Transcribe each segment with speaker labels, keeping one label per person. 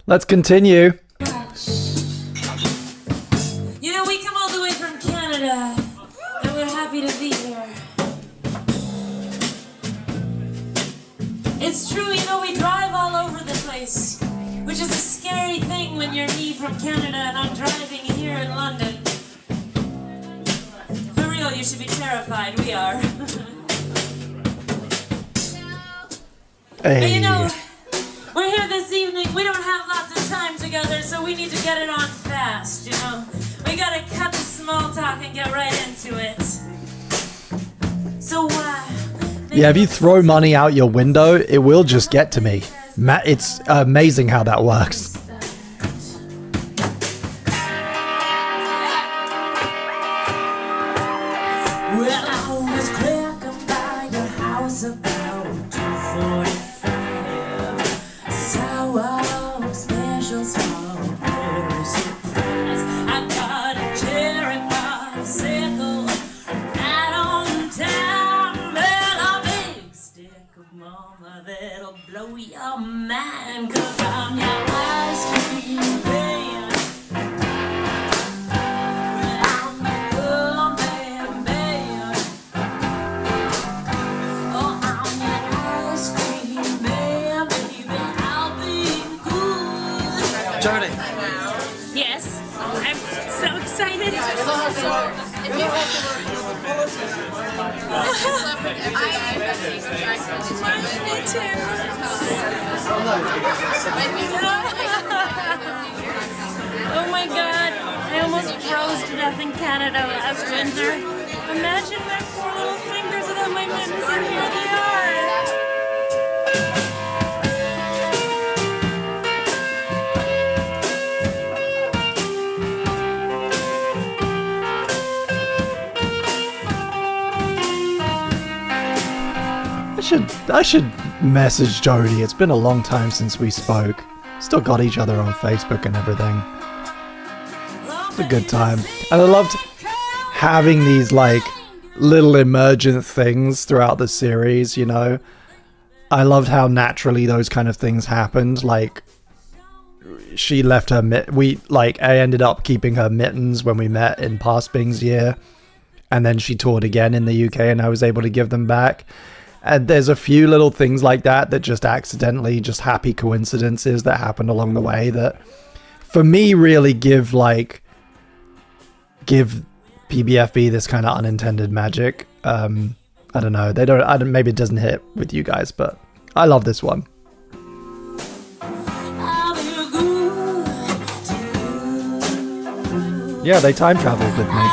Speaker 1: Let's continue.
Speaker 2: You know, we come all the way from Canada, and we're happy to be here. It's true, you know, we drive all over the place, which is a scary thing when you're me from Canada and I'm driving here in London. For real, you should be terrified. We are.
Speaker 1: Hey.
Speaker 2: But you know, we're here this evening. We don't have lots of time together, so we need to get it on fast, you know. We gotta cut the small talk and get right into it. So,
Speaker 1: yeah, if you throw money out your window, it will just get to me. It's amazing how that works.
Speaker 2: Well, I was cracking by your house about 2:45. Sour special surprise. I got a cherry popsicle right on time. Well, a big stick of mama that'll blow your mind, 'cause I'm your ice cream man. Well, I'm a good man. Oh, I'm your ice cream man, baby. I'll be good.
Speaker 3: Jody.
Speaker 2: Yes, I'm so excited. Oh my god, I almost froze to death in Canada last winter. Imagine my poor little fingers without my mittens, and here they are.
Speaker 1: I should message Jody. It's been a long time since we spoke. Still got each other on Facebook and everything. It's a good time. And I loved having these like little emergent things throughout the series, you know. I loved how naturally those kind of things happened. Like she left her I ended up keeping her mittens when we met in past Bing's year. And then she toured again in the UK and I was able to give them back. And there's a few little things like that that just accidentally, just happy coincidences that happened along the way that, for me, really give PBFB this kind of unintended magic. I don't know. Maybe it doesn't hit with you guys, but I love this one. Yeah, they time traveled with me.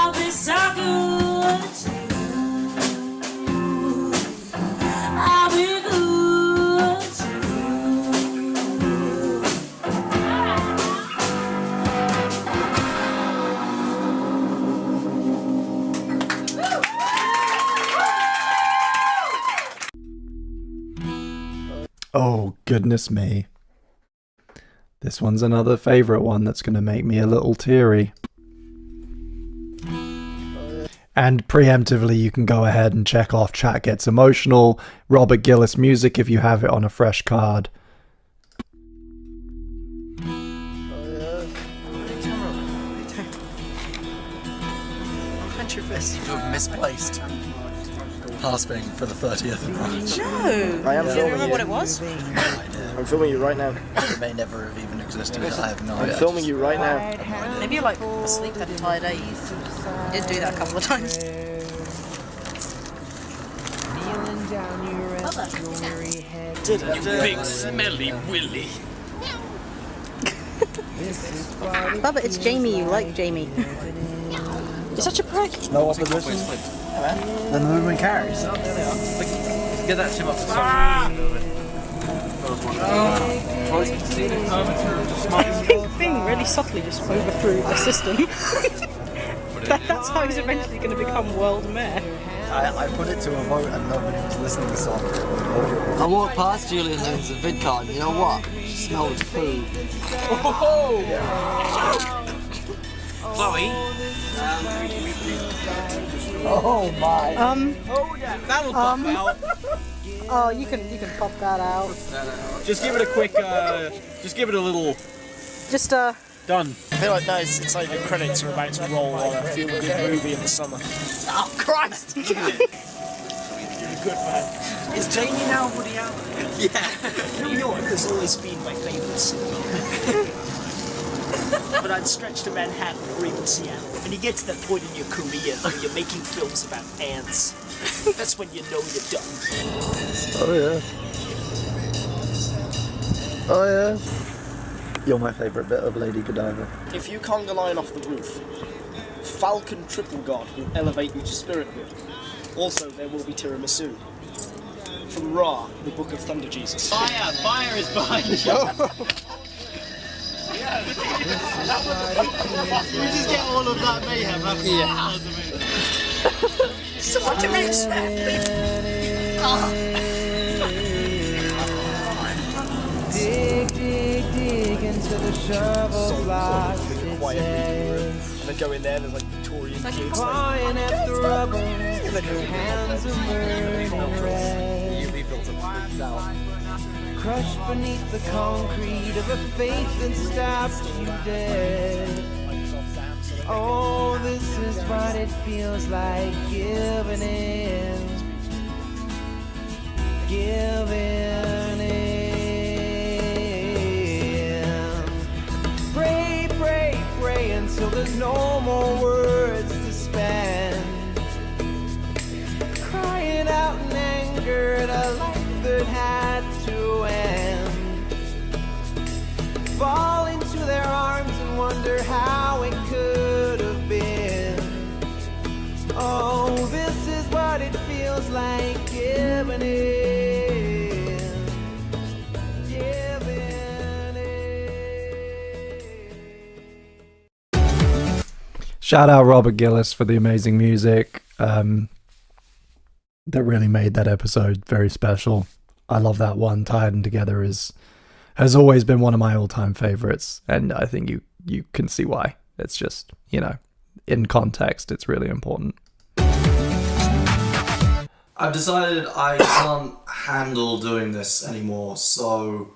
Speaker 1: Oh, goodness me. This one's another favourite one that's going to make me a little teary. And preemptively, you can go ahead and check off Chat Gets Emotional, Robert Gillis music if you have it on a fresh card.
Speaker 3: You have misplaced Pasping for the 30th branch.
Speaker 4: No!
Speaker 5: I am
Speaker 4: Do you
Speaker 5: filming
Speaker 4: remember
Speaker 5: you.
Speaker 4: what it was?
Speaker 3: No idea.
Speaker 5: I'm filming you right now.
Speaker 3: It may never have even existed. I have no
Speaker 5: I'm
Speaker 3: idea.
Speaker 5: filming you right now.
Speaker 4: Maybe you're like asleep that entire day. You did do that a couple of times.
Speaker 6: Big smelly willy.
Speaker 4: Bubba, it's Jamie. You like Jamie. You're such a prick.
Speaker 5: No opposition.
Speaker 3: Then the movement carries.
Speaker 6: Get that tip up to
Speaker 4: Pink thing really subtly just overthrew the system. That's how he's eventually going to become world mayor.
Speaker 3: I put it to a vote and nobody was listening, so
Speaker 7: I walked past Julian Loon's vid card, and you know what? She smells poo.
Speaker 6: Chloe.
Speaker 3: oh my.
Speaker 6: That'll pop out.
Speaker 4: Oh, you can pop that out.
Speaker 6: Just give it a quick, just give it a little
Speaker 4: Just
Speaker 6: Done.
Speaker 5: I feel like those exciting credits are about to roll on a feel-good movie in the summer.
Speaker 7: Oh, Christ!
Speaker 5: You're a good man.
Speaker 6: Is Jamie now Woody Allen?
Speaker 5: Yeah. New York has always been my favourite city. But I'd stretch to Manhattan or even Seattle. When you get to that point in your career where you're making films about ants, that's when you know you're done.
Speaker 3: Oh yeah. Oh yeah. You're my favourite bit of Lady Godiva.
Speaker 5: If you conga line off the roof, Falcon Triple God will elevate you to spirithood. Also, there will be tiramisu. From Ra, the Book of Thunder Jesus.
Speaker 6: Fire! Fire is behind you! We just get all of that mayhem after hours of it.
Speaker 5: So what do you expect?
Speaker 8: Dig into the shovel blast.
Speaker 5: And then go in there, there's like Victorian kids.
Speaker 8: Clawing at the rubble, your hands are burning red. Crushed beneath the concrete of a faith that stabbed you dead. Oh, this is what it feels like giving in. Giving in. Pray, pray, pray until there's no more words to spend. Crying out in anger at a life that had to end. Fall into their arms and wonder how it could have been. Oh, this is what it feels like giving in. Giving in.
Speaker 1: Shout out Robert Gillis for the amazing music that really made that episode very special. I love that one. Tied Together has always been one of my all-time favorites, and I think you can see why. It's just, you know, in context, it's really important.
Speaker 9: I've decided I can't handle doing this anymore, so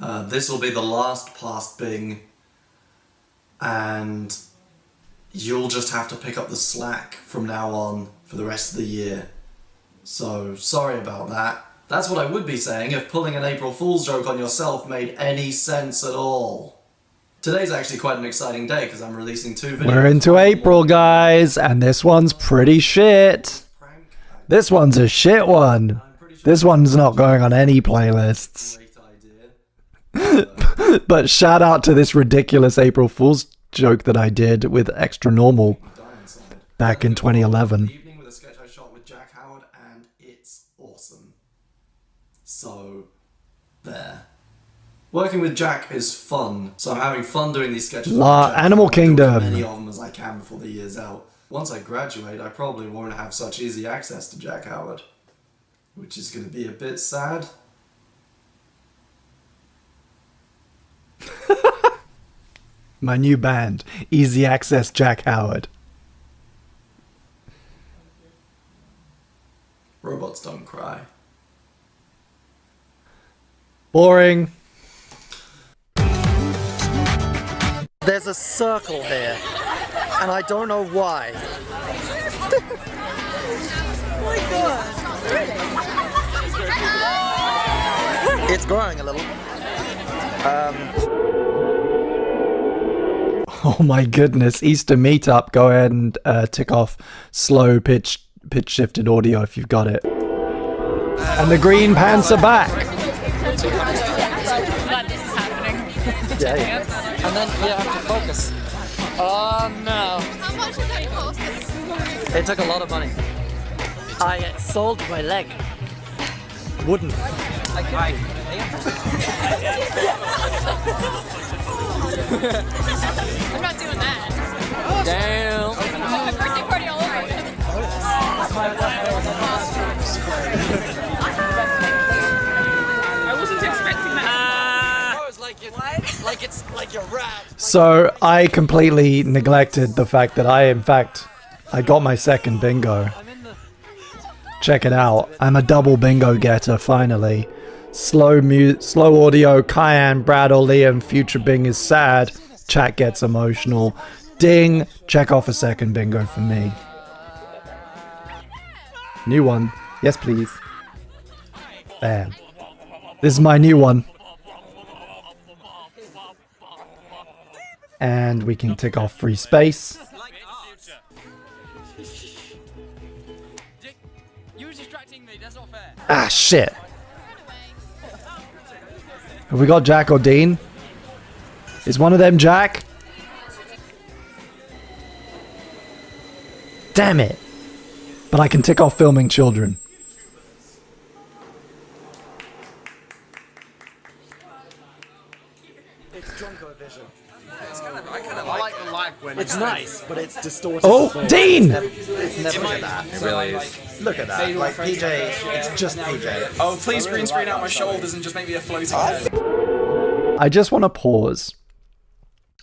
Speaker 9: this will be the last past Bing, and you'll just have to pick up the slack from now on for the rest of the year. So, sorry about that. That's what I would be saying if pulling an April Fool's joke on yourself made any sense at all. Today's actually quite an exciting day because I'm releasing 2 videos.
Speaker 1: We're into April, guys, and this one's pretty shit. This one's a shit one. This one's not going on any playlists. But shout out to this ridiculous April Fool's joke that I did with Extra Normal back in 2011.
Speaker 9: Evening with a sketch I shot with Jack Howard, and it's awesome. So, there. Working with Jack is fun, so I'm having fun doing these sketches with Jack.
Speaker 1: Animal
Speaker 9: I'll do
Speaker 1: Kingdom.
Speaker 9: as many of them as I can before the year's out. Once I graduate, I probably won't have such easy access to Jack Howard, which is going to be a bit sad.
Speaker 1: My new band, Easy Access Jack Howard.
Speaker 9: Robots don't cry.
Speaker 1: Boring.
Speaker 3: There's a circle here, and I don't know why.
Speaker 4: Oh my god!
Speaker 3: It's growing a little.
Speaker 1: Oh my goodness, Easter meetup. Go ahead and tick off slow pitch shifted audio if you've got it. And the green pants are back.
Speaker 10: That this is happening.
Speaker 3: Yeah. And then you have to focus. Oh no.
Speaker 10: How much did that cost?
Speaker 3: It took a lot of money. I sold my leg. Wouldn't.
Speaker 10: I'm not doing that.
Speaker 3: Damn.
Speaker 10: Birthday party all over.
Speaker 6: I wasn't expecting that.
Speaker 3: Like it's like a rat.
Speaker 1: So I completely neglected the fact that I got my second bingo. Check it out. I'm a double bingo getter finally. slow audio, Cayenne, Brad or Liam, future Bing is sad, chat gets emotional. Ding, check off a second bingo for me. New one. Yes, please. Bam. This is my new one. And we can tick off free space. Ah, shit. Have we got Jack or Dean? Is one of them Jack? Damn it. But I can tick off filming children.
Speaker 11: It's nice, but it's distorted.
Speaker 1: Oh, Dean!
Speaker 11: It's never like that. It really is. Look at that. Like PJ, it's just PJ.
Speaker 12: Oh, please green screen out my shoulders and just make me a floating head.
Speaker 1: I just want to pause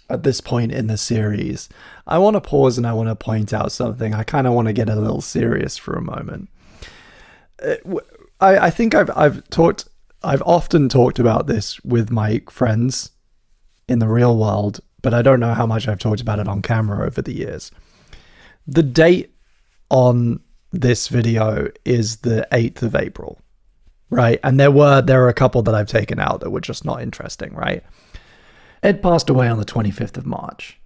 Speaker 1: at this point in the series. I want to pause and I want to point out something. I kind of want to get a little serious for a moment. I think I've often talked about this with my friends in the real world, but I don't know how much I've talked about it on camera over the years. The date on this video is the 8th of April, right? And there are a couple that I've taken out that were just not interesting, right? Ed passed away on the 25th of March.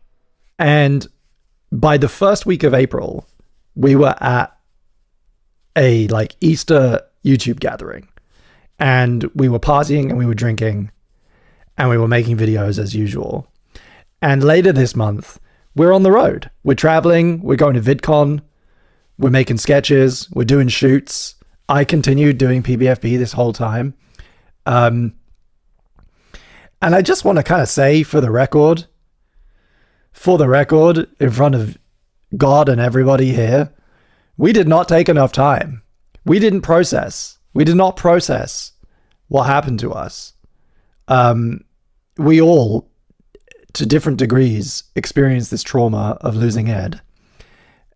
Speaker 1: And by the first week of April, we were at a like Easter YouTube gathering. And we were partying and we were drinking and we were making videos as usual. And later this month, we're on the road. We're traveling. We're going to VidCon. We're making sketches. We're doing shoots. I continued doing PBFB this whole time. And I just want to kind of say for the record, in front of God and everybody here, we did not take enough time. We did not process what happened to us. We all, to different degrees, experienced this trauma of losing Ed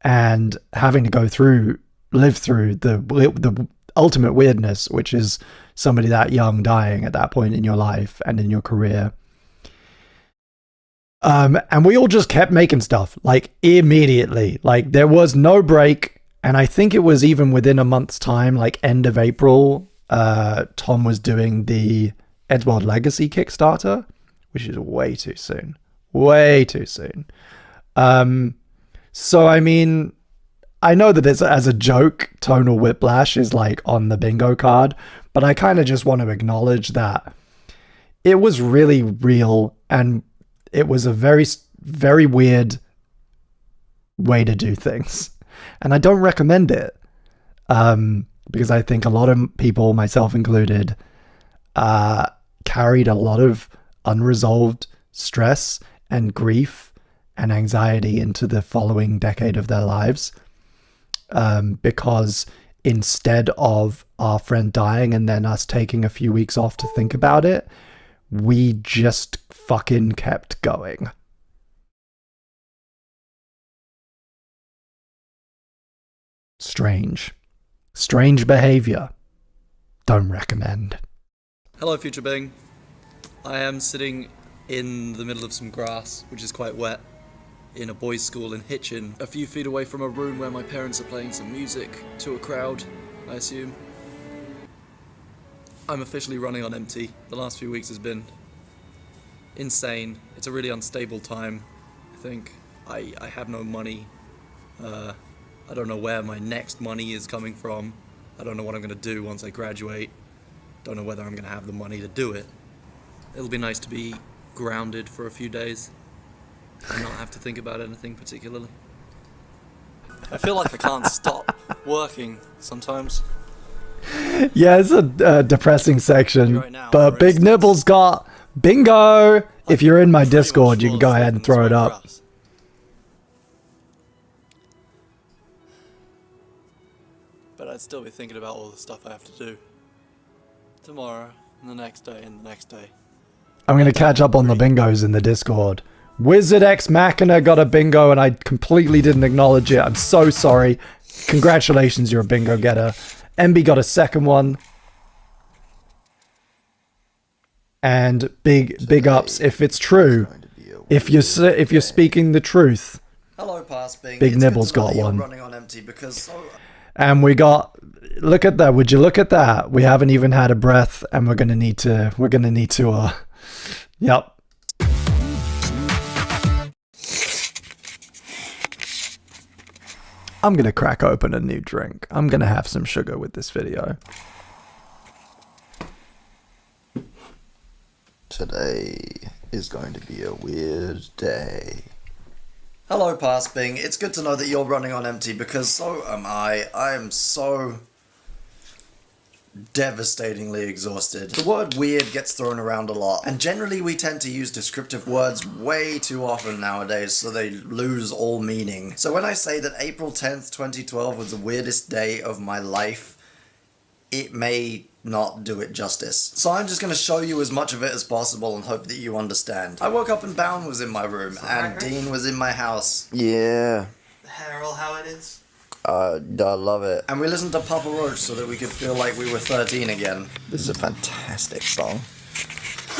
Speaker 1: and having to live through the ultimate weirdness, which is somebody that young dying at that point in your life and in your career. And we all just kept making stuff, like immediately. Like there was no break. And I think it was even within a month's time, like end of April, Tom was doing the Edward Legacy Kickstarter, which is way too soon. Way too soon. So, I mean, I know that it's as a joke, tonal whiplash is like on the bingo card, but I kind of just want to acknowledge that it was really real and it was a very, very weird way to do things. And I don't recommend it because I think a lot of people, myself included, carried a lot of unresolved stress and grief and anxiety into the following decade of their lives. Because instead of our friend dying and then us taking a few weeks off to think about it, we just fucking kept going. Strange behavior. Don't recommend.
Speaker 7: Hello, Future Bing. I am sitting in the middle of some grass, which is quite wet, in a boys' school in Hitchin, a few feet away from a room where my parents are playing some music to a crowd, I assume. I'm officially running on empty. The last few weeks has been insane. It's a really unstable time, I think. I have no money. I don't know where my next money is coming from. I don't know what I'm going to do once I graduate. Don't know whether I'm going to have the money to do it. It'll be nice to be grounded for a few days and not have to think about anything particularly. I feel like I can't stop working sometimes.
Speaker 1: Yeah, it's a depressing section, right now, but Big Nibble's got bingo. If you're in my Discord, you can go ahead and throw it up.
Speaker 7: But I'd still be thinking about all the stuff I have to do tomorrow and the next day and the next day.
Speaker 1: I'm going to catch up on the bingos in the Discord. Wizard X Machina got a bingo and I completely didn't acknowledge it. I'm so sorry. Congratulations, you're a bingo getter. MB got a second one. And big ups if it's true. If you're speaking the truth.
Speaker 9: Hello, Past Bing.
Speaker 1: Big
Speaker 9: It's
Speaker 1: Nibble's
Speaker 9: good to know
Speaker 1: got
Speaker 9: that you're
Speaker 1: one.
Speaker 9: running on empty because
Speaker 1: And we got, look at that. Would you look at that? We haven't even had a breath, and we're gonna need to. Yep. I'm gonna crack open a new drink. I'm gonna have some sugar with this video.
Speaker 9: Today is going to be a weird day. Hello, Past Bing. It's good to know that you're running on empty because so am I. I am so devastatingly exhausted. The word weird gets thrown around a lot, and generally we tend to use descriptive words way too often nowadays, so they lose all meaning. So when I say that April 10th, 2012 was the weirdest day of my life, it may not do it justice. So I'm just going to show you as much of it as possible and hope that you understand. I woke up and Bound was in my room, and Dean was in my house. Yeah.
Speaker 6: The hair all how it is.
Speaker 9: I love it. And we listened to Papa Roach so that we could feel like we were 13 again. This is a fantastic song.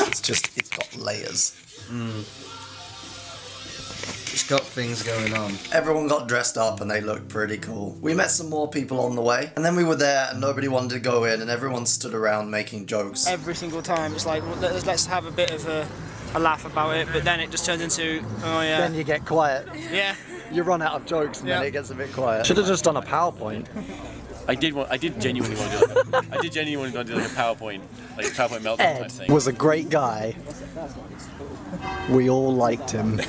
Speaker 9: It's got layers.
Speaker 11: It's got things going on.
Speaker 9: Everyone got dressed up and they looked pretty cool. We met some more people on the way, and then we were there and nobody wanted to go in and everyone stood around making jokes.
Speaker 5: Every single time, it's like, well, let's have a bit of a laugh about it, but then it just turns into, oh yeah.
Speaker 11: Then you get quiet.
Speaker 5: Yeah.
Speaker 11: You run out of jokes and then it gets a bit quiet.
Speaker 1: Should have just done a PowerPoint.
Speaker 13: I did genuinely want to do like I did genuinely want to do like a PowerPoint meltdown type thing.
Speaker 11: Was a great guy. We all liked him.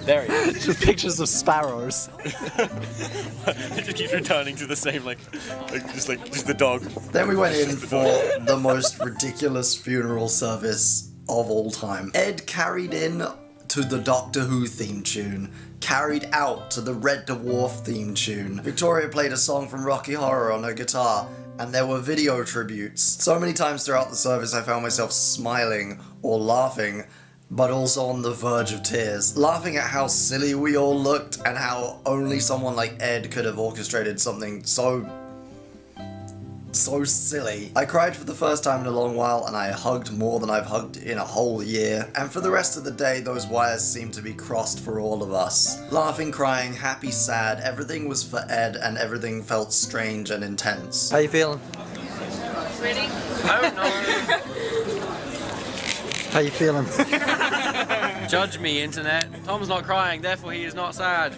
Speaker 13: There he is.
Speaker 11: Just pictures of sparrows.
Speaker 13: It just keeps returning to the same just the dog.
Speaker 9: Then we went in for the most ridiculous funeral service of all time. Ed carried in to the Doctor Who theme tune, carried out to the Red Dwarf theme tune. Victoria played a song from Rocky Horror on her guitar, and there were video tributes. So many times throughout the service I found myself smiling or laughing, but also on the verge of tears. Laughing at how silly we all looked and how only someone like Ed could have orchestrated something so silly. I cried for the first time in a long while, and I hugged more than I've hugged in a whole year. And for the rest of the day, those wires seemed to be crossed for all of us. Laughing, crying, happy, sad, everything was for Ed, and everything felt strange and intense.
Speaker 11: How you feeling?
Speaker 10: Ready?
Speaker 11: How you feeling?
Speaker 3: Judge me, internet. Tom's not crying, therefore he is not sad.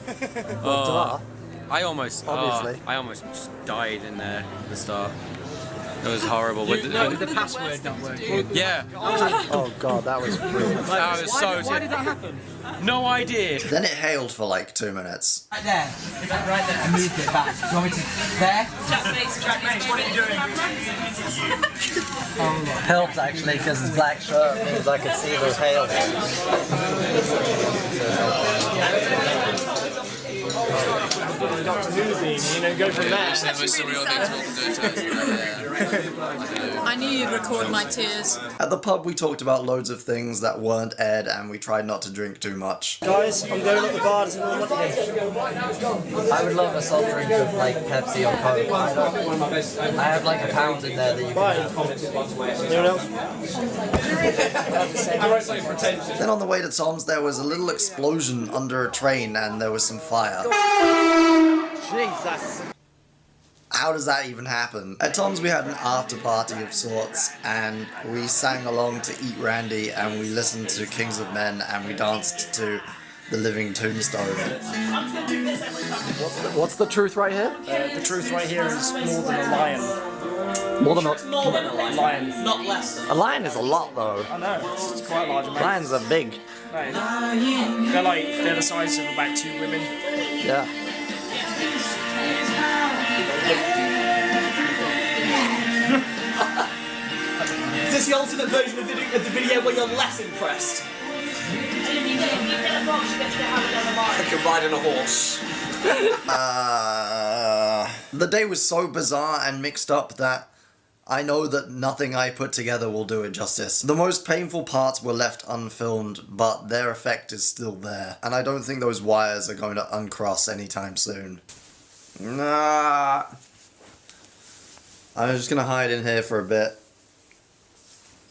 Speaker 3: I almost just died in there at the start. It was horrible.
Speaker 5: With the password not working.
Speaker 3: Yeah.
Speaker 11: Oh god, that was brilliant.
Speaker 3: That was
Speaker 5: Why did that happen?
Speaker 3: No idea.
Speaker 9: Then it hailed for like 2 minutes.
Speaker 14: Right there. Right there. I moved it back. Do you want me to... There?
Speaker 5: What are you doing?
Speaker 11: Helped actually, because his black shirt means I could see those hail.
Speaker 5: Doctor Who theme, go from there.
Speaker 10: I knew you'd record my tears.
Speaker 9: At the pub we talked about loads of things that weren't Ed, and we tried not to drink too much.
Speaker 5: Guys, I'm going up the bar. Does anyone want to
Speaker 11: I would love a soft drink with like Pepsi or Coke. I have like £1 in there that you can have.
Speaker 5: Anyone else?
Speaker 9: Then on the way to Tom's there was a little explosion under a train and there was some fire.
Speaker 5: Jesus.
Speaker 9: How does that even happen? At Tom's we had an after party of sorts, and we sang along to Eat Randy, and we listened to Kings of Men, and we danced to The Living Tombstone.
Speaker 11: What's the truth right here?
Speaker 5: The truth right here is more than a lion.
Speaker 11: More than
Speaker 5: a lion.
Speaker 6: Not less than.
Speaker 11: A lion is a lot though.
Speaker 5: I know, it's quite a large amount.
Speaker 11: Lions are big.
Speaker 5: They're the size of about 2 women.
Speaker 11: Yeah.
Speaker 6: Is this the alternate version of the video where you're less impressed? Like you're riding a horse.
Speaker 9: The day was so bizarre and mixed up that I know that nothing I put together will do it justice. The most painful parts were left unfilmed, but their effect is still there. And I don't think those wires are going to uncross anytime soon. Nah. I'm just gonna hide in here for a bit.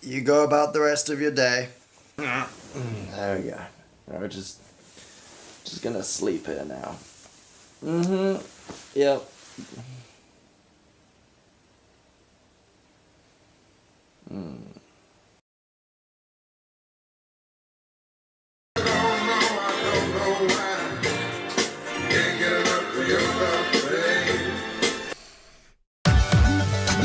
Speaker 9: You go about the rest of your day. There we go. We're just gonna sleep here now. Yep.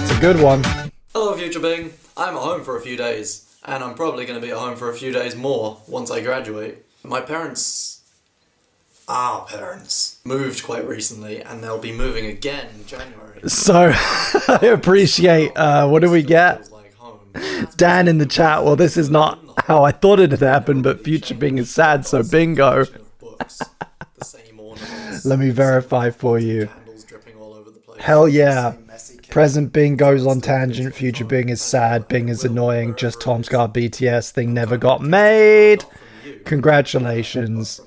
Speaker 1: It's a good one.
Speaker 7: Hello, Future Bing. I'm at home for a few days, and I'm probably going to be at home for a few days more once I graduate. My parents, our parents, moved quite recently, and they'll be moving again in January.
Speaker 1: So, I appreciate, what do we get? Dan in the chat, well, this is not how I thought it had happened, but Future Bing is sad, so bingo. Let me verify for you. Hell yeah. Present Bing goes on tangent, Future Bing is sad, Bing is annoying, just Tom's got BTS thing never got made. Congratulations.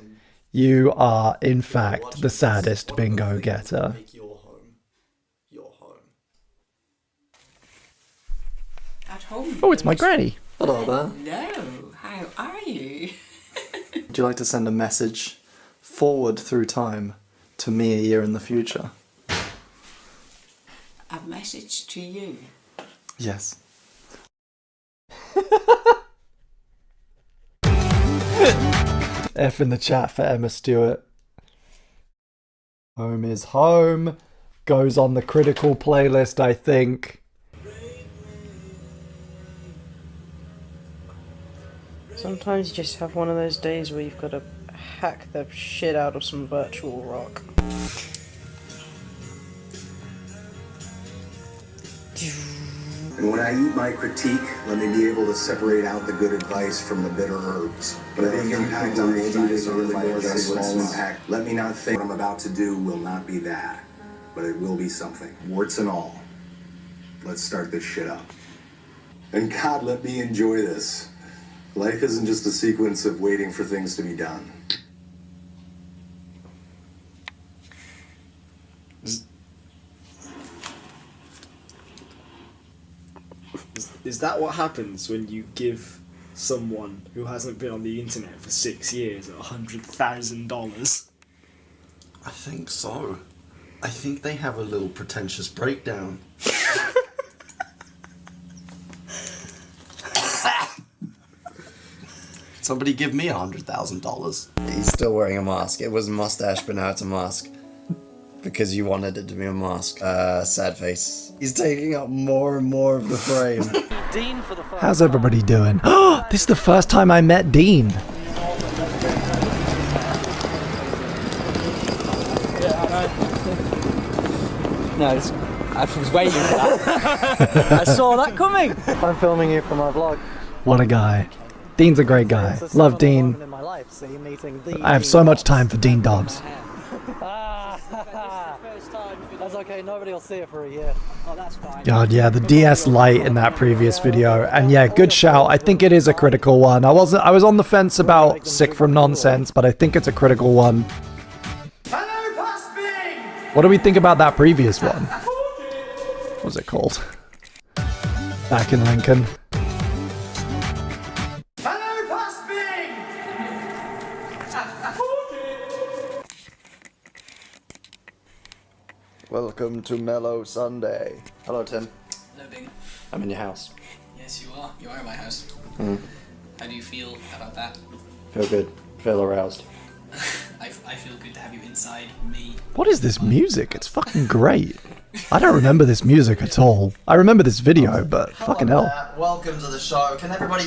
Speaker 1: You are, in fact, the saddest bingo getter.
Speaker 10: At home.
Speaker 1: Oh, it's my granny.
Speaker 9: Hello there.
Speaker 10: No, how are you?
Speaker 9: Would you like to send a message forward through time to me a year in the future?
Speaker 10: A message to you.
Speaker 9: Yes.
Speaker 1: F in the chat for Emma Stewart. Home is home. Goes on the critical playlist, I think.
Speaker 4: Sometimes you just have one of those days where you've got to hack the shit out of some virtual rock.
Speaker 15: And when I eat my critique, let me be able to separate out the good advice from the bitter herbs. But a big impact on the students or really more than a small impact. Let me not think what I'm about to do will not be that, but it will be something. Warts and all. Let's start this shit up. And God, let me enjoy this. Life isn't just a sequence of waiting for things to be done.
Speaker 5: Is that what happens when you give someone who hasn't been on the internet for 6 years $100,000?
Speaker 9: I think so. I think they have a little pretentious breakdown. Somebody give me $100,000.
Speaker 11: He's still wearing a mask. It was a mustache, but now it's a mask. Because you wanted it to be a mask. Sad face. He's taking up more and more of the frame.
Speaker 1: How's everybody doing? Oh, this is the first time I met Dean.
Speaker 14: No, I was waiting for that. I saw that coming.
Speaker 11: I'm filming you for my vlog.
Speaker 1: What a guy. Dean's a great guy. Love Dean. I have so much time for Dean Dobbs.
Speaker 14: That's okay, nobody will see it for a year. Oh, that's fine.
Speaker 1: God, yeah, the DS Lite in that previous video. And yeah, good shout. I think it is a critical one. I was on the fence about Sick from Nonsense, but I think it's a critical one. What do we think about that previous one? What was it called? Back in Lincoln.
Speaker 9: Welcome to Mellow Sunday. Hello, Tim.
Speaker 16: Hello, Bing.
Speaker 9: I'm in your house.
Speaker 16: Yes, you are. You are in my house.
Speaker 9: Mm.
Speaker 16: How do you feel about that?
Speaker 9: Feel good. Feel aroused.
Speaker 16: I feel good to have you inside me.
Speaker 1: What is this music? It's fucking great. I don't remember this music at all. I remember this video, but fucking hell.
Speaker 11: Welcome to the show. Can everybody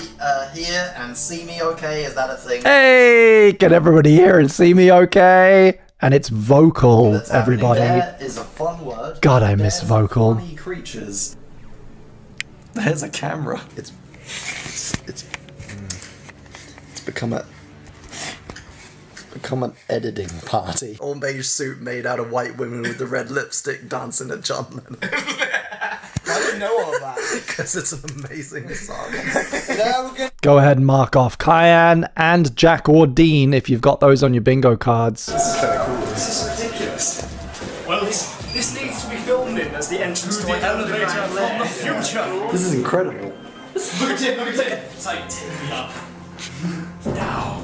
Speaker 11: hear and see me okay? Is that a thing?
Speaker 1: Hey, can everybody hear and see me okay? And it's vocal, everybody.
Speaker 11: There is a fun word.
Speaker 1: God, I miss vocal.
Speaker 11: Funny creatures.
Speaker 9: There's a camera. It's become an editing party. All beige suit made out of white women with the red lipstick dancing at John Lennon.
Speaker 6: I didn't know all of that.
Speaker 9: Because it's an amazing song.
Speaker 1: Go ahead and mark off Kyan and Jack or Dean if you've got those on your bingo cards.
Speaker 5: This is kind of cool. This is ridiculous. Well, this needs to be filmed in as the entrance to to the elevator from the future.
Speaker 1: This is incredible.
Speaker 5: Look at it, look at it. It's like, take me up. Now.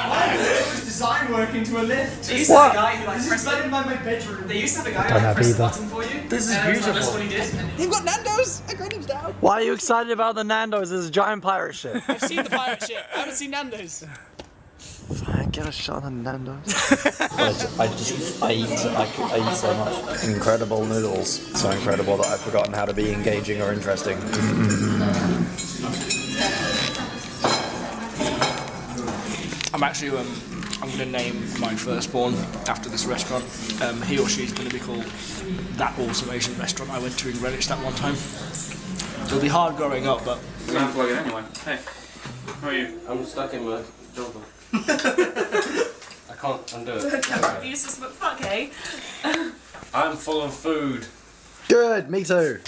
Speaker 5: Why does design work into a lift?
Speaker 12: They used to have a guy who like pressed
Speaker 5: in my bedroom.
Speaker 12: They used to have a guy
Speaker 1: Don't
Speaker 12: who
Speaker 1: have
Speaker 12: pressed the
Speaker 1: either.
Speaker 12: button for you.
Speaker 1: This is
Speaker 12: and
Speaker 1: beautiful.
Speaker 12: That's what he did.
Speaker 14: You've got Nando's! I got him down!
Speaker 1: Why are you excited about the Nando's? There's a giant pirate ship.
Speaker 14: I've seen the pirate ship. I haven't seen Nando's.
Speaker 1: Fine, get a shot on Nando's.
Speaker 7: I eat so much. Incredible noodles. So incredible that I've forgotten how to be engaging or interesting.
Speaker 5: I'm actually, I'm going to name my firstborn after this restaurant. He or she is going to be called That Awesome Asian Restaurant I went to in Greenwich that one time. It'll be hard growing up, but...
Speaker 13: We're going to plug it anyway. Hey, how are you?
Speaker 17: I'm stuck in my jumper. I can't undo it.
Speaker 2: Useless but fuck, eh?
Speaker 13: I'm full of food.
Speaker 1: Good, me too.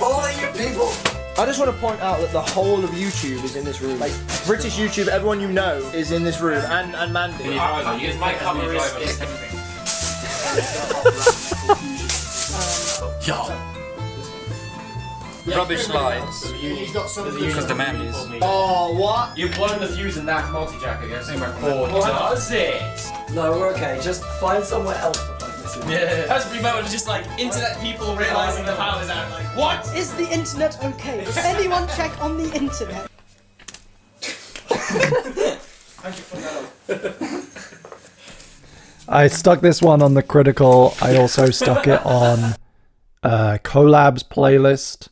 Speaker 5: All of you people! I just want to point out that the whole of YouTube is in this room. Like, British YouTube, everyone you know is in this room, and Mandy.
Speaker 13: My cover is Rubbish slides. Because the man is.
Speaker 5: Oh, what?
Speaker 13: You've blown the fuse in that multi-jack again. What does it?
Speaker 9: No, we're okay. Just find somewhere else to plug this in.
Speaker 13: Yeah.
Speaker 12: That's a big moment of just like internet people realizing the power's out. Like, what?
Speaker 4: Is the internet okay? Does anyone check on the internet?
Speaker 1: I stuck this one on the critical. I also stuck it on collabs playlist.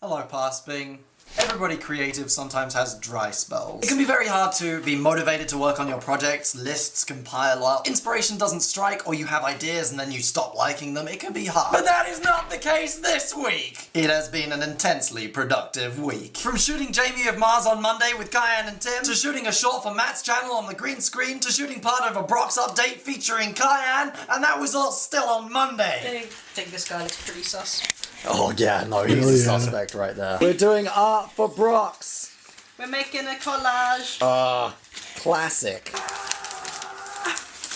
Speaker 9: Hello, Pasping. Everybody creative sometimes has dry spells. It can be very hard to be motivated to work on your projects, lists can pile up, inspiration doesn't strike, or you have ideas and then you stop liking them. It can be hard. But that is not the case this week! It has been an intensely productive week. From shooting Jamie of Mars on Monday with Kyan and Tim, to shooting a short for Matt's channel on the green screen, to shooting part of a Brox update featuring Kyan, and that was all still on Monday.
Speaker 4: I think this guy looks pretty sus.
Speaker 7: Oh yeah, no, he's a suspect right there. We're doing art for Brox.
Speaker 4: We're making a collage.
Speaker 7: Classic.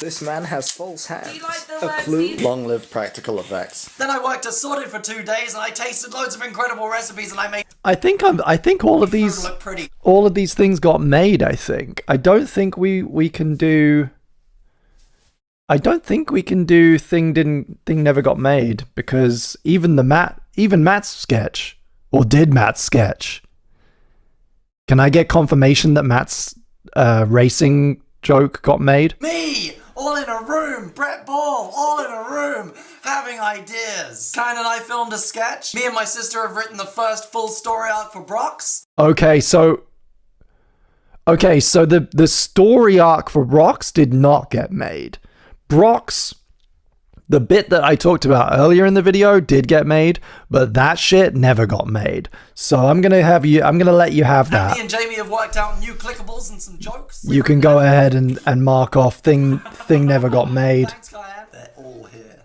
Speaker 5: This man has false hands.
Speaker 4: Do you like the
Speaker 5: A
Speaker 4: words
Speaker 5: clue?
Speaker 4: he-
Speaker 7: Long-lived practical effects.
Speaker 9: Then I worked assorted for 2 days and I tasted loads of incredible recipes and I made
Speaker 1: I think all of these
Speaker 9: look pretty.
Speaker 1: all of these things got made, I think. I don't think we can do thing never got made, because even Matt's sketch, or did Matt's sketch? Can I get confirmation that Matt's racing joke got made?
Speaker 9: Me! All in a room! Brett Ball! All in a room! Having ideas! Kyan and I filmed a sketch. Me and my sister have written the first full story arc for Brox.
Speaker 1: Okay, so the story arc for Brox did not get made. Brox, the bit that I talked about earlier in the video did get made, but that shit never got made. So I'm gonna let you have
Speaker 9: And
Speaker 1: that.
Speaker 9: me and Jamie have worked out new clickables and some jokes.
Speaker 1: You can go ahead and mark off thing never got made.
Speaker 9: Thanks, Kyan. They're all here.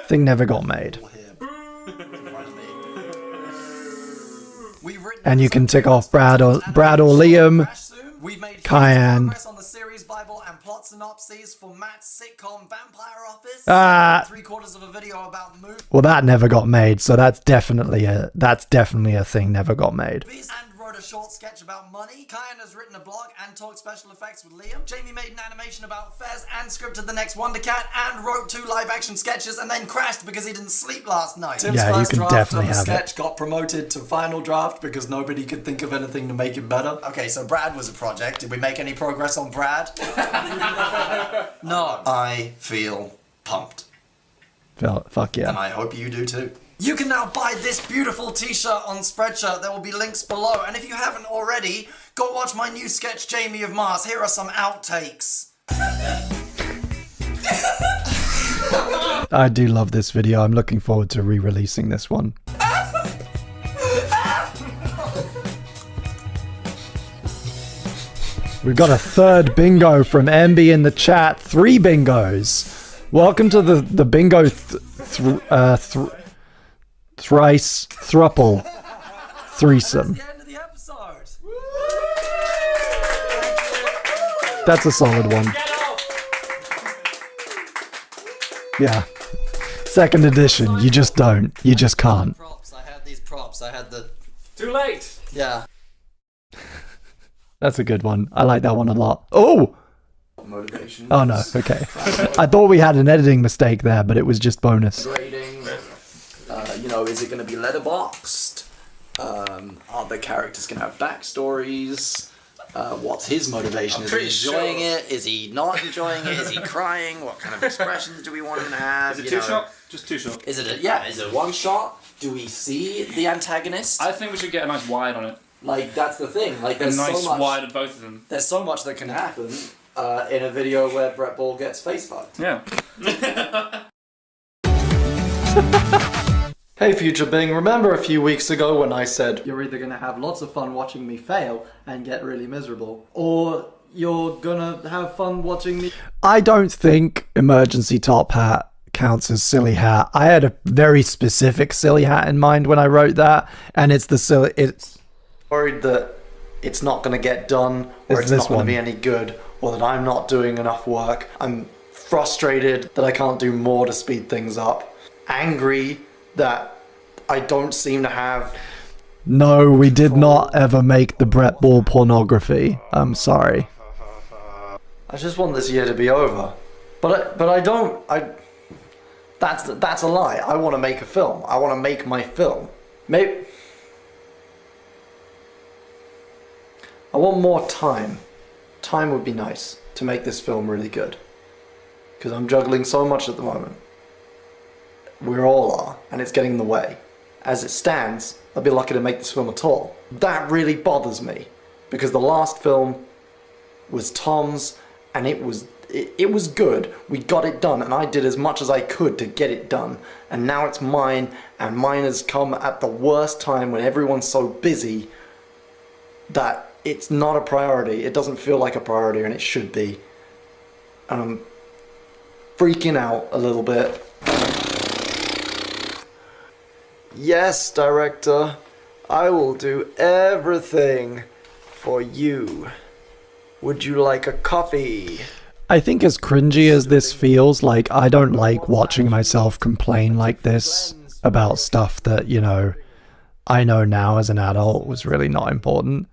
Speaker 1: Thing never got made. And you can tick off Brad or Liam,
Speaker 9: We've made
Speaker 1: Kyan.
Speaker 9: progress on the series Bible and plot synopses for Matt's sitcom Vampire Office. 3/4 of a video about the movie.
Speaker 1: Well, that never got made, so that's definitely a thing never got made.
Speaker 9: And wrote a short sketch about money. Kyan has written a blog and talked special effects with Liam. Jamie made an animation about Fez and scripted the next Wonder Cat and wrote 2 live action sketches and then crashed because he didn't sleep last night. Tim's
Speaker 1: Yeah, you
Speaker 9: first
Speaker 1: can
Speaker 9: draft
Speaker 1: definitely
Speaker 9: of the
Speaker 1: have
Speaker 9: sketch got promoted to final draft because nobody could think of anything to make it better. Okay, so Brad was a project. Did we make any progress on Brad? No. I feel pumped.
Speaker 1: Fuck yeah.
Speaker 9: And I hope you do too. You can now buy this beautiful t-shirt on Spreadshirt. There will be links below. And if you haven't already, go watch my new sketch, Jamie of Mars. Here are some outtakes.
Speaker 1: I do love this video. I'm looking forward to re-releasing this one. We've got a third bingo from MB in the chat. 3 bingos. Welcome to the bingo thrice thruple threesome. That's a solid one. Yeah. Second edition, you just don't. You just can't.
Speaker 7: Props. I had these props. I had the.
Speaker 12: Too late.
Speaker 7: Yeah.
Speaker 1: That's a good one. I like that one a lot. Oh!
Speaker 9: Motivation.
Speaker 1: Oh no, okay. I thought we had an editing mistake there, but it was just bonus.
Speaker 9: Grading. You know, is it going to be letterboxed? Are the characters going to have backstories? What's his motivation? Is he enjoying it? Is he not enjoying it? Is he crying? What kind of expressions do we want him to have?
Speaker 12: Is it two shot? Just two shot.
Speaker 9: Is it a one shot? Do we see the antagonist?
Speaker 12: I think we should get a nice wide on it.
Speaker 9: Like, that's the thing. Like,
Speaker 12: A
Speaker 9: there's
Speaker 12: nice
Speaker 9: so much,
Speaker 12: wide of both of them.
Speaker 9: there's so much that can happen in a video where Brett Ball gets face fucked.
Speaker 12: Yeah.
Speaker 1: Hey Future Bing, remember a few weeks ago when I said you're either going to have lots of fun watching me fail and get really miserable, or you're going to have fun watching me... I don't think emergency top hat counts as silly hat. I had a very specific silly hat in mind when I wrote that, and it's the silly... It's worried that it's not going to get done, or it's not going to be any good, or that I'm not doing enough work. I'm frustrated that I can't do more to speed things up. Angry that I don't seem to have... No, we did not ever make the Brett Ball pornography. I'm sorry. I just want this year to be over. But I don't... That's a lie. I want to make a film. I want to make my film. Maybe... I want more time. Time would be nice to make this film really good. Because I'm juggling so much at the moment. We all are, and it's getting in the way. As it stands, I'd be lucky to make this film at all. That really bothers me, because the last film was Tom's, and it was good. We got it done, and I did as much as I could to get it done. And now it's mine, and mine has come at the worst time when everyone's so busy that it's not a priority. It doesn't feel like a priority, and it should be. And I'm freaking out a little bit. Yes, director, I will do everything for you. Would you like a coffee? I think as cringy as this feels, like, I don't like watching myself complain like this about stuff that, you know, I know now as an adult was really not important.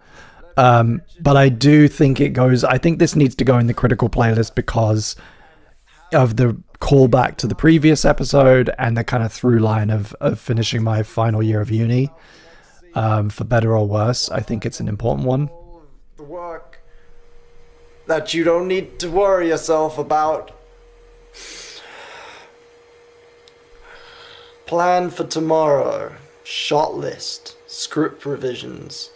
Speaker 1: But I do think I think this needs to go in the critical playlist because of the callback to the previous episode and the kind of through line of finishing my final year of uni. For better or worse, I think it's an important one. The work that you don't need to worry yourself about. Plan for tomorrow. Shot list. Script revisions.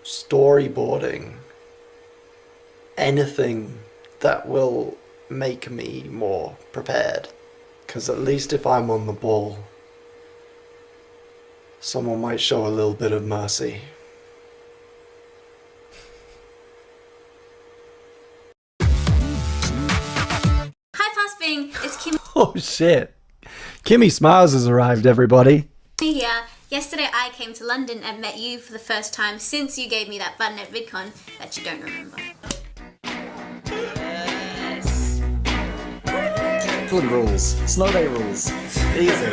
Speaker 1: Storyboarding. Anything that will make me more prepared. Because at least if I'm on the ball, someone might show a little bit of mercy.
Speaker 18: Hi Fast Bing, it's Kimmy
Speaker 1: Oh shit. Kimmy Smiles has arrived, everybody.
Speaker 18: here. Yesterday I came to London and met you for the first time since you gave me that button at VidCon that you don't remember.
Speaker 9: England rules. Snow day rules. Easy.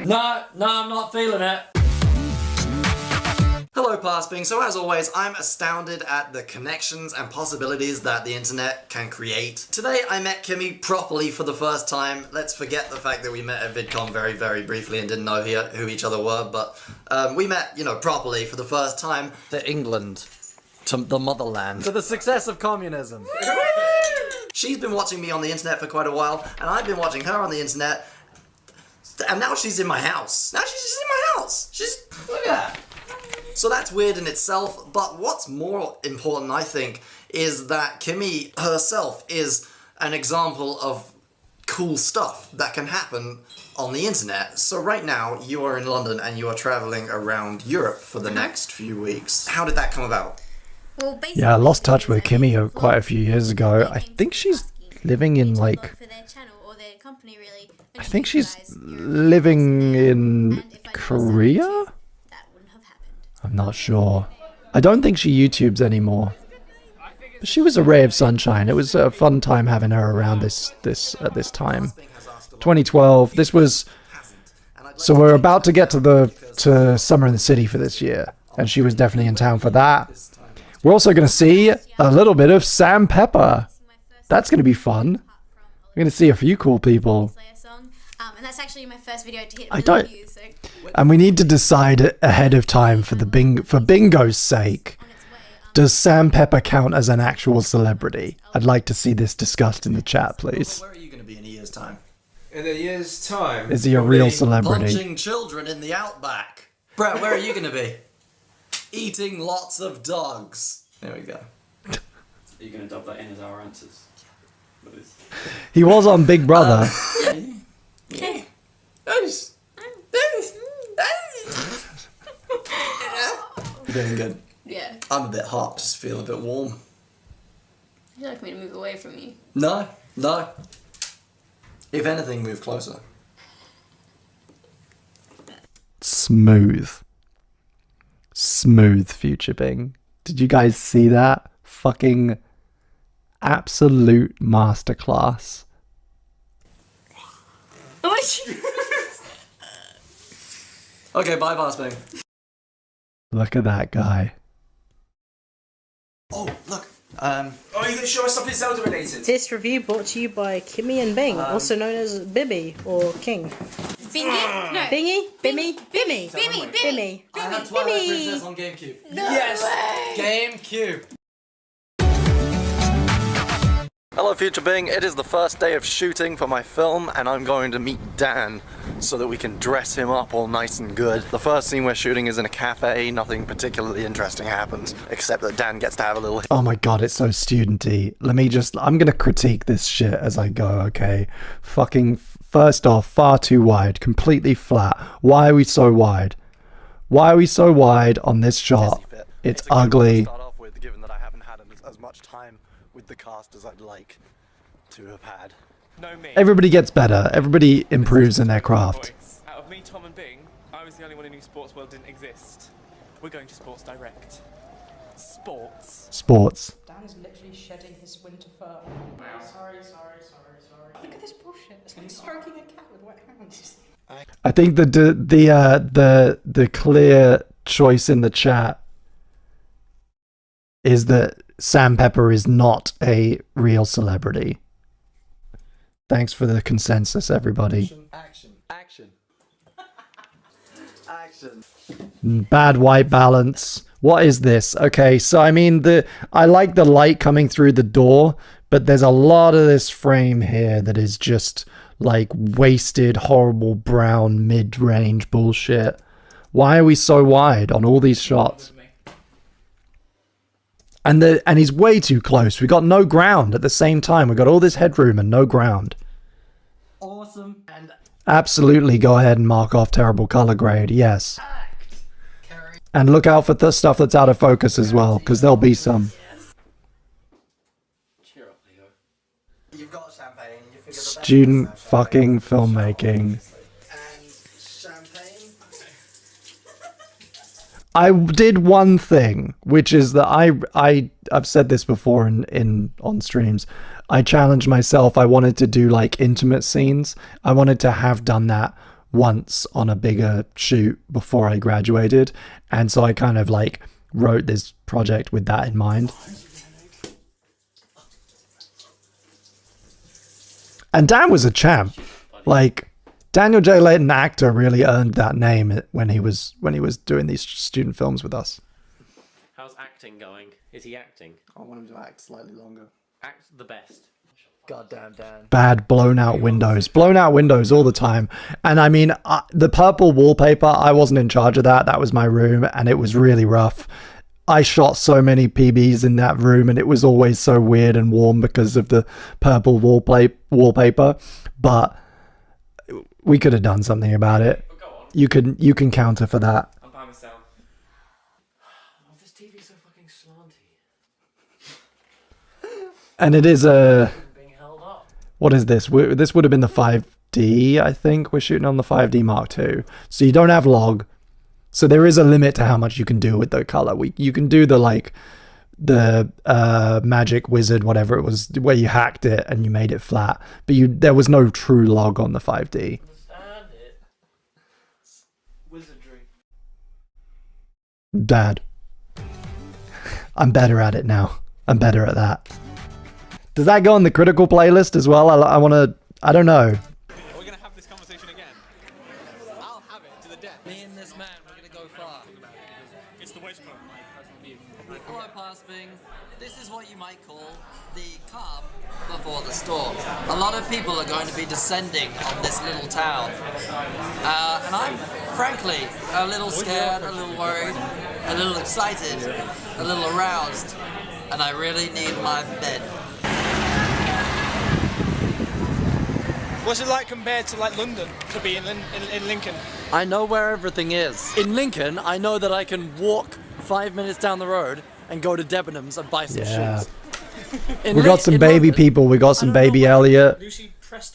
Speaker 12: No, I'm not feeling it.
Speaker 9: Hello Passbing, so as always I'm astounded at the connections and possibilities that the internet can create. Today I met Kimmy properly for the first time. Let's forget the fact that we met at VidCon very, very briefly and didn't know who each other were, but we met, you know, properly for the first time.
Speaker 7: To England. To the motherland.
Speaker 1: To the success of communism.
Speaker 9: She's been watching me on the internet for quite a while, and I've been watching her on the internet, and now she's in my house. Now she's just in my house. Look at that. So that's weird in itself, but what's more important, I think, is that Kimmy herself is an example of cool stuff that can happen on the internet. So right now, you are in London and you are traveling around Europe for the next few weeks. How did that come about?
Speaker 18: Well,
Speaker 1: Yeah, I lost touch with Kimmy quite a few years ago. I think she's living in, like... I think she's living in Korea? I'm not sure. I don't think she YouTubes anymore. But she was a ray of sunshine. It was a fun time having her around at this time. 2012. This was. So we're about to get to Summer in the City for this year, and she was definitely in town for that. We're also going to see a little bit of Sam Pepper. That's going to be fun. We're going to see a few cool people.
Speaker 18: And that's actually my first video to hit
Speaker 1: I don't. Views, so. And we need to decide ahead of time for bingo's sake. Does Sam Pepper count as an actual celebrity? I'd like to see this discussed in the chat, please.
Speaker 9: Where are you going to be in a year's time?
Speaker 17: In a year's time?
Speaker 1: Is he a real celebrity?
Speaker 9: Punching children in the outback. Brett, where are you going to be? Eating lots of dogs. There we go.
Speaker 17: Are you going to dub that in as our answers?
Speaker 1: He was on Big Brother.
Speaker 9: Yeah. You're doing good.
Speaker 18: Yeah.
Speaker 9: I'm a bit hot, just feel a bit warm.
Speaker 18: Would you like me to move away from you?
Speaker 9: No, no. If anything, move closer.
Speaker 1: Smooth. Smooth, Future Bing. Did you guys see that? Fucking absolute masterclass.
Speaker 9: Okay, bye, Boss Bing.
Speaker 1: Look at that guy.
Speaker 9: Oh, look.
Speaker 12: Oh, you going to show us something Zelda related?
Speaker 4: This review brought to you by Kimmy and Bing, also known as Bibby or King.
Speaker 18: Bingy? No.
Speaker 4: Bingy? Bimmy? Bimmy?
Speaker 18: Bimmy?
Speaker 4: Bimmy?
Speaker 9: I had Twilight Princess on GameCube.
Speaker 18: No yes!
Speaker 9: Way. GameCube. Hello, Future Bing. It is the first day of shooting for my film, and I'm going to meet Dan so that we can dress him up all nice and good. The first scene we're shooting is in a cafe. Nothing particularly interesting happens, except that Dan gets to have a little...
Speaker 1: Oh my god, it's so studenty. I'm gonna critique this shit as I go, okay? Fucking, first off, far too wide, completely flat. Why are we so wide? Why are we so wide on this shot? It's ugly.
Speaker 9: Start off with, given that I haven't had as much time with the cast as I'd like to have had.
Speaker 12: No, me.
Speaker 1: Everybody gets better. Everybody improves in their craft.
Speaker 12: Out of me, Tom and Bing, I was the only one who knew Sports World didn't exist. We're going to Sports Direct.
Speaker 1: Sports.
Speaker 4: Dan is literally shedding his winter fur. Sorry. Look at this bullshit. It's like stroking a cat with wet hands.
Speaker 1: I think the clear choice in the chat is that Sam Pepper is not a real celebrity. Thanks for the consensus, everybody.
Speaker 9: Action.
Speaker 1: Bad white balance. What is this? Okay, so I mean, I like the light coming through the door, but there's a lot of this frame here that is just like wasted, horrible brown mid-range bullshit. Why are we so wide on all these shots? And he's way too close. We got no ground at the same time. We got all this headroom and no ground.
Speaker 9: Awesome. And
Speaker 1: absolutely go ahead and mark off terrible color grade. Yes. And look out for the stuff that's out of focus as well, because there'll be some.
Speaker 17: Cheer up, Leo.
Speaker 9: You've got champagne. You figure
Speaker 1: Student fucking filmmaking. I did one thing, which is that I've said this before on streams. I challenged myself. I wanted to do like intimate scenes. I wanted to have done that once on a bigger shoot before I graduated, and so I kind of like wrote this project with that in mind. And Dan was a champ. Like, Daniel J. Layton, actor, really earned that name when he was doing these student films with us.
Speaker 17: How's acting going? Is he acting?
Speaker 9: I want him to act slightly longer.
Speaker 17: Act the best.
Speaker 9: Goddamn Dan.
Speaker 1: Bad blown out windows all the time. And I mean, the purple wallpaper, I wasn't in charge of that. That was my room, and it was really rough. I shot so many PBs in that room, and it was always so weird and warm because of the purple wallpaper. But we could have done something about it. You can counter for that.
Speaker 12: I'm by myself. Oh, this TV's so fucking slanty.
Speaker 1: And it is a... What is this? This would have been the 5D, I think. We're shooting on the 5D Mark II. So you don't have log. So there is a limit to how much you can do with the color. You can do the like the magic wizard, whatever it was, where you hacked it and you made it flat, but there was no true log on the 5D.
Speaker 5: Wizardry.
Speaker 1: Bad. I'm better at it now. I'm better at that. Does that go on the critical playlist as well? I want to, I don't know.
Speaker 12: We're going to have this conversation again. I'll have it to the death.
Speaker 3: Me and this man, we're going to go far.
Speaker 12: It's the wedge club.
Speaker 3: Hello, Pasping. This is what you might call the calm before the storm. A lot of people are going to be descending on this little town. And I'm, frankly, a little scared, a little worried, a little excited, a little aroused. And I really need my bed.
Speaker 5: What's it like compared to like London to be in Lincoln?
Speaker 7: I know where everything is. In Lincoln, I know that I can walk 5 minutes down the road and go to Debenhams and buy some shoes.
Speaker 1: We got some baby people. We got some baby Elliot.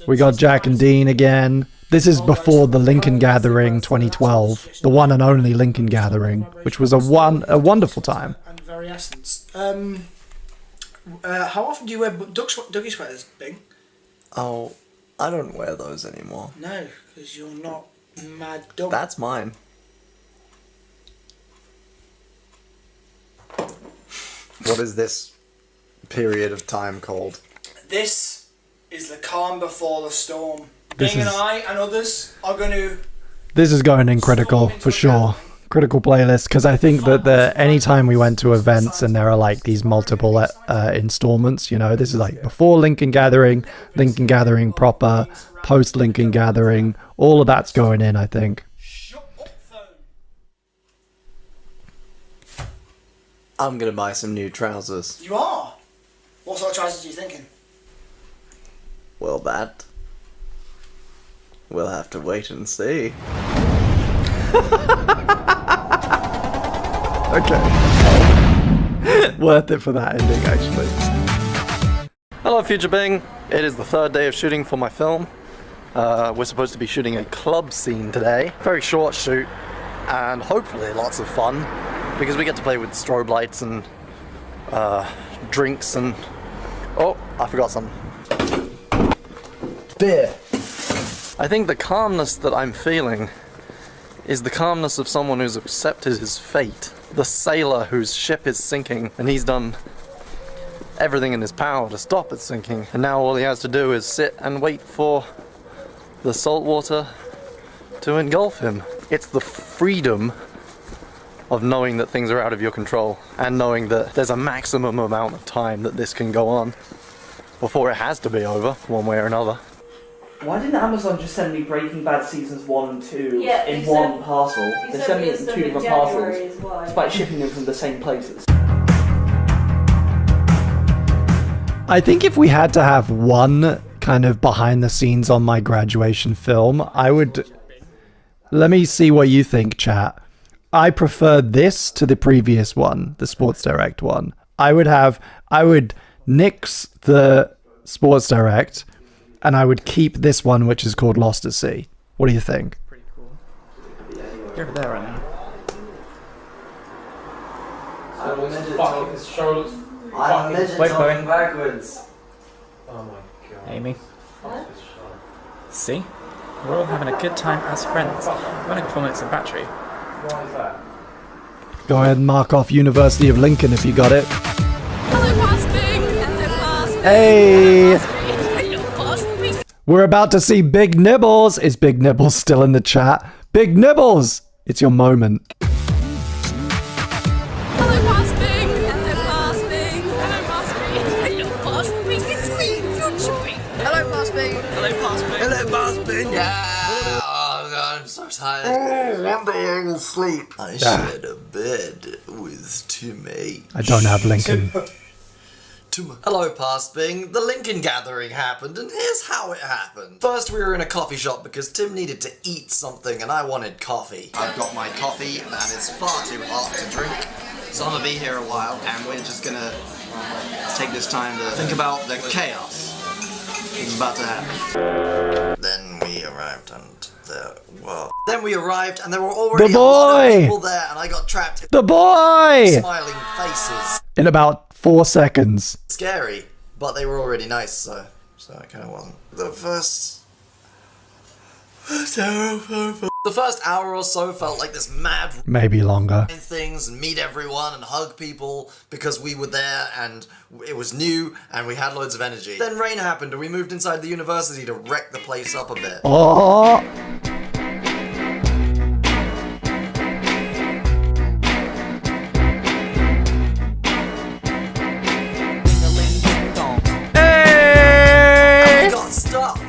Speaker 1: We got Jack and Dean again. This is before the Lincoln Gathering 2012, the one and only Lincoln Gathering, which was a wonderful time.
Speaker 5: And very essence. How often do you wear Dougie sweaters, Bing?
Speaker 7: Oh, I don't wear those anymore.
Speaker 5: No, because you're not mad dog.
Speaker 7: That's mine. What is this period of time called?
Speaker 5: This is the calm before the storm.
Speaker 1: This
Speaker 5: Bing and
Speaker 1: is-
Speaker 5: I and others are going to...
Speaker 1: This is going in critical for sure. Critical playlist, because I think that anytime we went to events and there are like these multiple installments, you know, this is like before Lincoln Gathering proper, post Lincoln Gathering, all of that's going in, I think.
Speaker 7: I'm gonna buy some new trousers.
Speaker 5: You are? What sort of trousers are you thinking?
Speaker 7: Well, that we'll have to wait and see.
Speaker 1: Okay. Worth it for that ending, actually.
Speaker 7: Hello, Future Bing. It is the third day of shooting for my film. We're supposed to be shooting a club scene today. Very short shoot, and hopefully lots of fun, because we get to play with strobe lights and drinks and... Oh, I forgot something. Beer. I think the calmness that I'm feeling is the calmness of someone who's accepted his fate. The sailor whose ship is sinking, and he's done everything in his power to stop it sinking, and now all he has to do is sit and wait for the salt water to engulf him. It's the freedom of knowing that things are out of your control, and knowing that there's a maximum amount of time that this can go on before it has to be over, one way or another.
Speaker 19: Why didn't Amazon just send me Breaking Bad seasons 1 and 2
Speaker 2: Yeah,
Speaker 19: in
Speaker 2: they
Speaker 19: one
Speaker 2: sent-
Speaker 19: parcel?
Speaker 2: they
Speaker 19: They
Speaker 2: sent
Speaker 19: sent
Speaker 2: me
Speaker 19: me
Speaker 2: a
Speaker 19: it in
Speaker 2: stuff
Speaker 19: two
Speaker 2: in
Speaker 19: different
Speaker 2: January
Speaker 19: parcels,
Speaker 2: as well.
Speaker 19: despite shipping them from the same places.
Speaker 1: I think if we had to have one kind of behind the scenes on my graduation film, I would... Let me see what you think, chat. I prefer this to the previous one, the Sports Direct one. I would nix the Sports Direct, and I would keep this one, which is called Lost at Sea. What do you think?
Speaker 19: You're over there right now.
Speaker 11: Wait,
Speaker 19: Chloe.
Speaker 11: backwards.
Speaker 17: Oh my god.
Speaker 14: Amy. See? We're all having a good time as friends. Running a 4 minutes of battery.
Speaker 17: Why is that?
Speaker 1: Go ahead and mark off University of Lincoln if you got it. Hey! We're about to see Big Nibbles. Is Big Nibbles still in the chat? Big Nibbles! It's your moment.
Speaker 3: Hello, Pasping. Yeah. Oh god, I'm so tired.
Speaker 11: One day I will sleep.
Speaker 3: I
Speaker 1: Ah.
Speaker 3: shared a bed with Timmy.
Speaker 1: I don't have Lincoln.
Speaker 3: Hello, Pasping. The Lincoln Gathering happened, and here's how it happened. First, we were in a coffee shop because Tim needed to eat something, and I wanted coffee. I've got my coffee, and it's far too hot to drink, so I'm gonna be here a while, and we're just gonna take this time to think about the chaos that's about to happen. Then
Speaker 9: we arrived and Then we arrived and there were already a lot of people there and I got trapped.
Speaker 1: The boy!
Speaker 9: Smiling faces.
Speaker 1: In about 4 seconds.
Speaker 9: Scary, but they were already nice, so it kind of wasn't. The first hour or so felt like this mad
Speaker 1: Maybe longer.
Speaker 9: things and meet everyone and hug people because we were there and it was new and we had loads of energy. Then rain happened and we moved inside the university to wreck the place up a bit.
Speaker 1: Oh!
Speaker 9: Hey! I got stuck.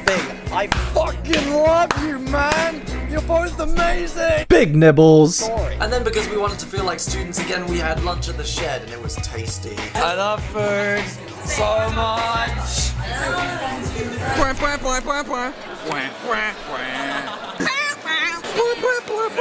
Speaker 1: I fucking love you, man! You're both amazing! Big nibbles!
Speaker 9: And then because we wanted to feel like students again, we had lunch at the shed and it was tasty.
Speaker 3: I love food so much.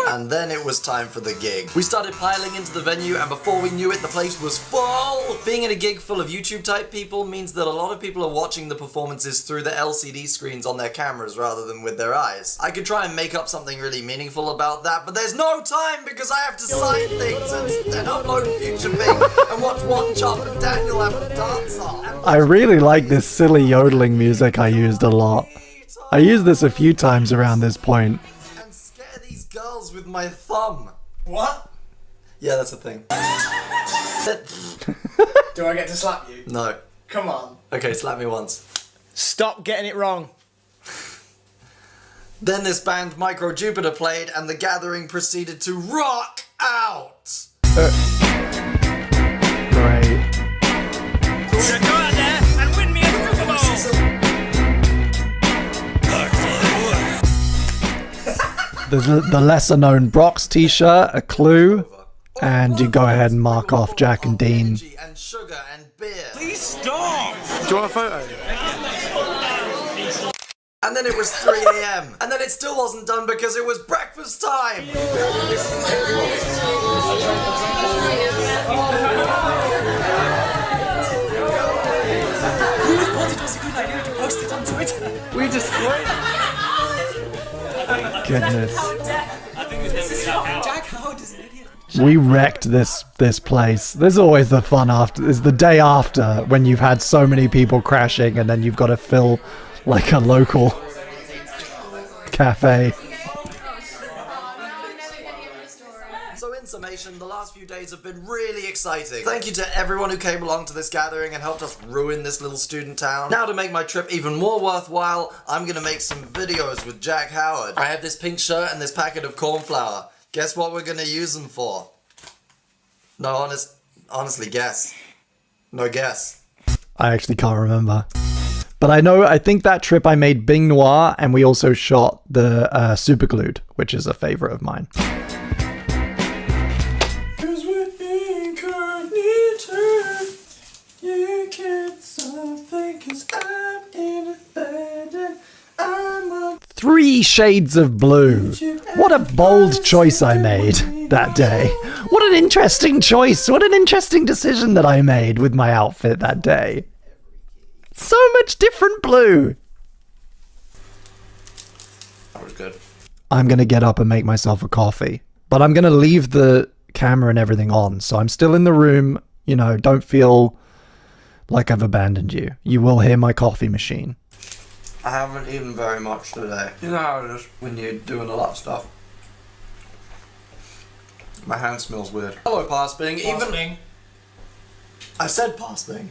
Speaker 9: And then it was time for the gig. We started piling into the venue and before we knew it, the place was full! Being in a gig full of YouTube type people means that a lot of people are watching the performances through the LCD screens on their cameras rather than with their eyes. I could try and make up something really meaningful about that, but there's no time because I have to sign things and upload Future Bing and watch One Chop and Daniel have a dance off.
Speaker 1: I really like this silly yodeling music I used a lot. I used this a few times around this point.
Speaker 9: Girls with my thumb.
Speaker 6: What?
Speaker 9: Yeah, that's a thing.
Speaker 6: Do I get to slap you?
Speaker 9: No.
Speaker 6: Come on.
Speaker 9: Okay, slap me once.
Speaker 6: Stop getting it wrong.
Speaker 9: Then this band Micro Jupiter played and the gathering proceeded to rock out.
Speaker 1: Great.
Speaker 5: So go out there and win me a Super Bowl.
Speaker 1: There's the lesser known Brock's t-shirt, a clue, and you go ahead and mark off Jack and Dean.
Speaker 9: And sugar and beer.
Speaker 5: Please stop.
Speaker 6: Do you want a photo?
Speaker 9: And then it was 3 AM. And then it still wasn't done because it was breakfast time.
Speaker 6: We just
Speaker 1: Goodness.
Speaker 5: Jack Howard is an idiot.
Speaker 1: We wrecked this place. There's always the fun after. Is the day after when you've had so many people crashing and then you've got to fill like a local cafe.
Speaker 9: So in summation, the last few days have been really exciting. Thank you to everyone who came along to this gathering and helped us ruin this little student town. Now to make my trip even more worthwhile, I'm gonna make some videos with Jack Howard. I have this pink shirt and this packet of corn flour. Guess what we're gonna use them for? No, honestly, guess. No guess.
Speaker 1: I actually can't remember. But I think that trip I made Bing Noir and we also shot the Superglued, which is a favorite of mine.
Speaker 8: You get something 'cause I'm in a bed and I'm a
Speaker 1: 3 shades of blue. What a bold choice I made that day. What an interesting choice. What an interesting decision that I made with my outfit that day. So much different blue.
Speaker 9: That was good.
Speaker 1: I'm going to get up and make myself a coffee. But I'm going to leave the camera and everything on. So I'm still in the room. You know, don't feel like I've abandoned you. You will hear my coffee machine.
Speaker 9: I haven't eaten very much today. You know how it is when you're doing a lot of stuff. My hand smells weird. Hello, Parsbing. Even I said Parsbing.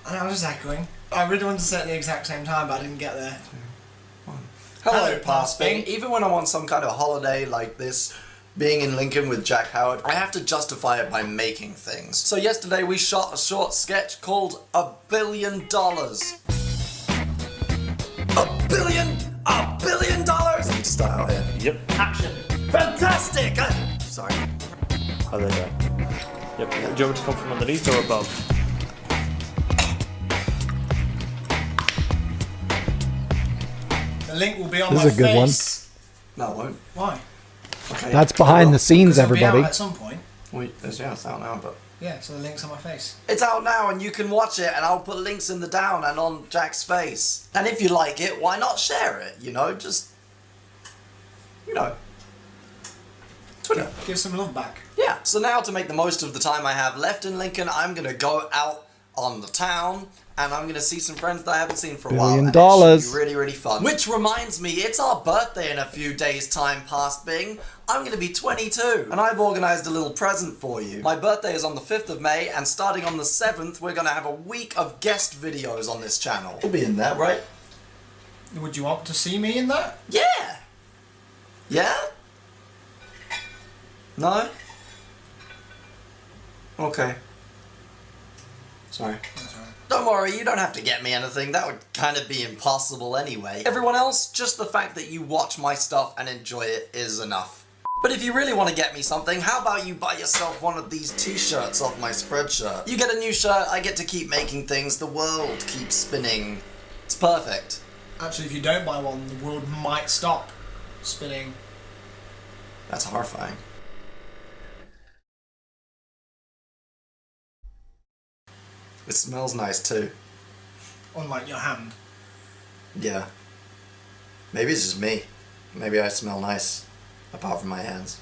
Speaker 6: I was just echoing. I really wanted to say it at the exact same time, but I didn't get there.
Speaker 9: Hello, Parsbing. Even when I'm on some kind of holiday like this, being in Lincoln with Jack Howard, I have to justify it by making things. So yesterday we shot a short sketch called $1 billion. $1 billion? $1 billion? I need to start out here.
Speaker 13: Yep.
Speaker 9: Action. Fantastic! Sorry.
Speaker 13: Oh, there you go. Yep. Do you want me to come from underneath or above?
Speaker 6: The link will be on
Speaker 1: This
Speaker 6: my
Speaker 1: is a good one.
Speaker 6: face.
Speaker 9: No, it won't.
Speaker 6: Why?
Speaker 9: Okay.
Speaker 1: That's behind the scenes,
Speaker 6: It'll be out
Speaker 1: everybody.
Speaker 6: at some point.
Speaker 9: Wait, yeah, it's out now, but...
Speaker 6: Yeah, so the link's on my face.
Speaker 9: It's out now and you can watch it and I'll put links in the down and on Jack's face. And if you like it, why not share it? You know, just you know, Twitter.
Speaker 5: Give some love back.
Speaker 9: Yeah, so now to make the most of the time I have left in Lincoln, I'm gonna go out on the town and I'm gonna see some friends that I haven't seen for a while. And it should be really, really fun. Which reminds me, it's our birthday in a few days' time past Bing. I'm gonna be 22 and I've organised a little present for you. My birthday is on the 5th of May and starting on the 7th, we're gonna have a week of guest videos on this channel. You'll be in that, right?
Speaker 5: Would you want to see me in that?
Speaker 9: Yeah! Yeah? No? Okay. Sorry. Don't worry, you don't have to get me anything. That would kind of be impossible anyway. Everyone else, just the fact that you watch my stuff and enjoy it is enough. But if you really want to get me something, how about you buy yourself one of these t-shirts off my Spreadshirt? You get a new shirt, I get to keep making things, the world keeps spinning. It's perfect.
Speaker 5: Actually, if you don't buy one, the world might stop spinning.
Speaker 9: That's horrifying. It smells nice too.
Speaker 5: Unlike your hand.
Speaker 9: Yeah. Maybe it's just me. Maybe I smell nice, apart from my hands.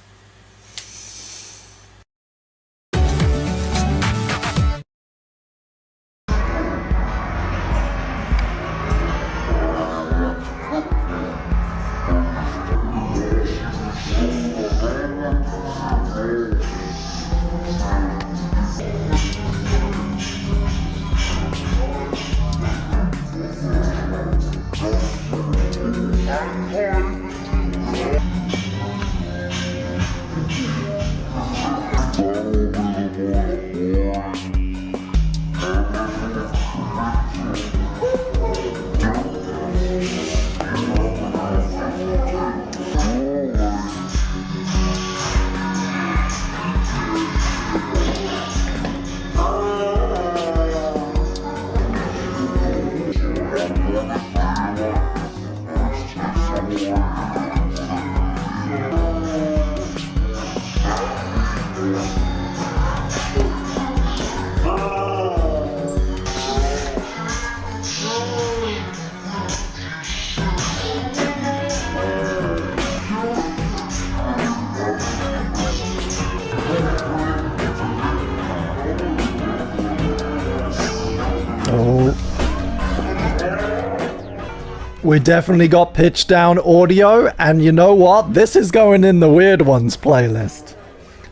Speaker 9: We definitely got pitch down audio, and you know what? This is going in the Weird Ones playlist.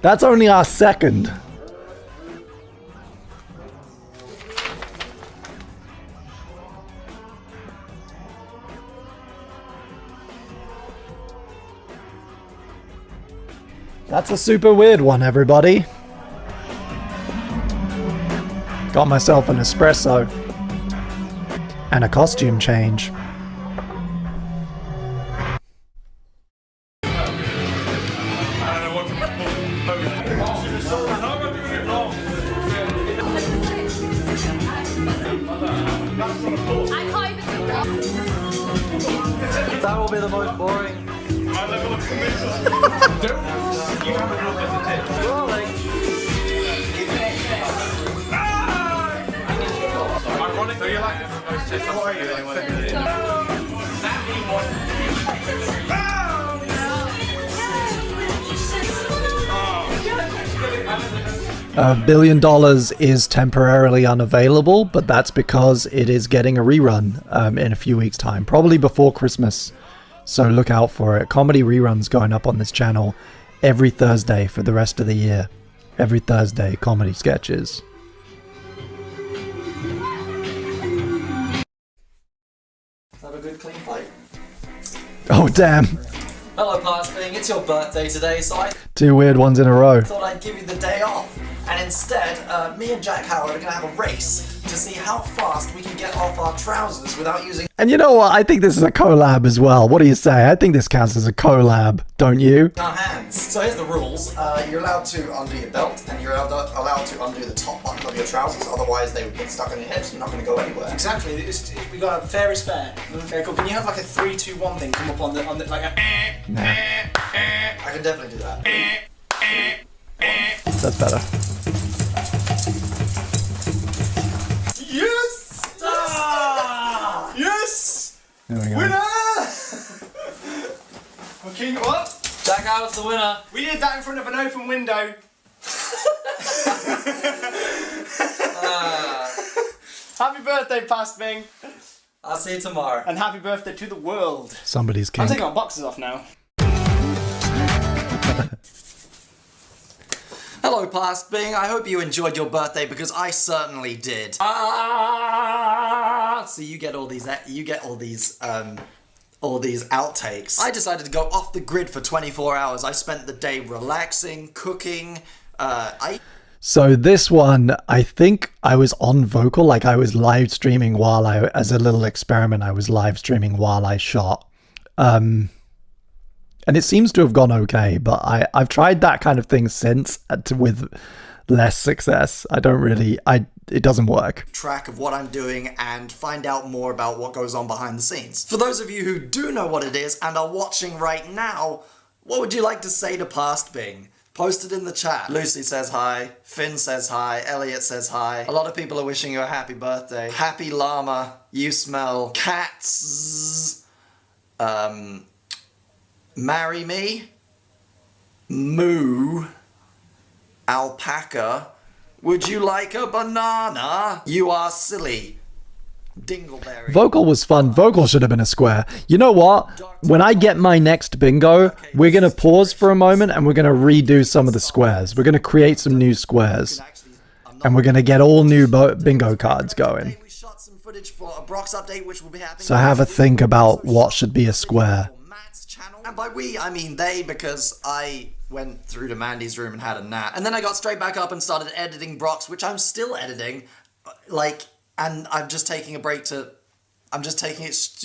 Speaker 9: That's only our second. That's a super weird one, everybody. Got myself an espresso. And a costume change. That will be the most boring. My level of commitment. You haven't looked at the tip. Ironic, so you like this? Most tests are you $1 billion is temporarily unavailable, but that's because it is getting a rerun in a few weeks' time, probably before Christmas. So look out for it. Comedy reruns going up on this channel every Thursday for the rest of the year. Every Thursday, comedy sketches. Have a good clean fight.
Speaker 1: Oh damn.
Speaker 9: Hello Parsing, it's your birthday today, so I
Speaker 1: 2 weird ones in a row.
Speaker 9: thought I'd give you the day off. And instead, me and Jack Howard are gonna have a race to see how fast we can get off our trousers without using.
Speaker 1: And you know what? I think this is a collab as well. What do you say? I think this counts as a collab, don't you?
Speaker 9: Our hands. So here's the rules. You're allowed to undo your belt, and you're allowed to undo the top button of your trousers. Otherwise, they would get stuck on your hips. You're not going to go anywhere.
Speaker 5: Exactly. We got a fair is fair. Okay, cool. Can you have like a 3, 2, 1 thing come up on the like a?
Speaker 1: Nah.
Speaker 9: I can definitely do that.
Speaker 1: That's better.
Speaker 5: Yes! Ah! Yes!
Speaker 1: There we go.
Speaker 5: Winner! Okay, King, what?
Speaker 3: Jack Howard's the winner.
Speaker 5: We did that in front of an open window. Happy birthday, Past Bing.
Speaker 7: I'll see you tomorrow.
Speaker 5: And happy birthday to the world.
Speaker 1: Somebody's king.
Speaker 5: I'm taking our boxes off now.
Speaker 7: Hello, Past Bing. I hope you enjoyed your birthday because I certainly did. So you get all these outtakes. I decided to go off the grid for 24 hours. I spent the day relaxing, cooking.
Speaker 1: So this one, I think I was on Vocal, like I was live streaming as a little experiment, I was live streaming while I shot. And it seems to have gone okay, but I've tried that kind of thing since with less success. It doesn't work.
Speaker 7: Track of what I'm doing and find out more about what goes on behind the scenes. For those of you who do know what it is and are watching right now, what would you like to say to Past Bing? Post it in the chat. Lucy says hi, Finn says hi, Elliot says hi. A lot of people are wishing you a happy birthday. Happy llama, you smell cats. Marry me. Moo. Alpaca. Would you like a banana? You are silly. Dingleberry.
Speaker 1: Vocal was fun. Vocal should have been a square. You know what? When I get my next bingo, we're going to pause for a moment and we're going to redo some of the squares. We're going to create some new squares. And we're going to get all new bingo cards going. So have a think about what should be a square.
Speaker 7: And by we, I mean they, because I went through to Mandy's room and had a nap. And then I got straight back up and started editing Brock's, which I'm still editing. And I'm just taking a break to...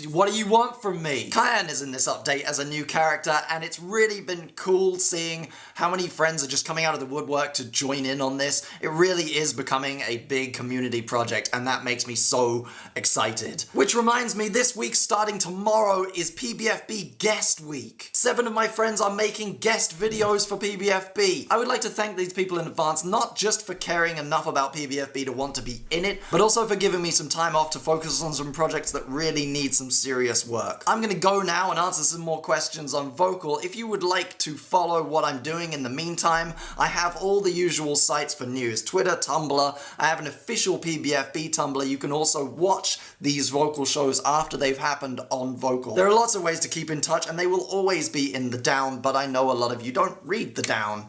Speaker 7: What do you want from me? Kyan is in this update as a new character, and it's really been cool seeing how many friends are just coming out of the woodwork to join in on this. It really is becoming a big community project, and that makes me so excited. Which reminds me, this week starting tomorrow is PBFB Guest Week. 7 of my friends are making guest videos for PBFB. I would like to thank these people in advance, not just for caring enough about PBFB to want to be in it, but also for giving me some time off to focus on some projects that really need some serious work. I'm gonna go now and answer some more questions on Vocal. If you would like to follow what I'm doing in the meantime, I have all the usual sites for news. Twitter, Tumblr, I have an official PBFB Tumblr. You can also watch these Vocal shows after they've happened on Vocal. There are lots of ways to keep in touch and they will always be in the down, but I know a lot of you don't read the down,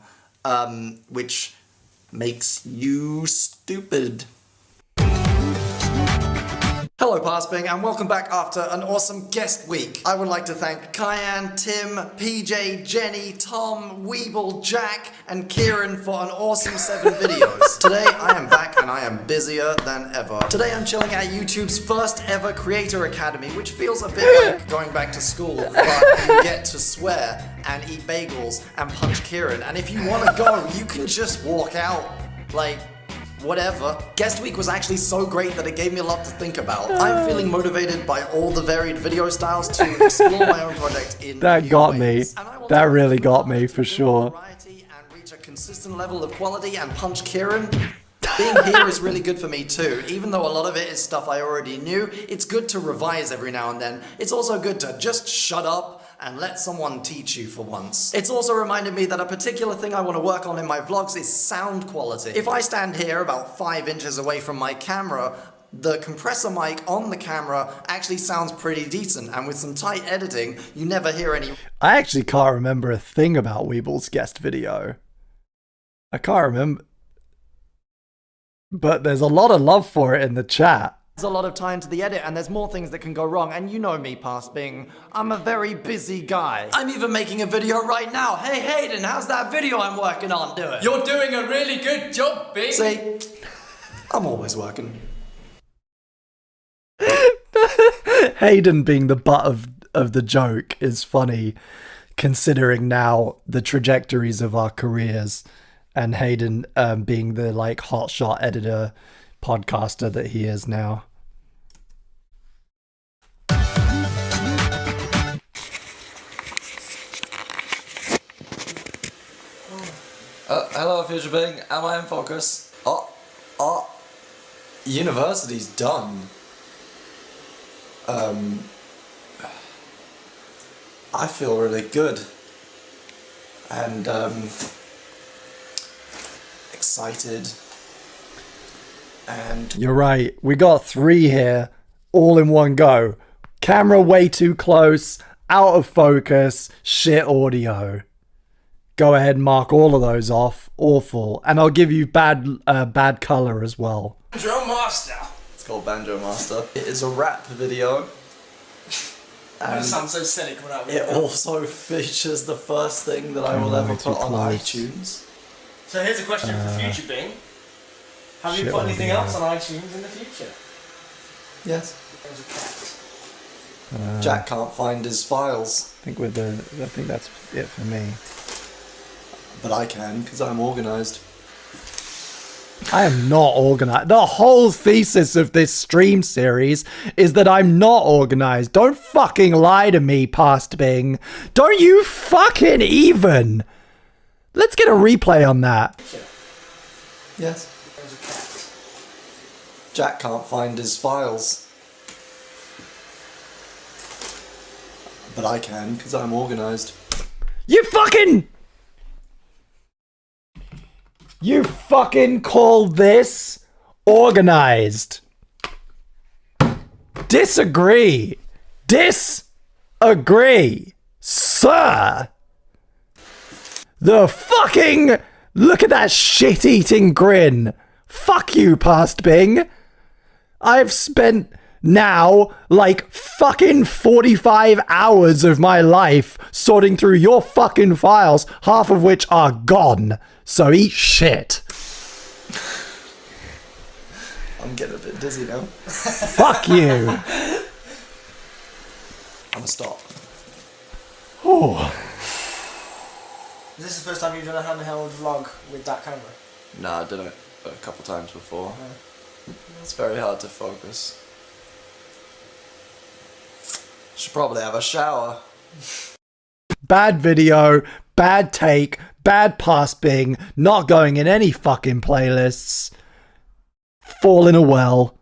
Speaker 7: which makes you stupid. Hello Past Bing and welcome back after an awesome guest week. I would like to thank Kyan, Tim, PJ, Jenny, Tom, Weeble, Jack and Kieran for an awesome 7 videos. Today I am back and I am busier than ever. Today I'm chilling at YouTube's first ever Creator Academy, which feels a bit like going back to school, but you get to swear and eat bagels and punch Kieran, and if you want to go, you can just walk out, like, whatever. Guest week was actually so great that it gave me a lot to think about. I'm feeling motivated by all the varied video styles to explore my own project in
Speaker 1: That got me. That really got me for sure.
Speaker 7: And reach a consistent level of quality and punch Kieran. Being here is really good for me too. Even though a lot of it is stuff I already knew, it's good to revise every now and then. It's also good to just shut up and let someone teach you for once. It's also reminded me that a particular thing I want to work on in my vlogs is sound quality. If I stand here about 5 inches away from my camera, the compressor mic on the camera actually sounds pretty decent, and with some tight editing, you never hear any...
Speaker 1: I actually can't remember a thing about Weeble's guest video. I can't remember. But there's a lot of love for it in the chat.
Speaker 7: There's a lot of time to the edit and there's more things that can go wrong, and you know me, Past Bing. I'm a very busy guy. I'm even making a video right now. Hey Hayden, how's that video I'm working on doing?
Speaker 3: You're doing a really good job, Bing.
Speaker 7: See, I'm always working.
Speaker 1: Hayden being the butt of the joke is funny, considering now the trajectories of our careers, and Hayden being the like hotshot editor podcaster that he is now.
Speaker 7: Hello Future Bing, am I in focus? University's done. I feel really good.
Speaker 9: and excited. And
Speaker 1: You're right. We got 3 here, all in one go. Camera way too close, out of focus, shit audio. Go ahead and mark all of those off. Awful. And I'll give you bad color as well.
Speaker 9: Banjo Master. It's called Banjo Master. It is a rap video.
Speaker 5: I sound so cynic when I
Speaker 9: It also features the first thing that I will ever put on iTunes.
Speaker 5: So here's a question for future Bing. Have you
Speaker 1: Shit
Speaker 5: put anything
Speaker 1: audio.
Speaker 5: else on iTunes in the future?
Speaker 9: Yes.
Speaker 5: There's a cat.
Speaker 9: Jack can't find his files.
Speaker 1: I think that's it for me.
Speaker 9: But I can, because I'm organised.
Speaker 1: I am not organized. The whole thesis of this stream series is that I'm not organized. Don't fucking lie to me, Past Bing. Don't you fucking even. Let's get a replay on that.
Speaker 9: Yes. Jack can't find his files. But I can, because I'm organised.
Speaker 1: You fucking call this organized. Disagree. Disagree. Sir. The fucking... Look at that shit-eating grin. Fuck you, Past Bing. I've spent now like fucking 45 hours of my life sorting through your fucking files, half of which are gone. So eat shit.
Speaker 9: I'm getting a bit dizzy now.
Speaker 1: Fuck you.
Speaker 9: I'm gonna stop.
Speaker 1: Oh.
Speaker 5: Is this the first time you've done a handheld vlog with that camera?
Speaker 9: No, I did it a couple times before. It's very hard to focus. Should probably have a shower.
Speaker 1: Bad video, bad take, bad Past Bing, not going in any fucking playlists. Fall in a well.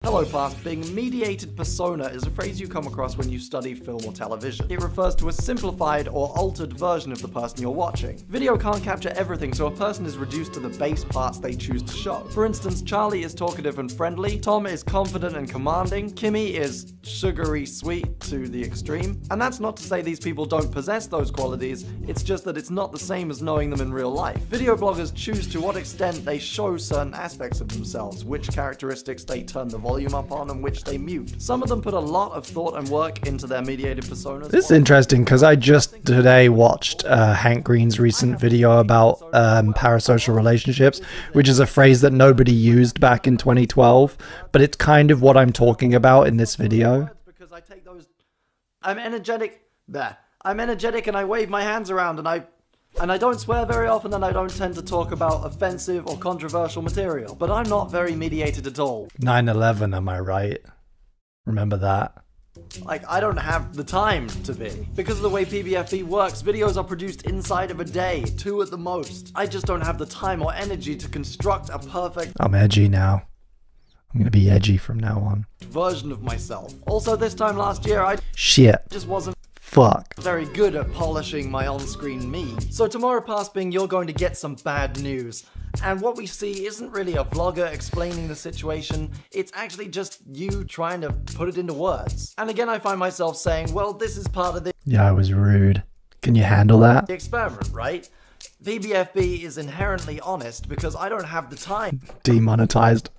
Speaker 1: Hello, Past Bing. Mediated persona is a phrase you come across when you study film or television. It refers to a simplified or altered version of the person you're watching. Video can't capture everything, so a person is reduced to the base parts they choose to show. For instance, Charlie is talkative and friendly, Tom is confident and commanding, Kimmy is sugary sweet to the extreme. And that's not to say these people don't possess those qualities, it's just that it's not the same as knowing them in real life. Video bloggers choose to what extent they show certain aspects of themselves, which characteristics they turn the volume up on and which they mute. Some of them put a lot of thought and work into their mediated personas. This is interesting because I just today watched Hank Green's recent video about parasocial relationships, which is a phrase that nobody used back in 2012, but it's kind of what I'm talking about in this video. Because I take those, I'm energetic and I wave my hands around and I don't swear very often and I don't tend to talk about offensive or controversial material. But I'm not very mediated at all. 9/11, am I right? Remember that? Like, I don't have the time to be. Because of the way PBFB works, videos are produced inside of a day, 2 at the most. I just don't have the time or energy to construct a perfect... I'm edgy now. I'm gonna be edgy from now on. ...version of myself. Also, this time last year, I... Shit. ...just wasn't... Fuck. Very good at polishing my on-screen me. So tomorrow, Past Bing, you're going to get some bad news. And what we see isn't really a vlogger explaining the situation, it's actually just you trying to put it into words. And again, I find myself saying, well, this is part of the... Yeah, I was rude. Can you handle that? The experiment, right? PBFB is inherently honest because I don't have the time. Demonetized.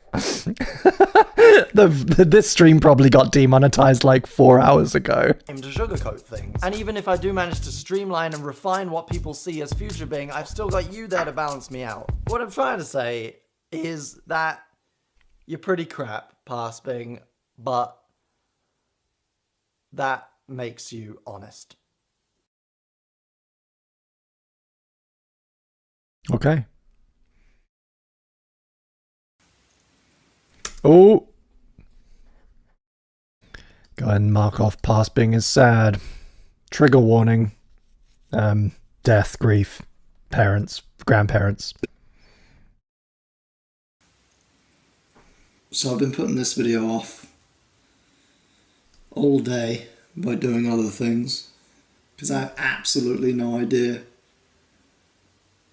Speaker 1: This stream probably got demonetized like 4 hours ago. To sugarcoat things. And even if I do manage to streamline and refine what people see as future Bing, I've still got you there to balance me out. What I'm trying to say is that you're pretty crap, Past Bing, but that makes you honest. Okay. Oh. Go ahead and mark off Past Bing as sad. Trigger warning. Death, grief, parents, grandparents.
Speaker 9: So I've been putting this video off all day by doing other things. because I have absolutely no idea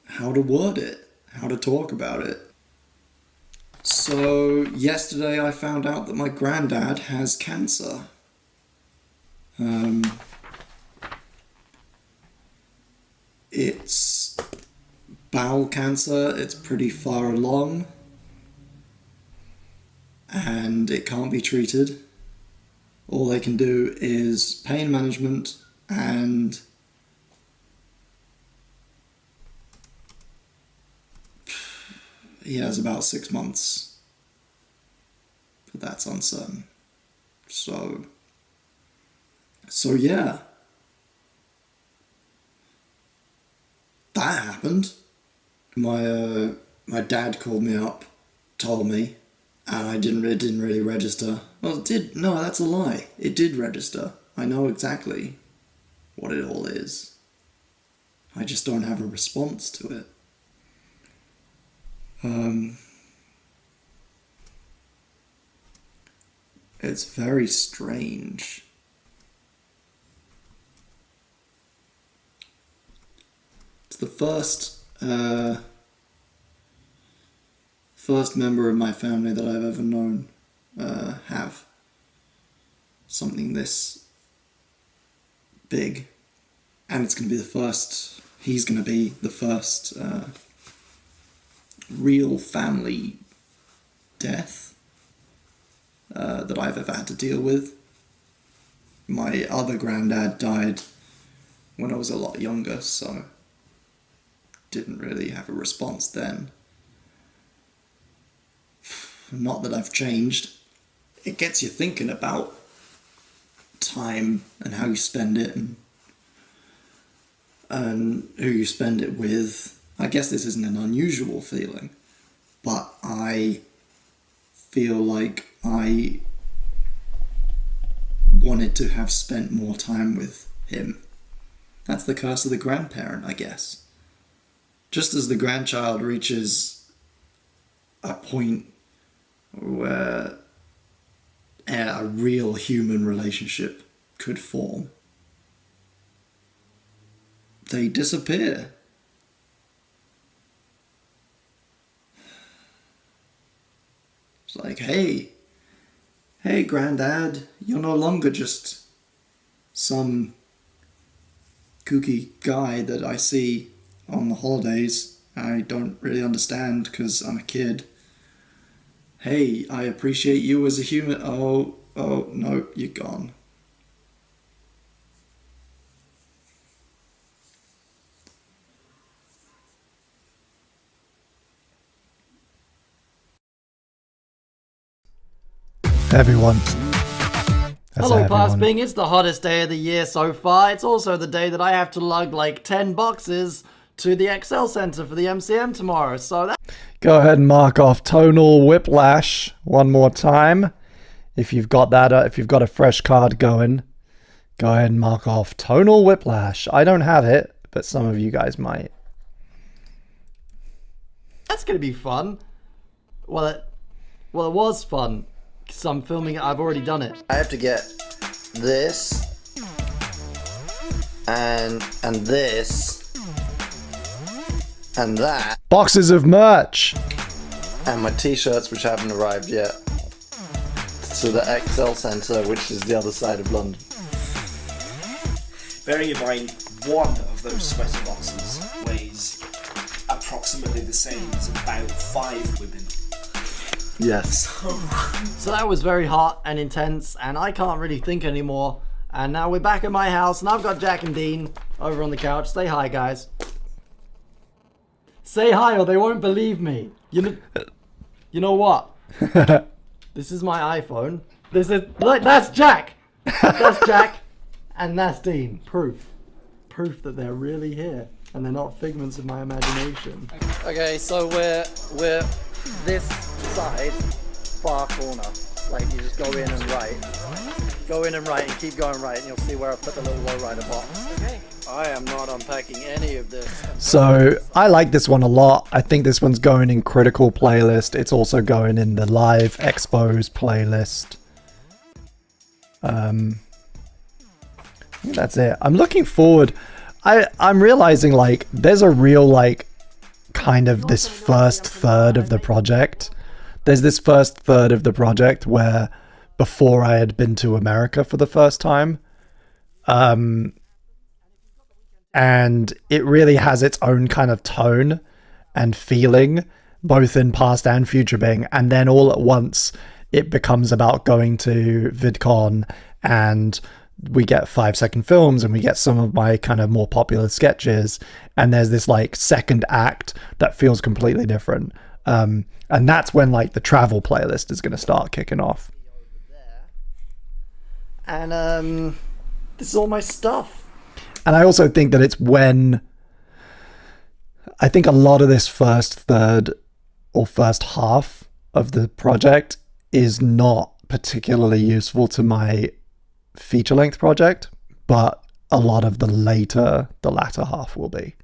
Speaker 9: how to word it, how to talk about it. So yesterday I found out that my granddad has cancer. It's bowel cancer, it's pretty far along, and it can't be treated. All they can do is pain management, and he has about 6 months, but that's uncertain. So yeah, that happened. My dad called me up, told me, and it didn't really register. Well, it did. No, that's a lie. It did register. I know exactly what it all is. I just don't have a response to it. It's very strange. It's the first member of my family that I've ever known have something this big, and it's going to be the first. He's going to be the first real family death that I've ever had to deal with. My other granddad died when I was a lot younger, so didn't really have a response then. Not that I've changed. It gets you thinking about time and how you spend it and who you spend it with. I guess this isn't an unusual feeling, but I feel like I wanted to have spent more time with him. That's the curse of the grandparent, I guess. Just as the grandchild reaches a point where a real human relationship could form, they disappear. It's like, hey granddad, you're no longer just some kooky guy that I see on the holidays. I don't really understand because I'm a kid. Hey, I appreciate you as a human. Oh, no, you're gone.
Speaker 1: Everyone.
Speaker 20: Hello, Pass Bing. It's the hottest day of the year so far. It's also the day that I have to lug like 10 boxes to the Excel Center for the MCM tomorrow. So that.
Speaker 1: Go ahead and mark off Tonal Whiplash one more time. If you've got that, if you've got a fresh card going, go ahead and mark off Tonal Whiplash. I don't have it, but some of you guys might.
Speaker 20: That's gonna be fun. Well, it was fun. So I'm filming it. I've already done it.
Speaker 11: I have to get this and this and that.
Speaker 1: Boxes of merch.
Speaker 11: And my t-shirts, which haven't arrived yet, to the Excel Centre, which is the other side of London.
Speaker 5: Bearing in mind, one of those sweater boxes weighs approximately the same as about 5 women.
Speaker 11: Yes.
Speaker 20: So that was very hot and intense, and I can't really think anymore. And now we're back at my house, and I've got Jack and Dean over on the couch. Say hi, guys. Say hi, or they won't believe me. You know what? This is my iPhone. Look, that's Jack. That's Jack, and that's Dean. Proof that they're really here, and they're not figments of my imagination. Okay, so we're this side, far corner. Like, you just go in and write. Go in and write and keep going right, and you'll see where I put the little lowrider box. Okay. I am not unpacking any of this.
Speaker 1: So I like this one a lot. I think this one's going in critical playlist. It's also going in the live expos playlist. think that's it. I'm looking forward. I'm realizing like there's a real like kind of this first third of the project. There's this first third of the project where before I had been to America for the first time. And it really has its own kind of tone and feeling, both in past and future being. And then all at once, it becomes about going to VidCon, and we get 5-second films, and we get some of my kind of more popular sketches. And there's this like second act that feels completely different. And that's when like the travel playlist is going to start kicking off.
Speaker 20: And this is all my stuff.
Speaker 1: And I also think that it's when I think a lot of this first third or first half of the project is not particularly useful to my feature-length project, but a lot of the latter half will be.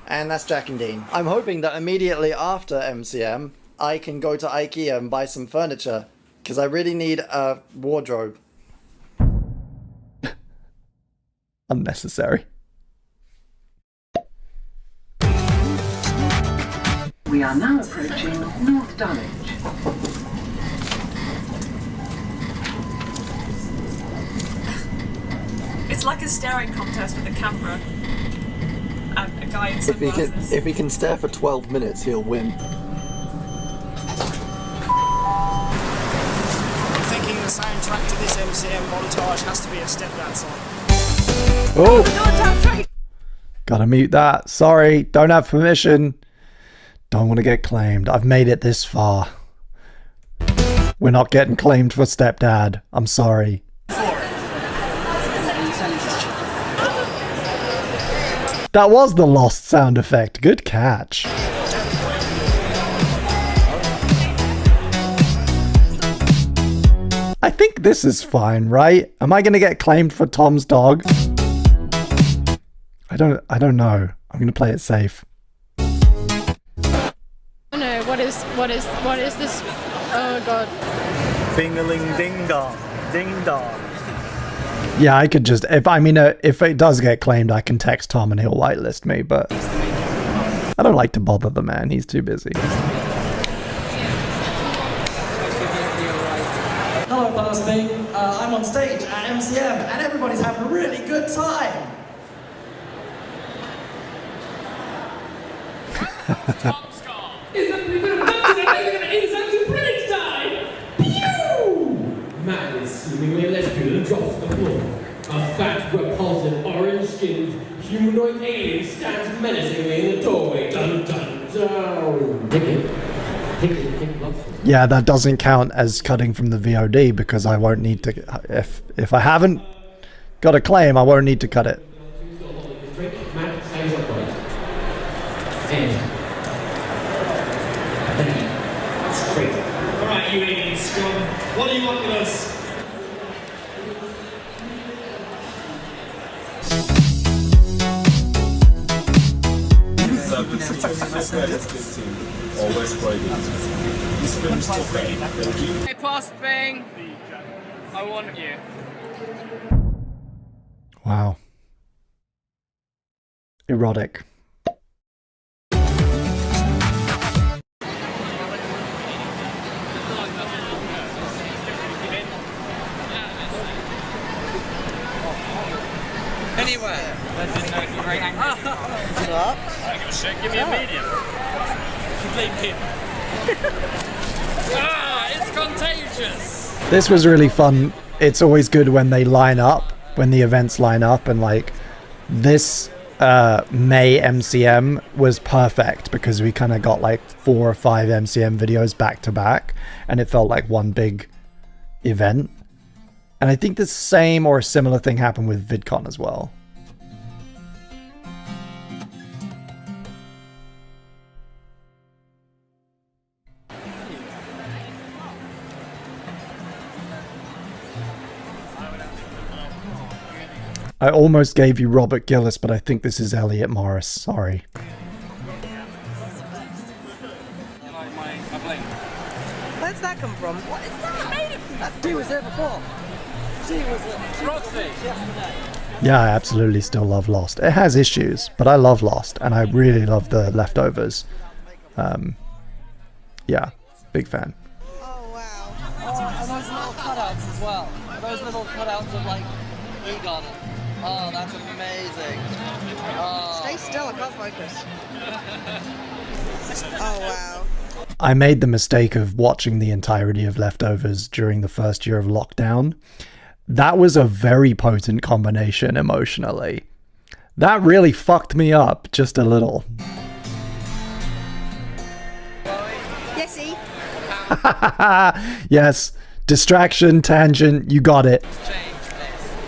Speaker 20: And that's Jack and Dean. I'm hoping that immediately after MCM, I can go to IKEA and buy some furniture, because I really need a wardrobe.
Speaker 1: Unnecessary.
Speaker 21: We are now approaching North Dulwich.
Speaker 4: It's like a staring contest with a camera and a guy in sunglasses.
Speaker 20: If he can stare for 12 minutes, he'll win.
Speaker 5: I'm thinking the soundtrack to this MCM montage has to be a stepdad song.
Speaker 1: Oh! Gotta mute that. Sorry, don't have permission. Don't want to get claimed. I've made it this far. We're not getting claimed for stepdad. I'm sorry. That was the lost sound effect. Good catch. I think this is fine, right? Am I going to get claimed for Tom's dog? I don't know. I'm going to play it safe.
Speaker 4: No, what is this? Oh god.
Speaker 6: Fingerling ding dong, ding dong.
Speaker 1: Yeah, I could just, if it does get claimed, I can text Tom and he'll whitelist me, but I don't like to bother the man. He's too busy.
Speaker 20: Hello, Buzzby. I'm on stage at MCM, and everybody's having a really good time.
Speaker 22: Man is seemingly lesbian and drops the floor. A fat, repulsive, orange-skinned humanoid alien stands menacingly in the doorway. Dun dun dun.
Speaker 1: Yeah, that doesn't count as cutting from the VOD because I won't need to. If I haven't got a claim, I won't need to cut it.
Speaker 22: Matt stands upright. Straight. Alright, you alien scum. What do you want with us?
Speaker 12: Hey, past thing. I want you.
Speaker 1: Wow. Erotic.
Speaker 12: Anywhere. I didn't know if you were very angry. I give a shit. Give me a medium. Complete pin. It's contagious.
Speaker 1: This was really fun. It's always good when they line up, when the events line up, and like this May MCM was perfect because we kind of got like 4 or 5 MCM videos back to back, and it felt like one big event. And I think the same or a similar thing happened with VidCon as well. I almost gave you Robert Gillis, but I think this is Elliot Morris. Sorry.
Speaker 4: Where's that come from? What is that made of? That dude was there before.
Speaker 1: Yeah, I absolutely still love Lost. It has issues, but I love Lost, and I really love The Leftovers. Yeah, big fan.
Speaker 20: Oh, and those little cutouts as well. Those little cutouts of like Egon. Oh, that's amazing. Oh.
Speaker 10: Stay still, I can't focus. Oh wow.
Speaker 1: I made the mistake of watching the entirety of Leftovers during the first year of lockdown. That was a very potent combination emotionally. That really fucked me up just a little.
Speaker 10: Yesy.
Speaker 1: Yes, distraction, tangent, you got it.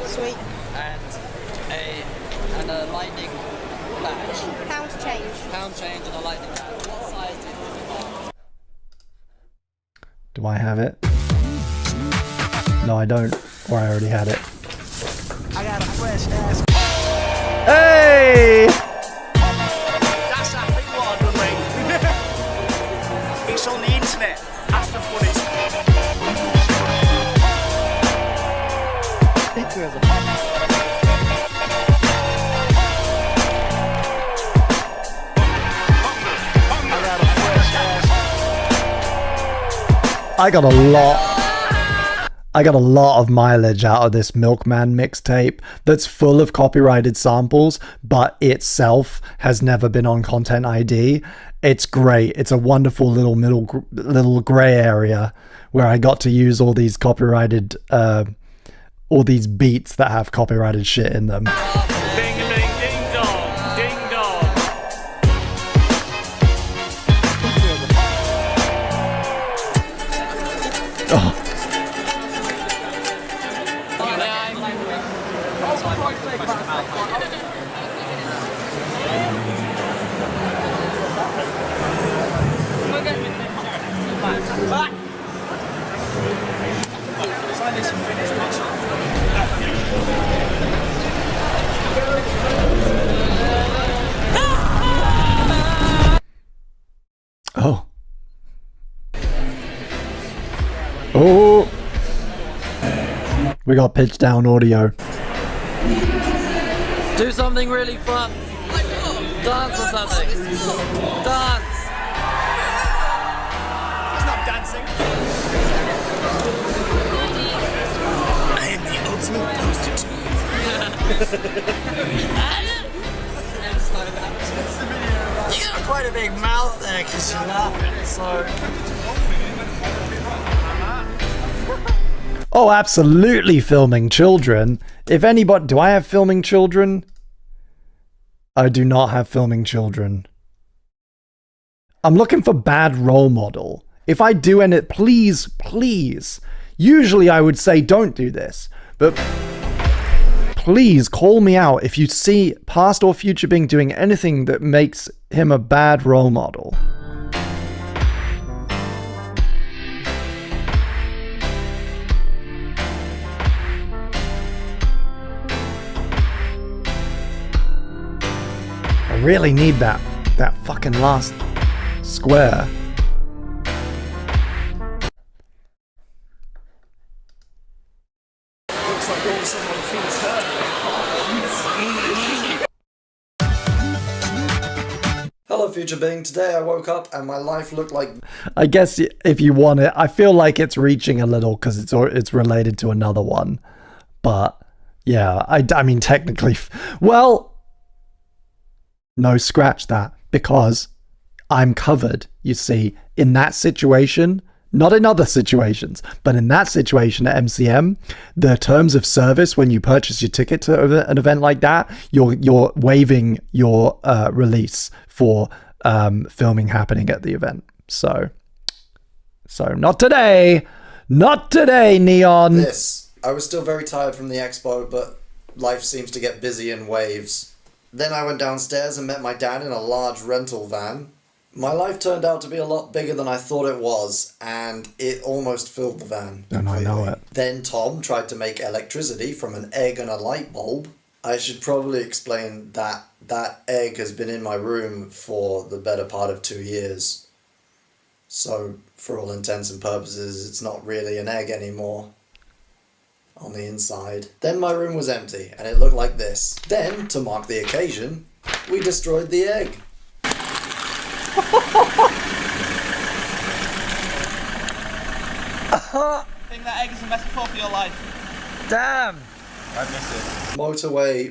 Speaker 10: Sweet.
Speaker 20: And a lightning badge.
Speaker 10: Pound change.
Speaker 20: Pound change and a lightning badge. What size do you want?
Speaker 1: Do I have it? No, I don't. Or I already had it.
Speaker 5: I got a fresh ass.
Speaker 1: Hey!
Speaker 5: That's that big one, mate. It's on the internet. That's the funniest.
Speaker 1: I got a lot of mileage out of this Milkman mixtape that's full of copyrighted samples, but itself has never been on Content ID. It's great. It's a wonderful little gray area where I got to use all these copyrighted, all these beats that have copyrighted shit in them.
Speaker 12: Ding ding ding dong, ding dong.
Speaker 1: Oh. Oh. Oh. We got pitch down audio.
Speaker 20: Do something really fun. Dance or something. Dance.
Speaker 5: It's not dancing. I am the ultimate prostitute. You got quite a big mouth there because you're laughing, so...
Speaker 1: Oh, absolutely filming children. If anybody... Do I have filming children? I do not have filming children. I'm looking for bad role model. If I do and it, please, please. Usually I would say don't do this, but please call me out if you see past or future Bing doing anything that makes him a bad role model. I really need that fucking last square.
Speaker 5: Looks like all someone feels hurt.
Speaker 7: Hello, Future Bing. Today I woke up and my life looked like...
Speaker 1: I guess if you want it, I feel like it's reaching a little because it's related to another one. But yeah, I mean technically, well, no, scratch that, because I'm covered, you see, in that situation, not in other situations, but in that situation at MCM, the terms of service when you purchase your ticket to an event like that, you're waiving your release for filming happening at the event. So not today, Neon.
Speaker 7: I was still very tired from the expo, but life seems to get busy in waves. Then I went downstairs and met my dad in a large rental van. My life turned out to be a lot bigger than I thought it was, and it almost filled the van.
Speaker 1: And I know it.
Speaker 7: Then Tom tried to make electricity from an egg and a light bulb. I should probably explain that that egg has been in my room for the better part of 2 years. So, for all intents and purposes, it's not really an egg anymore.
Speaker 11: on the inside. Then my room was empty and it looked like this. Then, to mark the occasion, we destroyed the egg.
Speaker 5: I think that egg is a metaphor for your life.
Speaker 20: Damn!
Speaker 7: I miss it.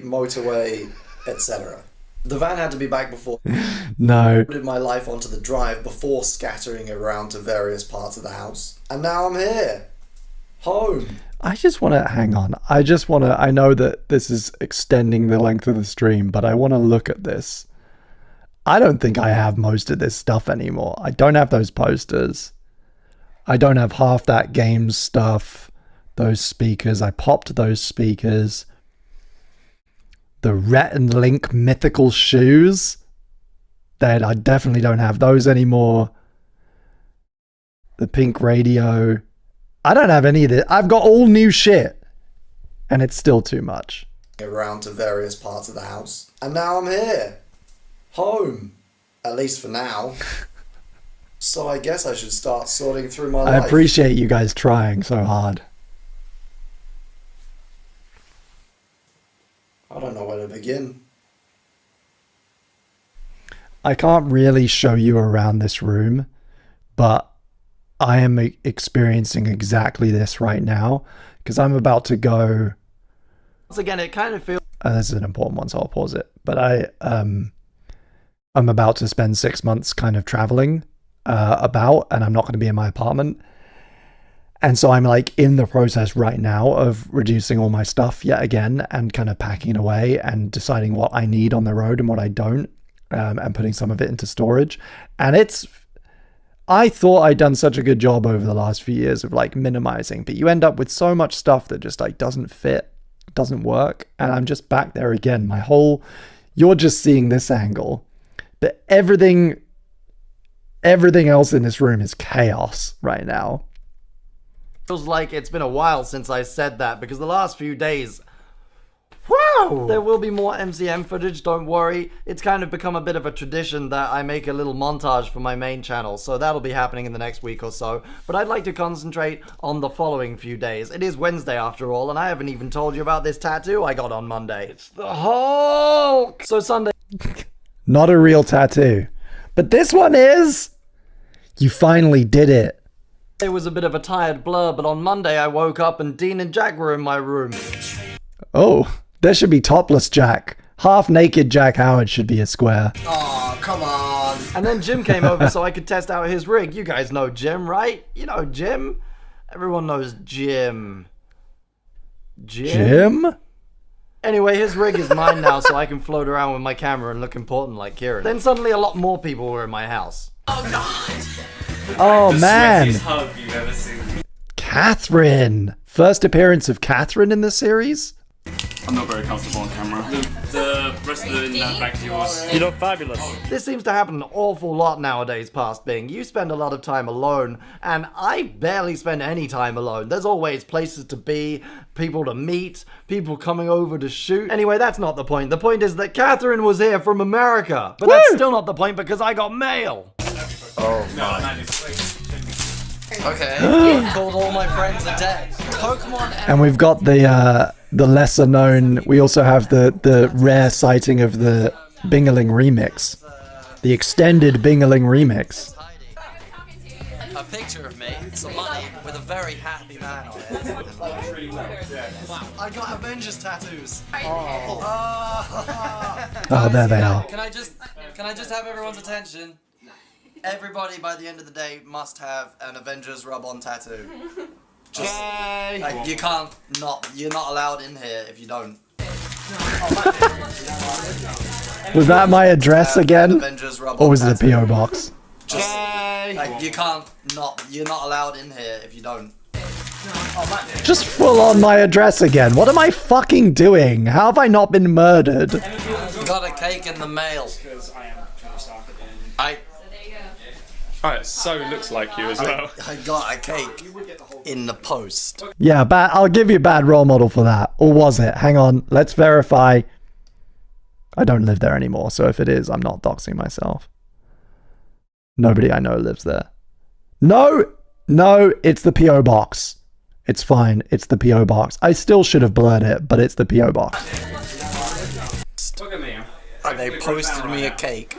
Speaker 11: Motorway, etc. The van had to be back before
Speaker 1: No.
Speaker 11: I put my life onto the drive before scattering around to various parts of the house. And now I'm here. Home.
Speaker 1: I just want to hang on. I know that this is extending the length of the stream, but I want to look at this. I don't think I have most of this stuff anymore. I don't have those posters. I don't have half that games stuff. Those speakers. I popped those speakers. The Rhett and Link mythical shoes. That I definitely don't have those anymore. The pink radio. I don't have any of this. I've got all new shit. And it's still too much.
Speaker 11: Around to various parts of the house. And now I'm here. Home. At least for now. So I guess I should start sorting through my life.
Speaker 1: I appreciate you guys trying so hard.
Speaker 11: I don't know where to begin.
Speaker 1: I can't really show you around this room, but I am experiencing exactly this right now because I'm about to go.
Speaker 20: Once again, it kind of feels.
Speaker 1: This is an important one, so I'll pause it. But I'm about to spend 6 months kind of traveling and I'm not going to be in my apartment. And so I'm like in the process right now of reducing all my stuff yet again and kind of packing it away and deciding what I need on the road and what I don't, and putting some of it into storage. And I thought I'd done such a good job over the last few years of like minimizing, but you end up with so much stuff that just like doesn't fit, doesn't work. And I'm just back there again. You're just seeing this angle, but everything else in this room is chaos right now.
Speaker 20: Feels like it's been a while since I said that because the last few days, wow, there will be more MCM footage, don't worry. It's kind of become a bit of a tradition that I make a little montage for my main channel, so that'll be happening in the next week or so. But I'd like to concentrate on the following few days. It is Wednesday after all, and I haven't even told you about this tattoo I got on Monday. It's the Hulk! So Sunday...
Speaker 1: Not a real tattoo. But this one is... You finally did it.
Speaker 20: It was a bit of a tired blur, but on Monday I woke up and Dean and Jack were in my room.
Speaker 1: Oh, there should be topless Jack. Half naked Jack Howard should be a square.
Speaker 11: Oh, come on.
Speaker 20: And then Jim came over so I could test out his rig. You guys know Jim, right? You know Jim? Everyone knows Jim.
Speaker 1: Jim?
Speaker 20: Anyway, his rig is mine now so I can float around with my camera and look important like Kieran. Then suddenly a lot more people were in my house.
Speaker 2: Oh god!
Speaker 1: Oh man!
Speaker 17: Sweatiest hug you've ever seen.
Speaker 1: Catherine! First appearance of Catherine in the series?
Speaker 12: I'm not very comfortable on camera. The rest of the back to yours.
Speaker 20: You look fabulous. This seems to happen an awful lot nowadays, past being. You spend a lot of time alone, and I barely spend any time alone. There's always places to be, people to meet, people coming over to shoot. Anyway, that's not the point. The point is that Catherine was here from America. But that's still not the point because I got mail.
Speaker 11: Oh my. Okay. Called all my friends a dead. Pokemon.
Speaker 1: And we've got the lesser known, we also have the rare sighting of the Bingaling remix. The extended Bingaling remix.
Speaker 11: A picture of me, some money, with a very happy man on it. I got Avengers tattoos.
Speaker 1: Oh, there they are.
Speaker 11: Can I just have everyone's attention? Everybody by the end of the day must have an Avengers rub-on tattoo. Just like, you're not allowed in here if you don't.
Speaker 1: Was that my address again? Or was it a PO box?
Speaker 11: Just like you're not allowed in here if you don't.
Speaker 1: Just full on my address again. What am I fucking doing? How have I not been murdered?
Speaker 11: Got a cake in the mail.
Speaker 12: Alright, so it looks like you as well.
Speaker 11: I got a cake in the post.
Speaker 1: Yeah, I'll give you a bad role model for that. Or was it? Hang on, let's verify. I don't live there anymore, so if it is, I'm not doxing myself. Nobody I know lives there. No, it's the PO box. It's fine. It's the P.O. box. I still should have blurred it, but it's the P.O. box.
Speaker 12: Look at me.
Speaker 7: They posted me a cake.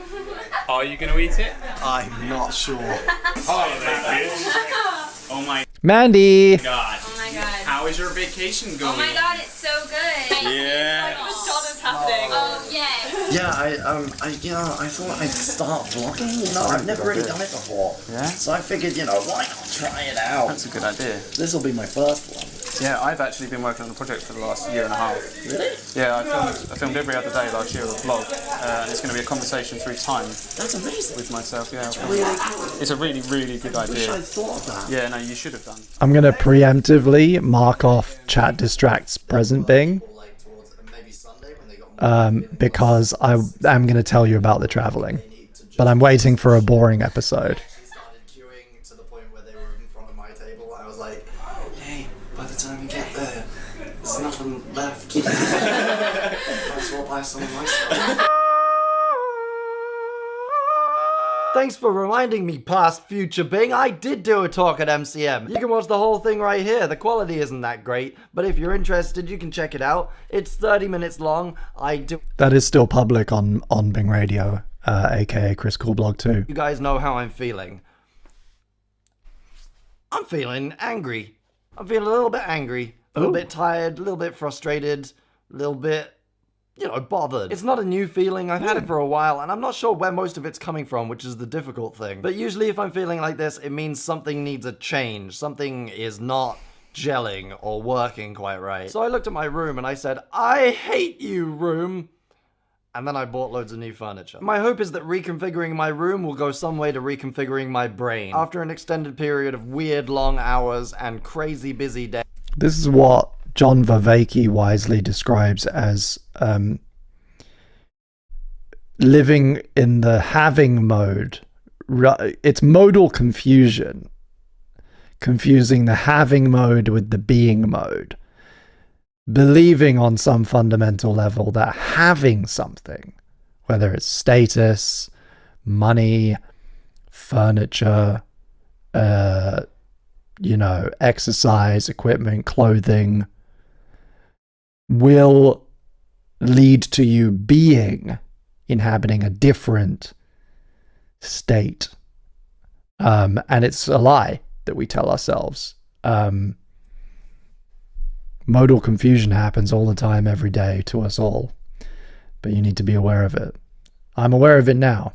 Speaker 12: Are you gonna eat it?
Speaker 7: I'm not sure.
Speaker 12: Holiday, bitch. Oh my
Speaker 1: Mandy!
Speaker 12: god.
Speaker 18: Oh my god.
Speaker 12: How is your vacation going?
Speaker 18: Oh my god, it's so good.
Speaker 12: Yeah.
Speaker 18: Like the shot is happening. Oh yeah.
Speaker 11: Yeah, I thought I'd start vlogging. You know, I've never really done it before.
Speaker 12: Yeah?
Speaker 11: So I figured, you know, why not try it out?
Speaker 12: That's a good idea.
Speaker 11: This will be my first one.
Speaker 12: Yeah, I've actually been working on the project for the last year and a half.
Speaker 11: Really?
Speaker 12: Yeah, I filmed every other day last year with a vlog, and it's going to be a conversation through time.
Speaker 11: That's amazing.
Speaker 12: With myself, yeah.
Speaker 11: That's really cool.
Speaker 12: It's a really, really good idea.
Speaker 11: I wish I'd thought of that.
Speaker 12: Yeah, no, you should have done.
Speaker 1: I'm going to preemptively mark off chat distracts present Bing. Because I am going to tell you about the traveling. But I'm waiting for a boring episode.
Speaker 11: I was like, hey, by the time we get there, there's nothing left. Might as well buy some of my stuff.
Speaker 20: Thanks for reminding me, past future Bing. I did do a talk at MCM. You can watch the whole thing right here. The quality isn't that great, but if you're interested, you can check it out. It's 30 minutes long.
Speaker 1: That is still public on Bing Radio, aka Chris Coolblog 2.
Speaker 20: You guys know how I'm feeling. I'm feeling angry. I'm feeling a little bit angry, a little bit tired, a little bit frustrated, a little bit, you know, bothered. It's not a new feeling. I've had it for a while, and I'm not sure where most of it's coming from, which is the difficult thing. But usually if I'm feeling like this, it means something needs a change. Something is not gelling or working quite right. So I looked at my room and I said, I hate you, room. And then I bought loads of new furniture. My hope is that reconfiguring my room will go some way to reconfiguring my brain. After an extended period of weird long hours and crazy busy days.
Speaker 1: This is what John Vervaeke wisely describes as living in the having mode. It's modal confusion. Confusing the having mode with the being mode. Believing on some fundamental level that having something, whether it's status, money, furniture, you know, exercise, equipment, clothing, will lead to you being inhabiting a different state. And it's a lie that we tell ourselves. Modal confusion happens all the time, every day, to us all. But you need to be aware of it. I'm aware of it now.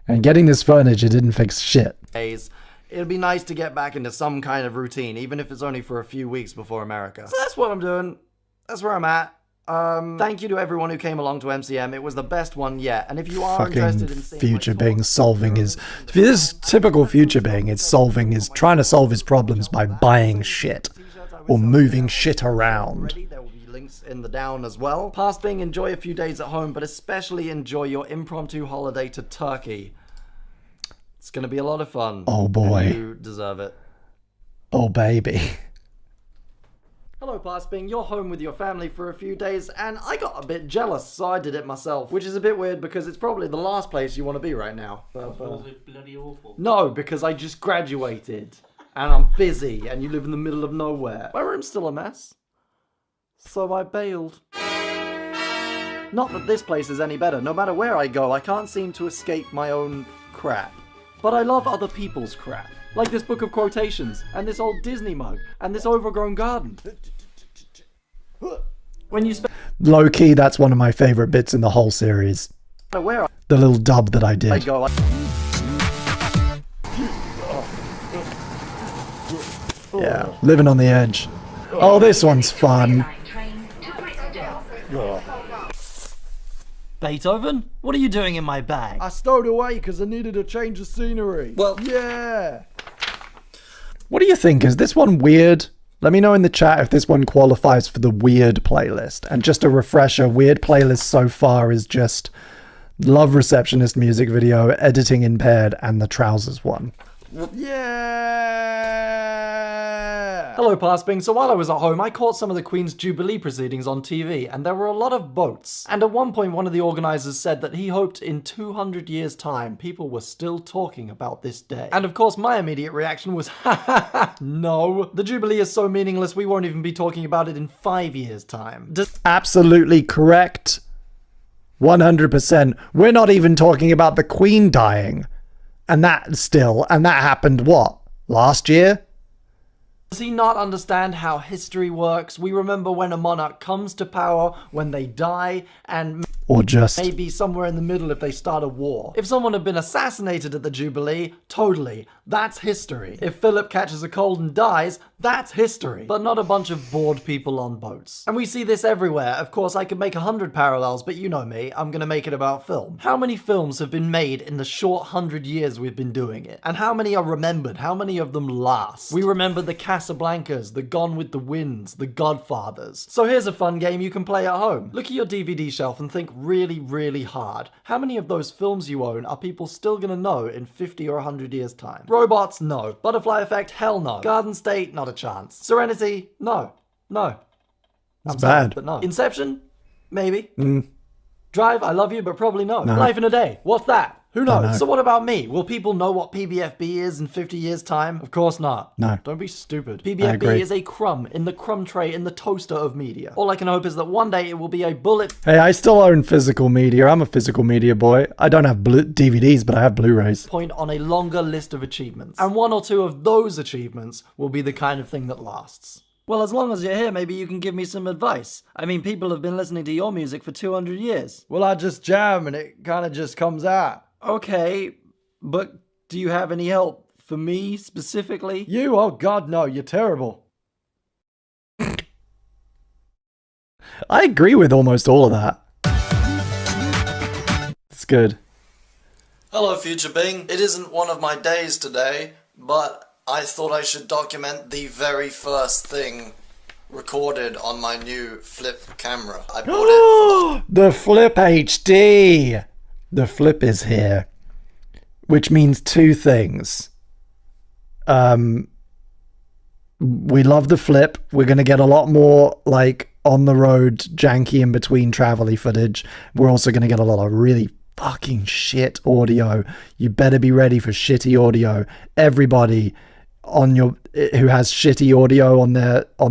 Speaker 1: And getting this furniture didn't fix shit.
Speaker 20: It'd be nice to get back into some kind of routine, even if it's only for a few weeks before America. So that's what I'm doing. That's where I'm at. Thank you to everyone who came along to MCM. It was the best one yet. And if you are interested in seeing
Speaker 1: future Bing solving his... This is typical future Bing. It's trying to solve his problems by buying shit. Or moving shit around.
Speaker 20: There will be links in the down as well. Past Bing, enjoy a few days at home, but especially enjoy your impromptu holiday to Turkey. It's going to be a lot of fun.
Speaker 1: Oh boy.
Speaker 20: And you deserve it.
Speaker 1: Oh baby.
Speaker 20: Hello Past Bing, you're home with your family for a few days, and I got a bit jealous, so I did it myself. Which is a bit weird because it's probably the last place you want to be right now.
Speaker 5: Bloody awful.
Speaker 20: No, because I just graduated. And I'm busy, and you live in the middle of nowhere. My room's still a mess. So I bailed. Not that this place is any better. No matter where I go, I can't seem to escape my own crap. But I love other people's crap. Like this book of quotations, and this old Disney mug, and this overgrown garden. When you
Speaker 1: Low-key, that's one of my favourite bits in the whole series.
Speaker 20: Where
Speaker 1: the little dub that I did.
Speaker 20: I go,
Speaker 1: yeah, living on the edge. Oh, this one's fun.
Speaker 20: Beethoven? What are you doing in my bag?
Speaker 6: I stowed away because I needed a change of scenery.
Speaker 20: Well,
Speaker 6: yeah.
Speaker 1: What do you think? Is this one weird? Let me know in the chat if this one qualifies for the weird playlist. And just a refresher, weird playlist so far is just Love Receptionist music video, Editing Impaired, and the Trousers one.
Speaker 20: Yeah! Hello, Pasping. So while I was at home, I caught some of the Queen's Jubilee proceedings on TV, and there were a lot of boats. And at one point, one of the organisers said that he hoped in 200 years' time, people were still talking about this day. And of course, my immediate reaction was, ha ha ha, no. The Jubilee is so meaningless, we won't even be talking about it in 5 years' time.
Speaker 1: Absolutely correct. 100%. We're not even talking about the Queen dying. And that happened what? Last year?
Speaker 20: Does he not understand how history works? We remember when a monarch comes to power, when they die, and
Speaker 1: or just
Speaker 20: maybe somewhere in the middle if they start a war. If someone had been assassinated at the Jubilee, totally. That's history. If Philip catches a cold and dies, that's history. But not a bunch of bored people on boats. And we see this everywhere. Of course, I could make 100 parallels, but you know me, I'm gonna make it about film. How many films have been made in the short 100 years we've been doing it? And how many are remembered? How many of them last? We remember the Casablancas, the Gone with the Winds, the Godfathers. So here's a fun game you can play at home. Look at your DVD shelf and think really, really hard. How many of those films you own are people still gonna know in 50 or 100 years time? Robots? No. Butterfly Effect? Hell no. Garden State? Not a chance. Serenity? No. No.
Speaker 1: It's bad.
Speaker 20: But no. Inception? Maybe.
Speaker 1: Mm.
Speaker 20: Drive? I love you, but probably no.
Speaker 1: No.
Speaker 20: Life in a Day? What's that? Who knows?
Speaker 1: Don't know.
Speaker 20: So what about me? Will people know what PBFB is in 50 years' time? Of course not.
Speaker 1: No.
Speaker 20: Don't be stupid.
Speaker 1: I
Speaker 20: PBFB
Speaker 1: agree.
Speaker 20: is a crumb in the crumb tray in the toaster of media. All I can hope is that one day it will be a bullet.
Speaker 1: Hey, I still own physical media. I'm a physical media boy. I don't have DVDs, but I have Blu-rays.
Speaker 20: Point on a longer list of achievements. And one or two of those achievements will be the kind of thing that lasts. Well, as long as you're here, maybe you can give me some advice. I mean, people have been listening to your music for 200 years. Well, I just jam and it kind of just comes out. Okay, but do you have any help for me specifically?
Speaker 1: You? Oh God, no, you're terrible. I agree with almost all of that. It's good.
Speaker 11: Hello, future being. It isn't one of my days today, but I thought I should document the very first thing recorded on my new flip camera. I bought it for
Speaker 1: The Flip HD! The Flip is here. Which means two things. We love the Flip. We're going to get a lot more, like, on the road, janky in between travel-y footage. We're also going to get a lot of really fucking shit audio. You better be ready for shitty audio. Everybody who has shitty audio on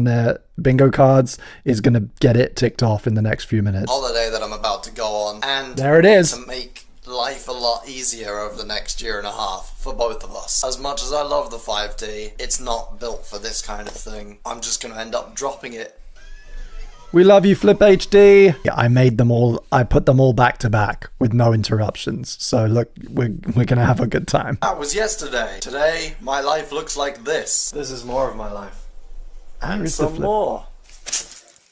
Speaker 1: their bingo cards is going to get it ticked off in the next few minutes.
Speaker 11: holiday that I'm about to go on, and
Speaker 1: There it is.
Speaker 11: to make life a lot easier over the next year and a half for both of us. As much as I love the 5D, it's not built for this kind of thing. I'm just going to end up dropping it.
Speaker 1: We love you, Flip HD. Yeah, I made them all. I put them all back to back with no interruptions. So look, we're gonna have a good time.
Speaker 11: That was yesterday. Today, my life looks like this. This is more of my life. And
Speaker 1: Where is the
Speaker 11: some
Speaker 1: Flip?
Speaker 11: more.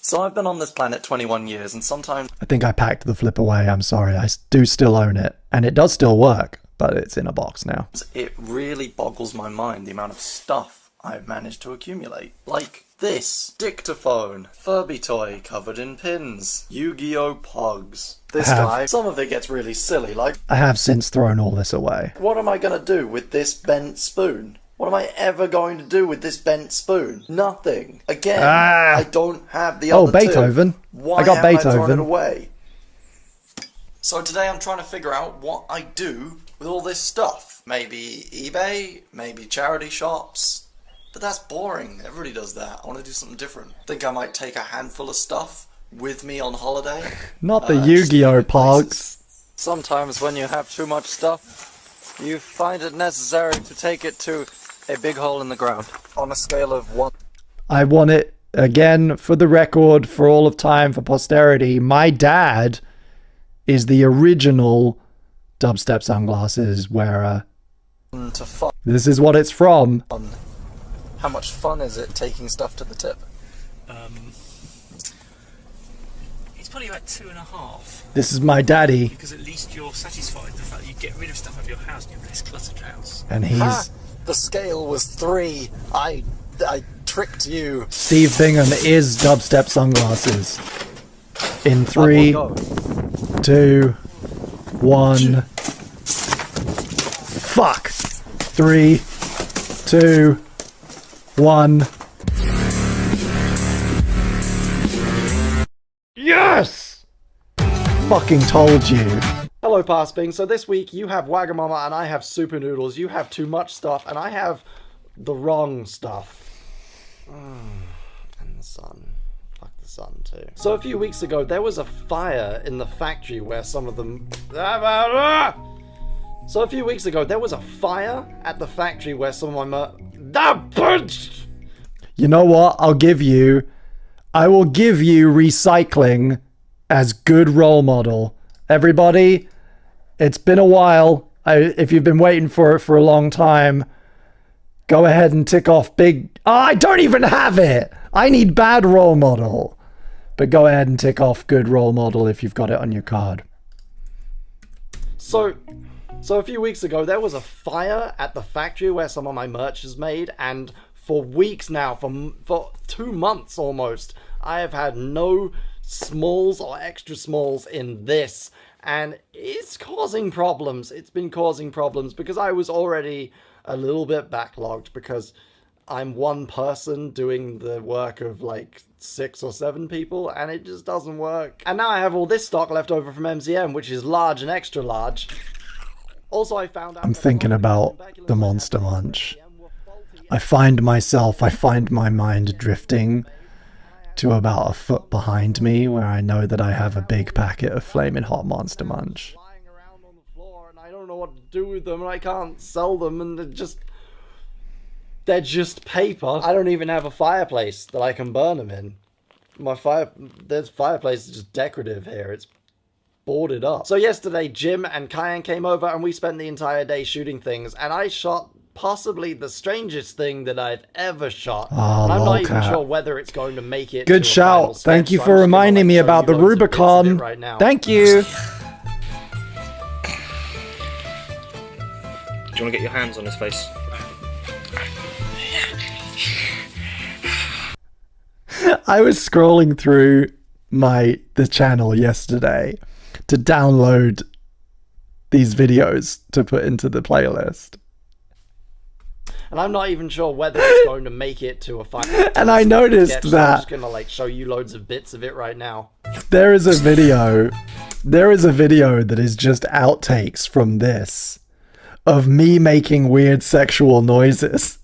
Speaker 11: So I've been on this planet 21 years, and sometimes
Speaker 1: I think I packed the Flip away. I'm sorry. I do still own it, and it does still work, but it's in a box now.
Speaker 11: it really boggles my mind the amount of stuff I've managed to accumulate. Like this dictaphone, Furby toy covered in pins, Yu-Gi-Oh! Pogs. This
Speaker 1: I have-
Speaker 11: guy, some of it gets really silly, like,
Speaker 1: I have since thrown all this away.
Speaker 11: what am I gonna do with this bent spoon? What am I ever going to do with this bent spoon? Nothing. Again,
Speaker 1: Ah.
Speaker 11: I don't have the
Speaker 1: Oh,
Speaker 11: other two.
Speaker 1: Beethoven.
Speaker 11: Why
Speaker 1: I got
Speaker 11: haven't I thrown
Speaker 1: Beethoven.
Speaker 11: it away? So today I'm trying to figure out what I do with all this stuff. Maybe eBay, maybe charity shops. But that's boring. Everybody does that. I want to do something different. Think I might take a handful of stuff with me on holiday.
Speaker 1: Not the Yu-Gi-Oh! Pogs.
Speaker 11: Sometimes when you have too much stuff, you find it necessary to take it to a big hole in the ground. On a scale of 1.
Speaker 1: I want it again for the record, for all of time, for posterity. My dad is the original dubstep sunglasses wearer.
Speaker 11: To fun.
Speaker 1: This is what it's from.
Speaker 11: How much fun is it taking stuff to the tip?
Speaker 5: It's probably about 2.5.
Speaker 1: This is my daddy,
Speaker 5: Because at least you're satisfied with the fact that you get rid of stuff out of your house and you have less cluttered house.
Speaker 1: and he's
Speaker 11: The scale was 3. I tricked you.
Speaker 1: Steve Bingham is dubstep sunglasses. In 3, 2, 1. Fuck. 3, 2, 1. Yes! Fucking told you. Hello, Pasping. So this week you have Wagamama and I have Super Noodles. You have too much stuff and I have the wrong stuff. And the sun. Fuck the sun too. So a few weeks ago there was a fire in the factory where some of them... So a few weeks ago there was a fire at the factory where some of my... You know what? I will give you recycling as good role model. Everybody, it's been a while. If you've been waiting for it for a long time, go ahead and tick off big... Oh, I don't even have it! I need bad role model. But go ahead and tick off good role model if you've got it on your card. So a few weeks ago, there was a fire at the factory where some of my merch is made, and for weeks now, for 2 months almost, I have had no smalls or extra smalls in this, and it's causing problems. It's been causing problems because I was already a little bit backlogged because I'm one person doing the work of like 6 or 7 people, and it just doesn't work. And now I have all this stock left over from MCM, which is large and extra large. Also, I found out... I'm thinking about the Monster Munch. I find my mind drifting to about a foot behind me where I know that I have a big packet of Flamin' Hot Monster Munch. And I don't know what to do with them, and I can't sell them, and they're just paper. I don't even have a fireplace that I can burn them in. This fireplace is just decorative here. It's boarded up. So yesterday, Jim and Kyan came over and we spent the entire day shooting things, and I shot possibly the strangest thing that I've ever shot. Oh,
Speaker 2: and I'm not even sure whether it's going to make it.
Speaker 1: Good shout. Thank you for reminding me about the Rubicon.
Speaker 2: Right now.
Speaker 1: Thank you.
Speaker 15: Do you want to get your hands on his face?
Speaker 1: I was scrolling through the channel yesterday to download these videos to put into the playlist.
Speaker 2: And I'm not even sure whether it's going to make it to a final.
Speaker 1: And I noticed that.
Speaker 2: I'm just gonna like show you loads of bits of it right now.
Speaker 1: There is a video that is just outtakes from this of me making weird sexual noises.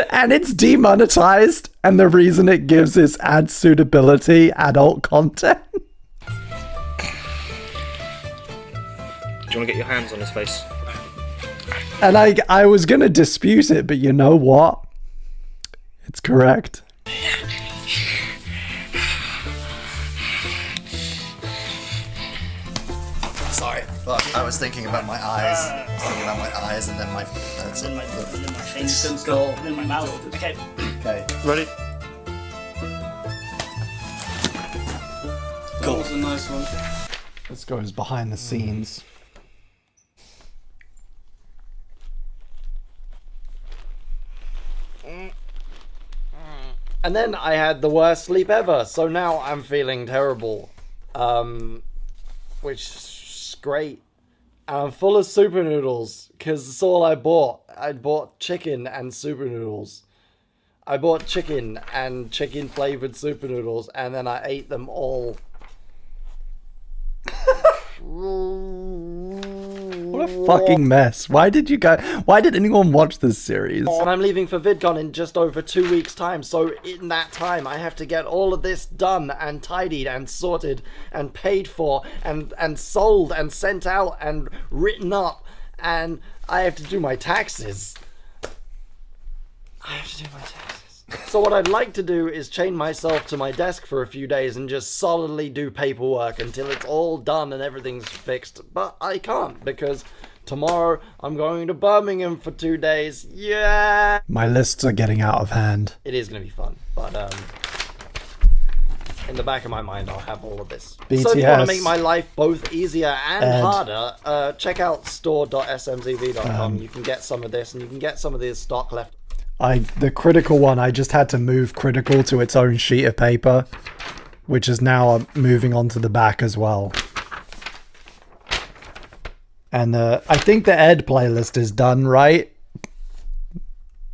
Speaker 1: And it's demonetized, and the reason it gives is ad suitability, adult content.
Speaker 15: Do you want to get your hands on his face?
Speaker 1: And I was gonna dispute it, but you know what? It's correct.
Speaker 11: Sorry, but I was thinking about my eyes. And then my... That's it.
Speaker 5: And then my face comes go. And then my mouth. Okay.
Speaker 11: Okay.
Speaker 15: Ready?
Speaker 5: Cool. That was a nice one.
Speaker 1: This goes behind the scenes.
Speaker 2: And then I had the worst sleep ever, so now I'm feeling terrible. Which is great. And I'm full of super noodles, because that's all I bought. I bought chicken and super noodles. I bought chicken and chicken flavored super noodles, and then I ate them all.
Speaker 1: What a fucking mess. Why did anyone watch this series?
Speaker 2: And I'm leaving for VidCon in just over 2 weeks' time, so in that time I have to get all of this done and tidied and sorted and paid for and sold and sent out and written up, and I have to do my taxes. So what I'd like to do is chain myself to my desk for a few days and just solidly do paperwork until it's all done and everything's fixed. But I can't, because tomorrow I'm going to Birmingham for 2 days. Yeah!
Speaker 1: My lists are getting out of hand.
Speaker 2: It is going to be fun, but in the back of my mind I'll have all of this.
Speaker 1: BTS.
Speaker 2: So if you want to make my life both easier and
Speaker 1: Ed.
Speaker 2: harder, check out store.smzv.com. You can get some of this, and you can get some of this stock left.
Speaker 1: The critical one, I just had to move critical to its own sheet of paper, which is now moving onto the back as well. And I think the Ed playlist is done, right?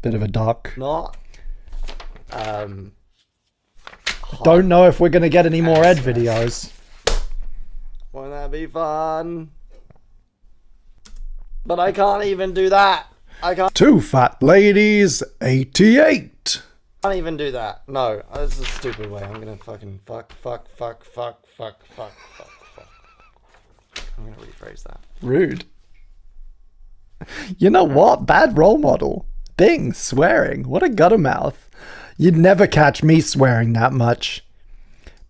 Speaker 1: Bit of a duck.
Speaker 20: Not.
Speaker 1: Don't know if we're gonna get any more Ed videos.
Speaker 20: Won't that be fun? But I can't even do that. I can't.
Speaker 1: Two fat ladies, 88.
Speaker 20: Can't even do that. No, this is a stupid way. I'm gonna fucking fuck. I'm gonna rephrase that.
Speaker 1: Rude. You know what? Bad role model. Bing, swearing. What a gutter mouth. You'd never catch me swearing that much.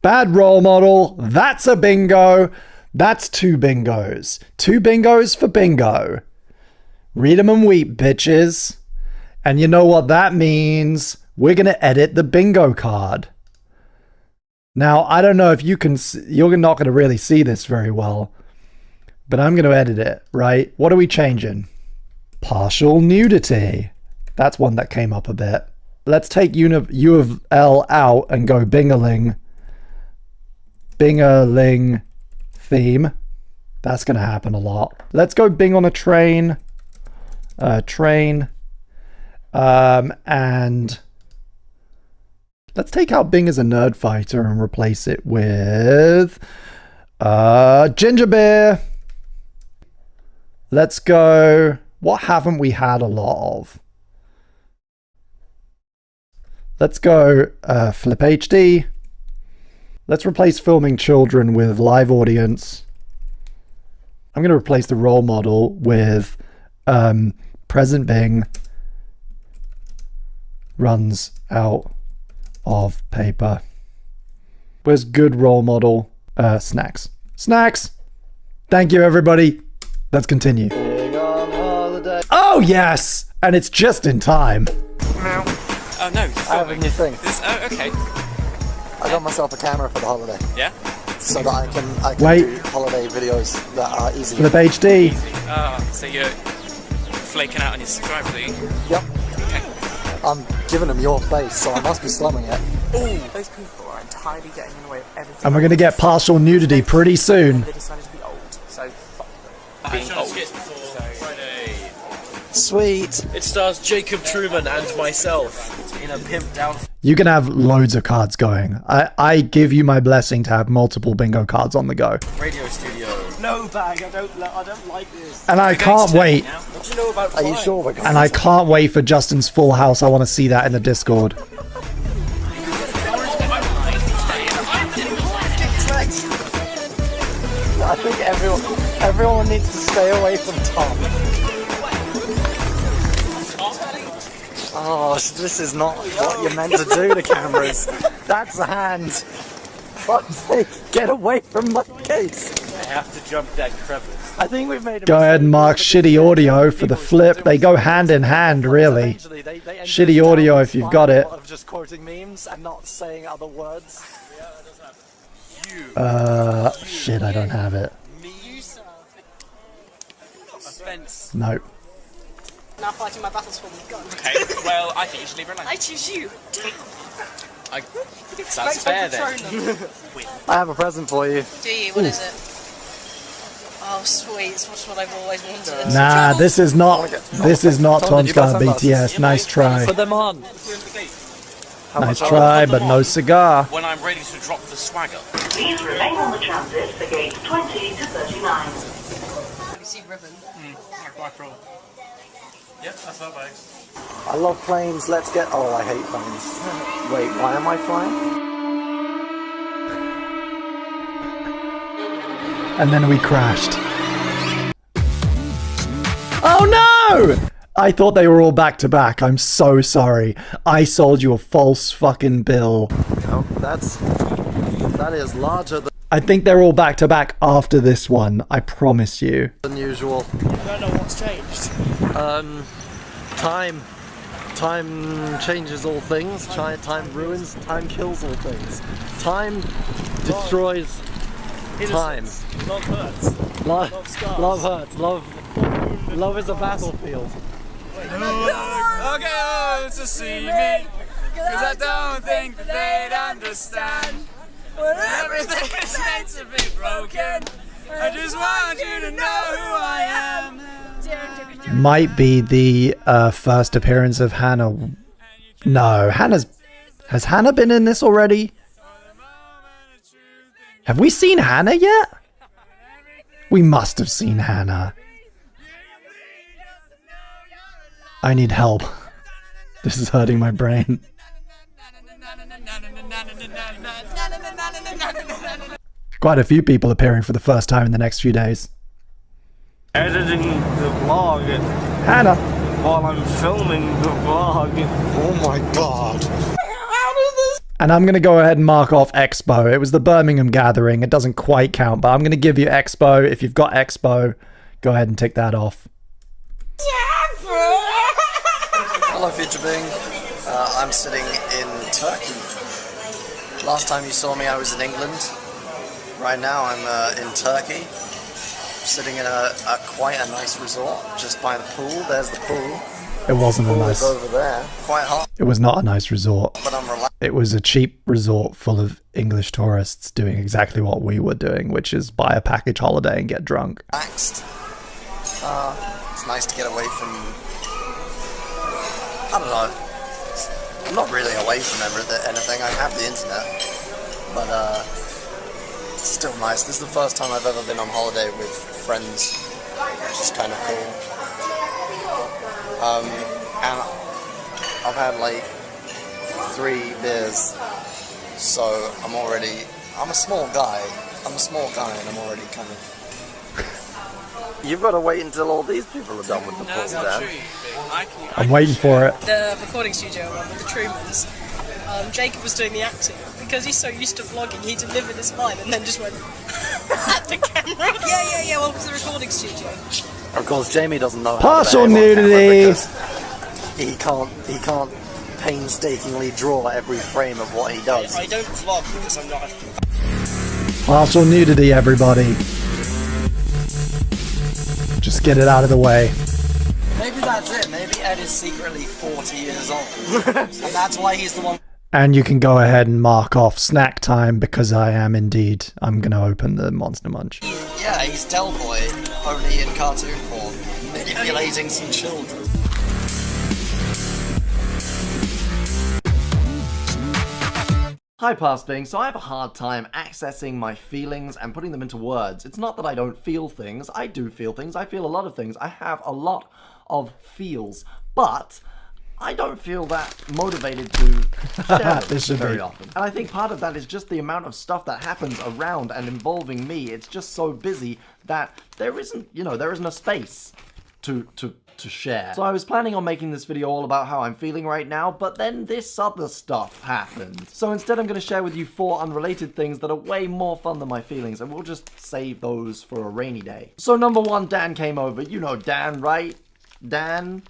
Speaker 1: Bad role model. That's a bingo. That's 2 bingos. 2 bingos for bingo. Read 'em and weep, bitches. And you know what that means? We're going to edit the bingo card. Now, I don't know if you can... You're not going to really see this very well. But I'm going to edit it, right? What are we changing? Partial nudity. That's one that came up a bit. Let's take U of L out and go bingaling. Bingaling theme. That's going to happen a lot. Let's go Bing on a train. Train. And let's take out Bing as a nerd fighter and replace it with ginger beer. Let's go. What haven't we had a lot of? Let's go Flip HD. Let's replace filming children with live audience. I'm going to replace the role model with present Bing runs out of paper. Where's good role model? Snacks. Snacks! Thank you, everybody. Let's continue. Oh, yes! And it's just in time.
Speaker 11: Oh no,
Speaker 20: I have a new thing.
Speaker 11: Okay.
Speaker 20: I got myself a camera for the holiday.
Speaker 11: Yeah?
Speaker 20: So that I can
Speaker 1: Wait.
Speaker 20: do holiday videos that are easy.
Speaker 1: Flip HD.
Speaker 11: So you're flaking out on your subscribers, are you?
Speaker 20: Yep.
Speaker 11: Okay.
Speaker 20: I'm giving them your face, so I must be slumming it.
Speaker 5: Ooh, those people are entirely getting in the way of everything.
Speaker 1: And we're going to get partial nudity pretty soon.
Speaker 5: They decided to be old, so
Speaker 11: Being old.
Speaker 20: Sweet.
Speaker 7: It stars Jacob Truman and myself in a pimped down.
Speaker 1: You can have loads of cards going. I give you my blessing to have multiple bingo cards on the go.
Speaker 7: Radio studio.
Speaker 5: no bag. I don't like this.
Speaker 1: And I can't wait.
Speaker 5: What do you know about?
Speaker 20: Are you sure we're going?
Speaker 1: And I can't wait for Justin's full house. I want to see that in the Discord.
Speaker 20: I think everyone needs to stay away from Tom. Oh, this is not what you're meant to do to cameras. That's a hand. Fuck's sake, get away from my case.
Speaker 13: I have to jump that crevice.
Speaker 20: I think we've made a
Speaker 1: Go ahead and mark shitty audio for the flip. They go hand in hand, really. Shitty audio if you've got it.
Speaker 20: Of just quoting memes and not saying other words.
Speaker 1: Shit, I don't have it. Nope.
Speaker 4: Now fighting my battles for me. Go.
Speaker 11: Okay, well, I think you should leave her alone.
Speaker 4: I choose you.
Speaker 11: That's fair then.
Speaker 20: I have a present for you.
Speaker 4: Do you? What is it? Oh, sweet. It's just what I've always wanted.
Speaker 1: Nah, this is not Tom Scar BTS. Nice try.
Speaker 11: Put them on.
Speaker 1: Nice try, but no cigar.
Speaker 11: When I'm ready to drop the swagger.
Speaker 21: Please remain on the transit for gate 20 to 39.
Speaker 4: Have you seen Ribbon?
Speaker 11: Yep, that's not bad.
Speaker 20: I love planes. Let's get. Oh, I hate planes. Wait, why am I flying?
Speaker 1: And then we crashed. Oh no! I thought they were all back to back. I'm so sorry. I sold you a false fucking bill.
Speaker 20: No, that is larger
Speaker 1: I think they're all back to back after this one. I promise you.
Speaker 20: than usual.
Speaker 5: I don't know what's changed.
Speaker 20: Time. Time changes all things. Time ruins. Time kills all things. Time destroys time.
Speaker 5: Love hurts.
Speaker 20: Love
Speaker 5: scars.
Speaker 20: hurts. Love is a battlefield.
Speaker 11: Okay, to see me, cause I don't think that they'd understand. When everything is meant to be broken, I just want you to know who I am.
Speaker 1: might be the first appearance of Hannah. No, has Hannah been in this already? Have we seen Hannah yet? We must have seen Hannah. I need help. This is hurting my brain. Quite a few people appearing for the first time in the next few days.
Speaker 16: Editing the vlog.
Speaker 1: Hannah.
Speaker 16: While I'm filming the vlog. Oh my god.
Speaker 1: And I'm going to go ahead and mark off Expo. It was the Birmingham gathering. It doesn't quite count, but I'm going to give you Expo. If you've got Expo, go ahead and tick that off.
Speaker 11: Hello, Future Being. I'm sitting in Turkey. Last time you saw me, I was in England. Right now, I'm in Turkey, sitting in quite a nice resort just by the pool. There's the pool.
Speaker 1: It wasn't a nice.
Speaker 11: Over there. Quite hot.
Speaker 1: It was not a nice resort.
Speaker 11: But I'm relaxed.
Speaker 1: It was a cheap resort full of English tourists doing exactly what we were doing, which is buy a package holiday and get drunk.
Speaker 11: Relaxed. It's nice to get away from. I don't know. I'm not really away from anything. I have the internet, but it's still nice. This is the first time I've ever been on holiday with friends, which is kind of cool. And I've had like 3 beers, so I'm a small guy. And I'm already kind of. You've got to wait until all these people are done with the pool, Dan.
Speaker 1: I'm waiting for it.
Speaker 4: The recording studio one with the Trumans. Jacob was doing the acting. Because he's so used to vlogging, he delivered his line and then just went at the camera. Yeah, well, it was the recording studio.
Speaker 11: Of course, Jamie doesn't know how
Speaker 1: Partial
Speaker 11: to behave on
Speaker 1: nudity.
Speaker 11: camera because he can't painstakingly draw every frame of what he does.
Speaker 5: I don't vlog because I'm not a...
Speaker 1: Partial nudity, everybody. Just get it out of the way.
Speaker 11: Maybe that's it. Maybe Ed is secretly 40 years old. And that's why he's the one...
Speaker 1: And you can go ahead and mark off snack time because I am indeed. I'm going to open the Monster Munch.
Speaker 11: Yeah, he's Del Boy, only in cartoon form, manipulating some children.
Speaker 20: Hi Past Being, so I have a hard time accessing my feelings and putting them into words. It's not that I don't feel things, I do feel things, I feel a lot of things, I have a lot of feels, but I don't feel that motivated to share them very often. And I think part of that is just the amount of stuff that happens around and involving me. It's just so busy that there isn't a space to share. So I was planning on making this video all about how I'm feeling right now, but then this other stuff happened. So instead I'm going to share with you 4 unrelated things that are way more fun than my feelings, and we'll just save those for a rainy day. So number 1, Dan came over. You know Dan, right? Dan?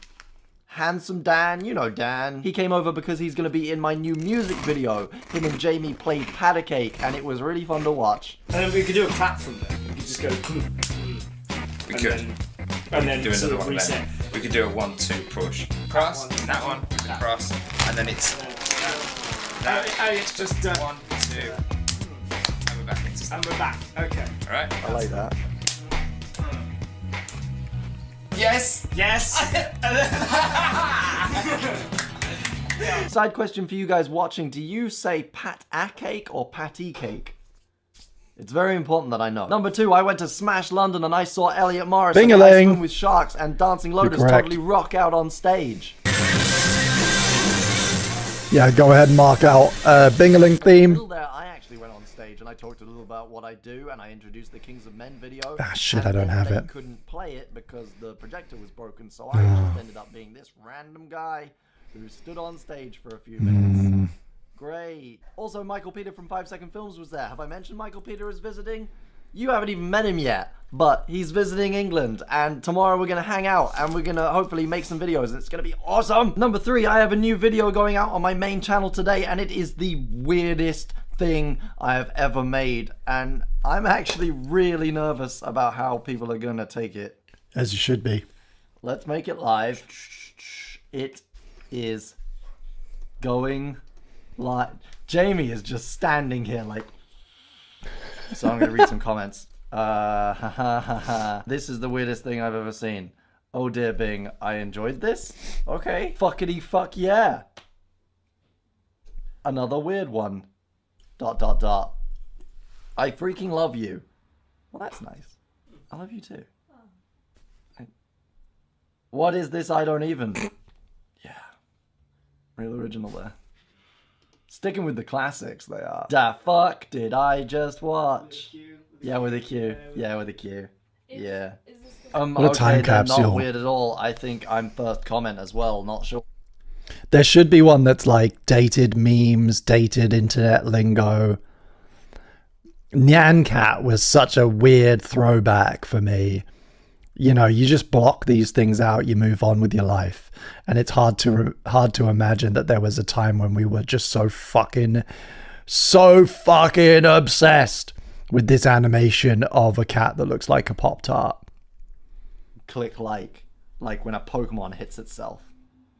Speaker 20: Handsome Dan, you know Dan. He came over because he's going to be in my new music video. Him and Jamie played Pat a Cake, and it was really fun to watch.
Speaker 5: And then we could do a clap from there. We could just go...
Speaker 19: We could.
Speaker 5: And then
Speaker 19: do
Speaker 5: sort
Speaker 19: another
Speaker 5: of
Speaker 19: one
Speaker 5: reset.
Speaker 19: then. We could do a 1-2 push. Cross, that one, cross, and then it's...
Speaker 5: it's just...
Speaker 19: 1, 2, and we're back into...
Speaker 5: And we're back, okay.
Speaker 19: Alright?
Speaker 11: I like that.
Speaker 19: Yes!
Speaker 5: Yes!
Speaker 20: Side question for you guys watching, do you say Pat a Cake or Patty Cake? It's very important that I know. Number 2, I went to Smash London and I saw Elliot Morris and I Swim with Sharks and Dancing Lotus totally rock out on stage.
Speaker 1: Yeah, go ahead and mark out Bingaling theme.
Speaker 20: There, I actually went on stage and I talked a little about what I do and I introduced the Kings of Men video.
Speaker 1: Ah, shit, I don't have
Speaker 20: they
Speaker 1: it.
Speaker 20: Couldn't play it because the projector was broken, so I just ended up being this random guy who stood on stage for a few minutes. Great. Also, Michael Peter from 5 Second Films was there. Have I mentioned Michael Peter is visiting? You haven't even met him yet, but he's visiting England, and tomorrow we're going to hang out, and we're going to hopefully make some videos, and it's going to be awesome! Number 3, I have a new video going out on my main channel today, and it is the weirdest thing I have ever made, and I'm actually really nervous about how people are going to take it.
Speaker 1: As you should be.
Speaker 20: Let's make it live. It is going live. Jamie is just standing here like... So I'm going to read some comments. This is the weirdest thing I've ever seen. Oh dear Bing, I enjoyed this? Okay. Fuckity fuck yeah. Another weird one. ... I freaking love you. Well, that's nice. I love you too. What is this? I don't even... Yeah. Real original there. Sticking with the classics, they are. Da fuck did I just watch? Yeah, with a Q. Yeah, with a Q. Yeah.
Speaker 1: What a time capsule.
Speaker 20: Not weird at all. I think I'm first comment as well. Not sure.
Speaker 1: There should be one that's like dated memes, dated internet lingo. Nyan Cat was such a weird throwback for me. You know, you just block these things out, you move on with your life. And it's hard to imagine that there was a time when we were just so fucking obsessed with this animation of a cat that looks like a Pop-Tart.
Speaker 20: Click like when a Pokemon hits itself.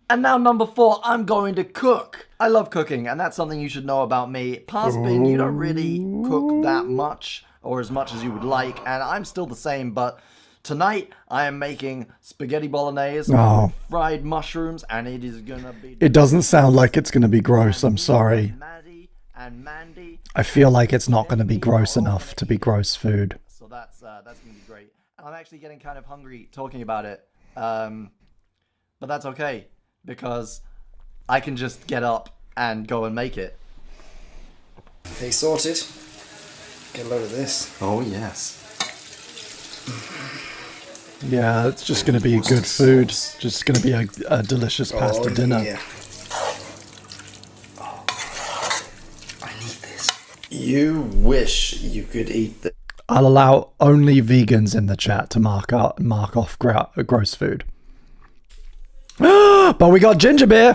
Speaker 20: And now number 4, I'm going to cook. I love cooking, and that's something you should know about me. Past Bing, you don't really cook that much, or as much as you would like, and I'm still the same, but tonight I am making spaghetti bolognese with fried mushrooms, and it is gonna be...
Speaker 1: It doesn't sound like it's gonna be gross, I'm sorry. I feel like it's not gonna be gross enough to be gross food.
Speaker 20: So that's gonna be great. I'm actually getting kind of hungry talking about it, but that's okay, because I can just get up and go and make it.
Speaker 8: Hey, sorted. Get a load of this.
Speaker 20: Oh, yes.
Speaker 1: Yeah, it's just gonna be good food. Just gonna be a delicious pasta dinner.
Speaker 8: Yeah. I need this. You wish you could eat this.
Speaker 1: I'll allow only vegans in the chat to mark off gross food. But we got ginger beer.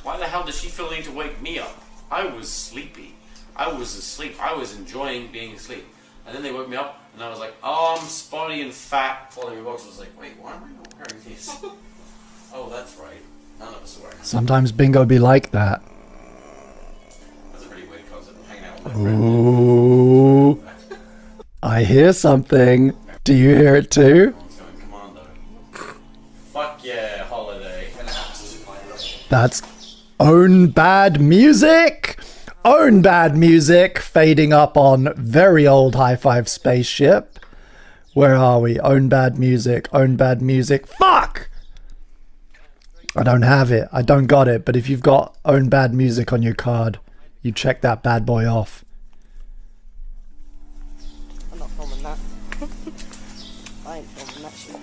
Speaker 14: Why the hell did she feel the need to wake me up? I was sleepy. I was asleep. I was enjoying being asleep. And then they woke me up, and I was like, oh, I'm spotty and fat. Folding my box, I was like, wait, why am I not wearing these? Oh, that's right. None of us are wearing them.
Speaker 1: Sometimes bingo be like that.
Speaker 14: That's a pretty weird concept. I'm hanging out with my
Speaker 1: Ooh. I hear something. Do you hear it too?
Speaker 14: Fuck yeah, holiday.
Speaker 1: That's Own Bad Music. Own Bad Music fading up on very old High Five Spaceship. Where are we? Own Bad Music. Own Bad Music. Fuck! I don't have it. I don't got it. But if you've got Own Bad Music on your card, you check that bad boy off.
Speaker 4: I'm not filming that. I ain't filming that shit.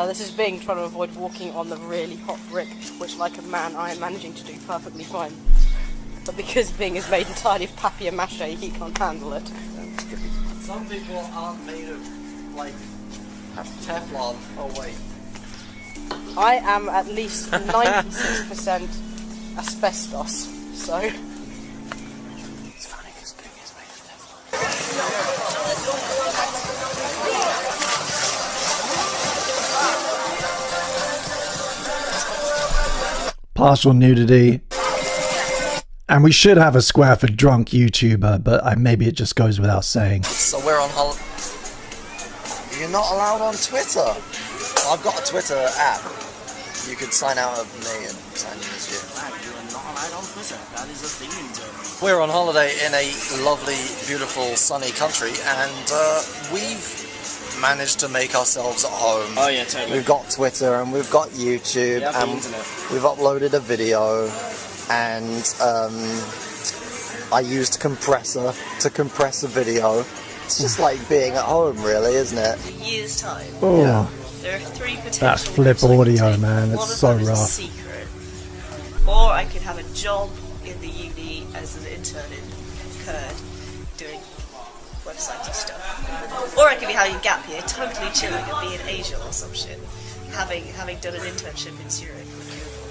Speaker 4: This is Bing trying to avoid walking on the really hot brick, which, like a man, I am managing to do perfectly fine. But because Bing is made entirely of papier-mâché, he can't handle it.
Speaker 11: Some people aren't made of, like, Teflon. Oh, wait.
Speaker 4: I am at least 96% asbestos, so...
Speaker 11: It's funny because Bing is made of Teflon.
Speaker 1: Partial nudity. And we should have a square for drunk YouTuber, but maybe it just goes without saying.
Speaker 11: So we're on holiday. You're not allowed on Twitter. I've got a Twitter app. You can sign out of me and sign in as you.
Speaker 5: You're not allowed on Twitter. That is a thing in Germany.
Speaker 11: We're on holiday in a lovely, beautiful, sunny country, and we've managed to make ourselves at home.
Speaker 5: Oh yeah, totally.
Speaker 11: We've got Twitter and we've got YouTube,
Speaker 5: Yeah,
Speaker 11: and we've uploaded a video. And I used compressor to compress a video. It's just like being at home, really, isn't it?
Speaker 4: In a year's time.
Speaker 1: Oh,
Speaker 11: yeah.
Speaker 4: There are 3 potential
Speaker 1: that's flip audio, man. It's so
Speaker 4: One of them is a
Speaker 1: rough.
Speaker 4: secret. Or I could have a job in the uni as an intern in Kurd, doing websitey stuff. Or I could be having a gap year, totally chilling and be in Asia or some shit, having done an internship in Zurich.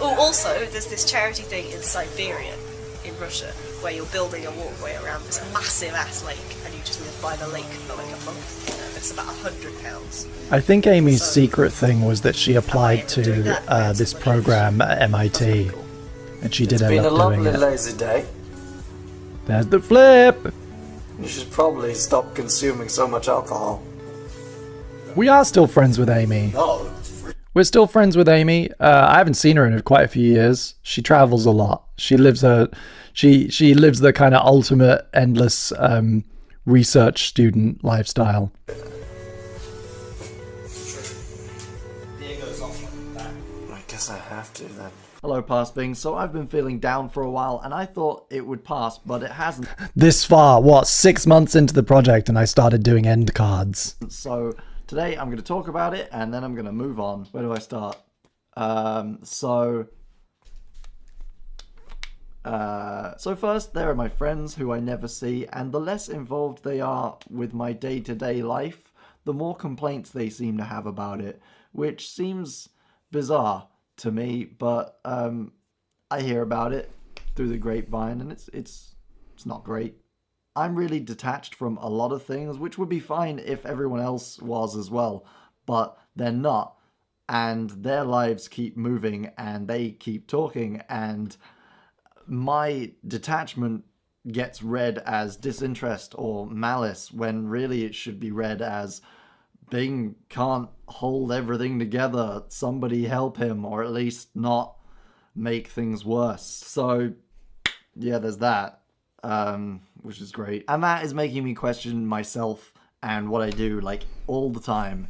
Speaker 4: Oh, also, there's this charity thing in Siberia, in Russia, where you're building a walkway around this massive-ass lake, and you just live by the lake for like a month. It's about £100.
Speaker 1: I think Amy's secret thing was that she applied to this program at MIT, and she did end up doing it.
Speaker 8: lazy day.
Speaker 1: There's the flip!
Speaker 8: You should probably stop consuming so much alcohol.
Speaker 1: We are still friends with Amy.
Speaker 8: No.
Speaker 1: We're still friends with Amy. I haven't seen her in quite a few years. She travels a lot. She lives she lives the kind of ultimate endless research student lifestyle.
Speaker 8: I guess I have to then.
Speaker 20: Hello, Past Bing. So I've been feeling down for a while, and I thought it would pass, but it hasn't.
Speaker 1: This far, what, 6 months into the project, and I started doing end cards.
Speaker 20: So today I'm going to talk about it, and then I'm going to move on. Where do I start? So first, there are my friends who I never see, and the less involved they are with my day-to-day life, the more complaints they seem to have about it, which seems bizarre to me, but I hear about it through the grapevine, and it's not great. I'm really detached from a lot of things, which would be fine if everyone else was as well, but they're not, and their lives keep moving, and they keep talking, and my detachment gets read as disinterest or malice, when really it should be read as Bing can't hold everything together, somebody help him, or at least not make things worse. So yeah, there's that, which is great, and that is making me question myself and what I do, like, all the time.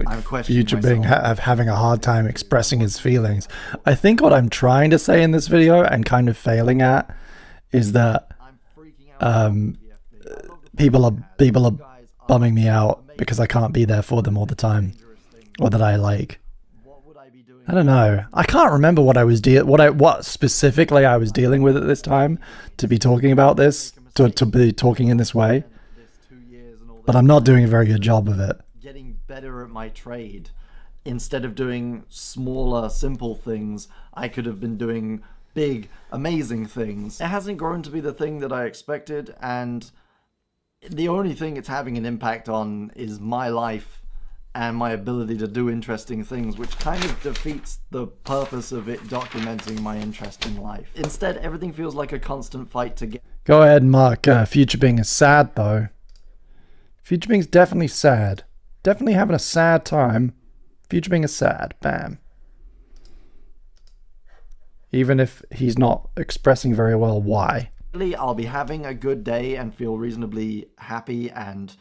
Speaker 20: I'm questioning
Speaker 1: Future Bing having a hard time expressing his feelings. I think what I'm trying to say in this video and kind of failing at is that people are bumming me out because I can't be there for them all the time, or that I like. I don't know. I can't remember what I was what specifically I was dealing with at this time to be talking about this, to be talking in this way. But I'm not doing a very good job of it.
Speaker 20: Getting better at my trade. Instead of doing smaller, simple things, I could have been doing big, amazing things. It hasn't grown to be the thing that I expected, and the only thing it's having an impact on is my life and my ability to do interesting things, which kind of defeats the purpose of it documenting my interest in life. Instead, everything feels like a constant fight to get...
Speaker 1: Go ahead, Mark. Future Bing is sad, though. Future Bing's definitely sad. Definitely having a sad time. Future Bing is sad. Bam. Even if he's not expressing very well why.
Speaker 20: I'll be having a good day and feel reasonably happy and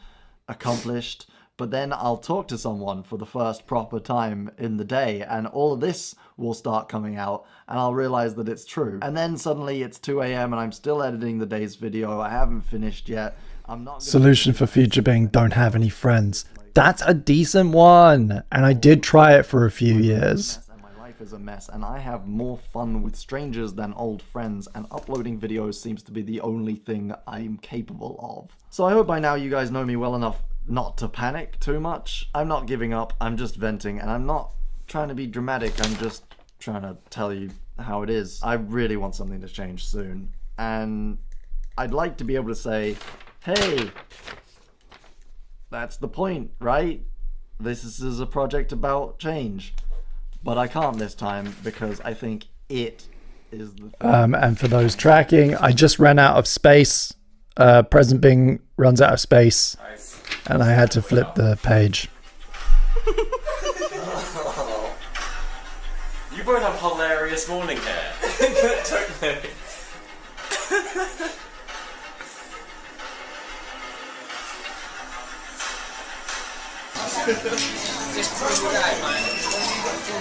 Speaker 20: accomplished, but then I'll talk to someone for the first proper time in the day, and all of this will start coming out, and I'll realize that it's true. And then suddenly it's 2 AM and I'm still editing the day's video. I haven't finished yet. I'm not
Speaker 1: Solution for Future Bing: don't have any friends. That's a decent one, and I did try it for a few years.
Speaker 20: Is a mess, and I have more fun with strangers than old friends, and uploading videos seems to be the only thing I'm capable of. So I hope by now you guys know me well enough not to panic too much. I'm not giving up, I'm just venting, and I'm not trying to be dramatic, I'm just trying to tell you how it is. I really want something to change soon, and I'd like to be able to say, hey, that's the point, right? This is a project about change. But I can't this time because I think it is the...
Speaker 1: And for those tracking, I just ran out of space. Present Bing runs out of space. And I had to flip the page.
Speaker 14: You both have hilarious morning hair. Don't they?
Speaker 12: Just pull it out, man.
Speaker 3: The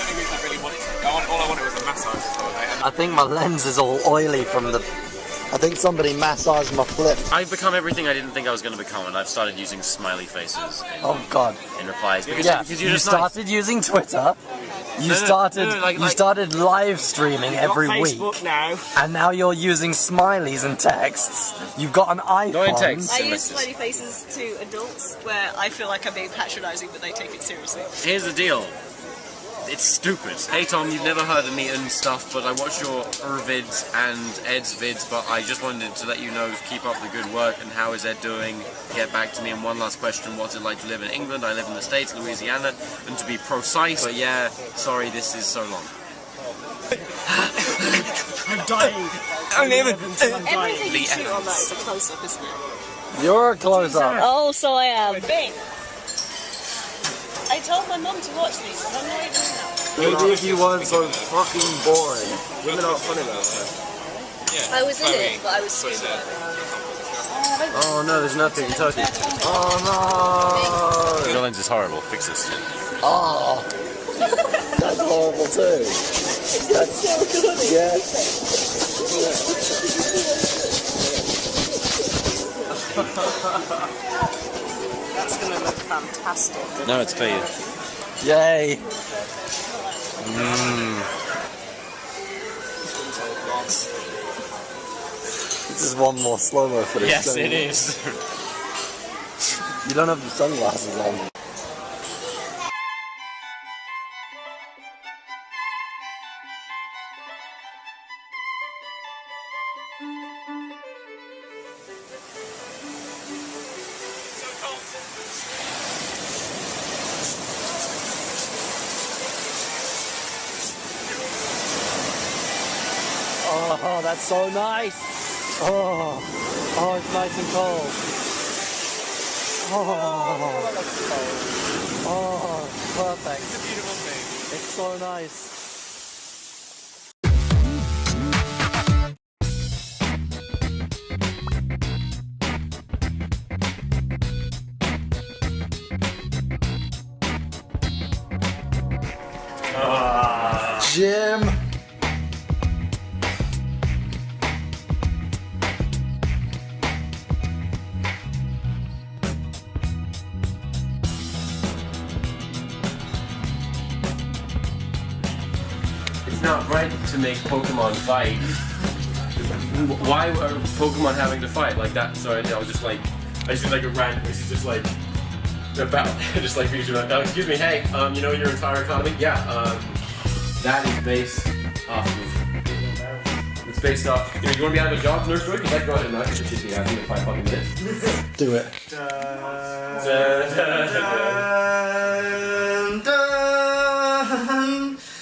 Speaker 3: only reason I really wanted to, all I wanted was a massage.
Speaker 20: I think my lens is all oily from the... I think somebody massaged my flip.
Speaker 13: I've become everything I didn't think I was going to become, and I've started using smiley faces in replies. Because you're just
Speaker 20: started using Twitter. You started live streaming every week.
Speaker 5: Now.
Speaker 20: And now you're using smileys and texts. You've got an iPhone.
Speaker 13: Not in text.
Speaker 4: I use smiley faces to adults where I feel like I'm being patronising, but they take it seriously.
Speaker 13: Here's the deal. It's stupid. Hey Tom, you've never heard of me and stuff, but I watch your vids and Ed's vids, but I just wanted to let you know, keep up the good work, and how is Ed doing? Get back to me. And one last question, what's it like to live in England? I live in the States, Louisiana, and to be precise, but yeah, sorry this is so long.
Speaker 5: I'm dying.
Speaker 4: Everything you shoot on that is a close-up, isn't it?
Speaker 11: You're a close-up.
Speaker 4: Oh, so I am. Bing. I told my mum to watch these, and I'm not even in that.
Speaker 11: Maybe if you weren't so fucking boring. Women aren't funny about that.
Speaker 4: I was in it, but I was scuba diving.
Speaker 11: Oh no, there's nothing. Turkey. Oh no!
Speaker 13: Villains is horrible. Fix this.
Speaker 11: Oh! That's horrible too. That's so good. Yeah.
Speaker 4: That's gonna look fantastic.
Speaker 13: No, it's for you.
Speaker 11: Yay! This is one more slow-mo footage.
Speaker 13: Yes, it is.
Speaker 11: You don't have the sunglasses on.
Speaker 20: Oh, that's so nice. Oh, it's nice and cold. Oh, perfect.
Speaker 3: It's a beautiful thing.
Speaker 20: It's so nice.
Speaker 11: Jim!
Speaker 13: It's not right to make Pokemon fight. Why are Pokemon having to fight like that? Sorry, I was just like, I just did like a rant. This is just like about, just like excuse me, hey, you know your entire economy? Yeah, that is based off of. It's based off. You want to be out of a job, Nurse Joy? Because I go ahead and knock it. You should be happy in 5 fucking minutes.
Speaker 11: Do it.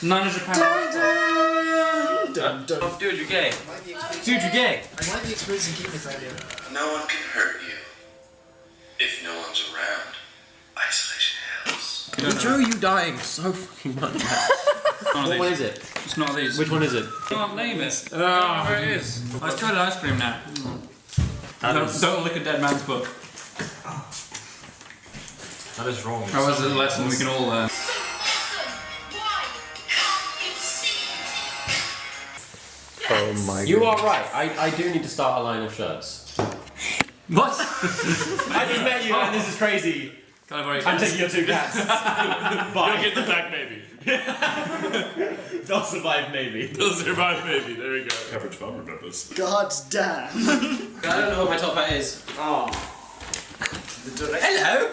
Speaker 13: £900. Dude, you're gay. Dude, you're gay.
Speaker 6: I might be experiencing keeping idea.
Speaker 9: No one can hurt you. If no one's around, isolation helps.
Speaker 7: Joe, you dying so fucking much.
Speaker 12: What
Speaker 13: one is it?
Speaker 12: It's not these.
Speaker 13: Which one is it?
Speaker 12: Can't name it. Where it is. Let's try the ice cream now. Don't lick a dead man's book.
Speaker 13: That is wrong.
Speaker 12: That was a lesson we can all learn.
Speaker 11: Oh my god.
Speaker 13: You are right. I do need to start a line of shirts.
Speaker 12: What?
Speaker 13: I just met you and this is crazy. I'm taking your 2 cats. Bye.
Speaker 3: You'll get the back maybe.
Speaker 13: They'll survive maybe.
Speaker 3: They'll survive maybe. There we go. Coverage farm remembers.
Speaker 6: God damn.
Speaker 13: I don't know what my top hat is. Oh.
Speaker 11: Hello!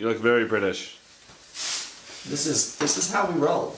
Speaker 3: You look very British.
Speaker 11: This is how we roll.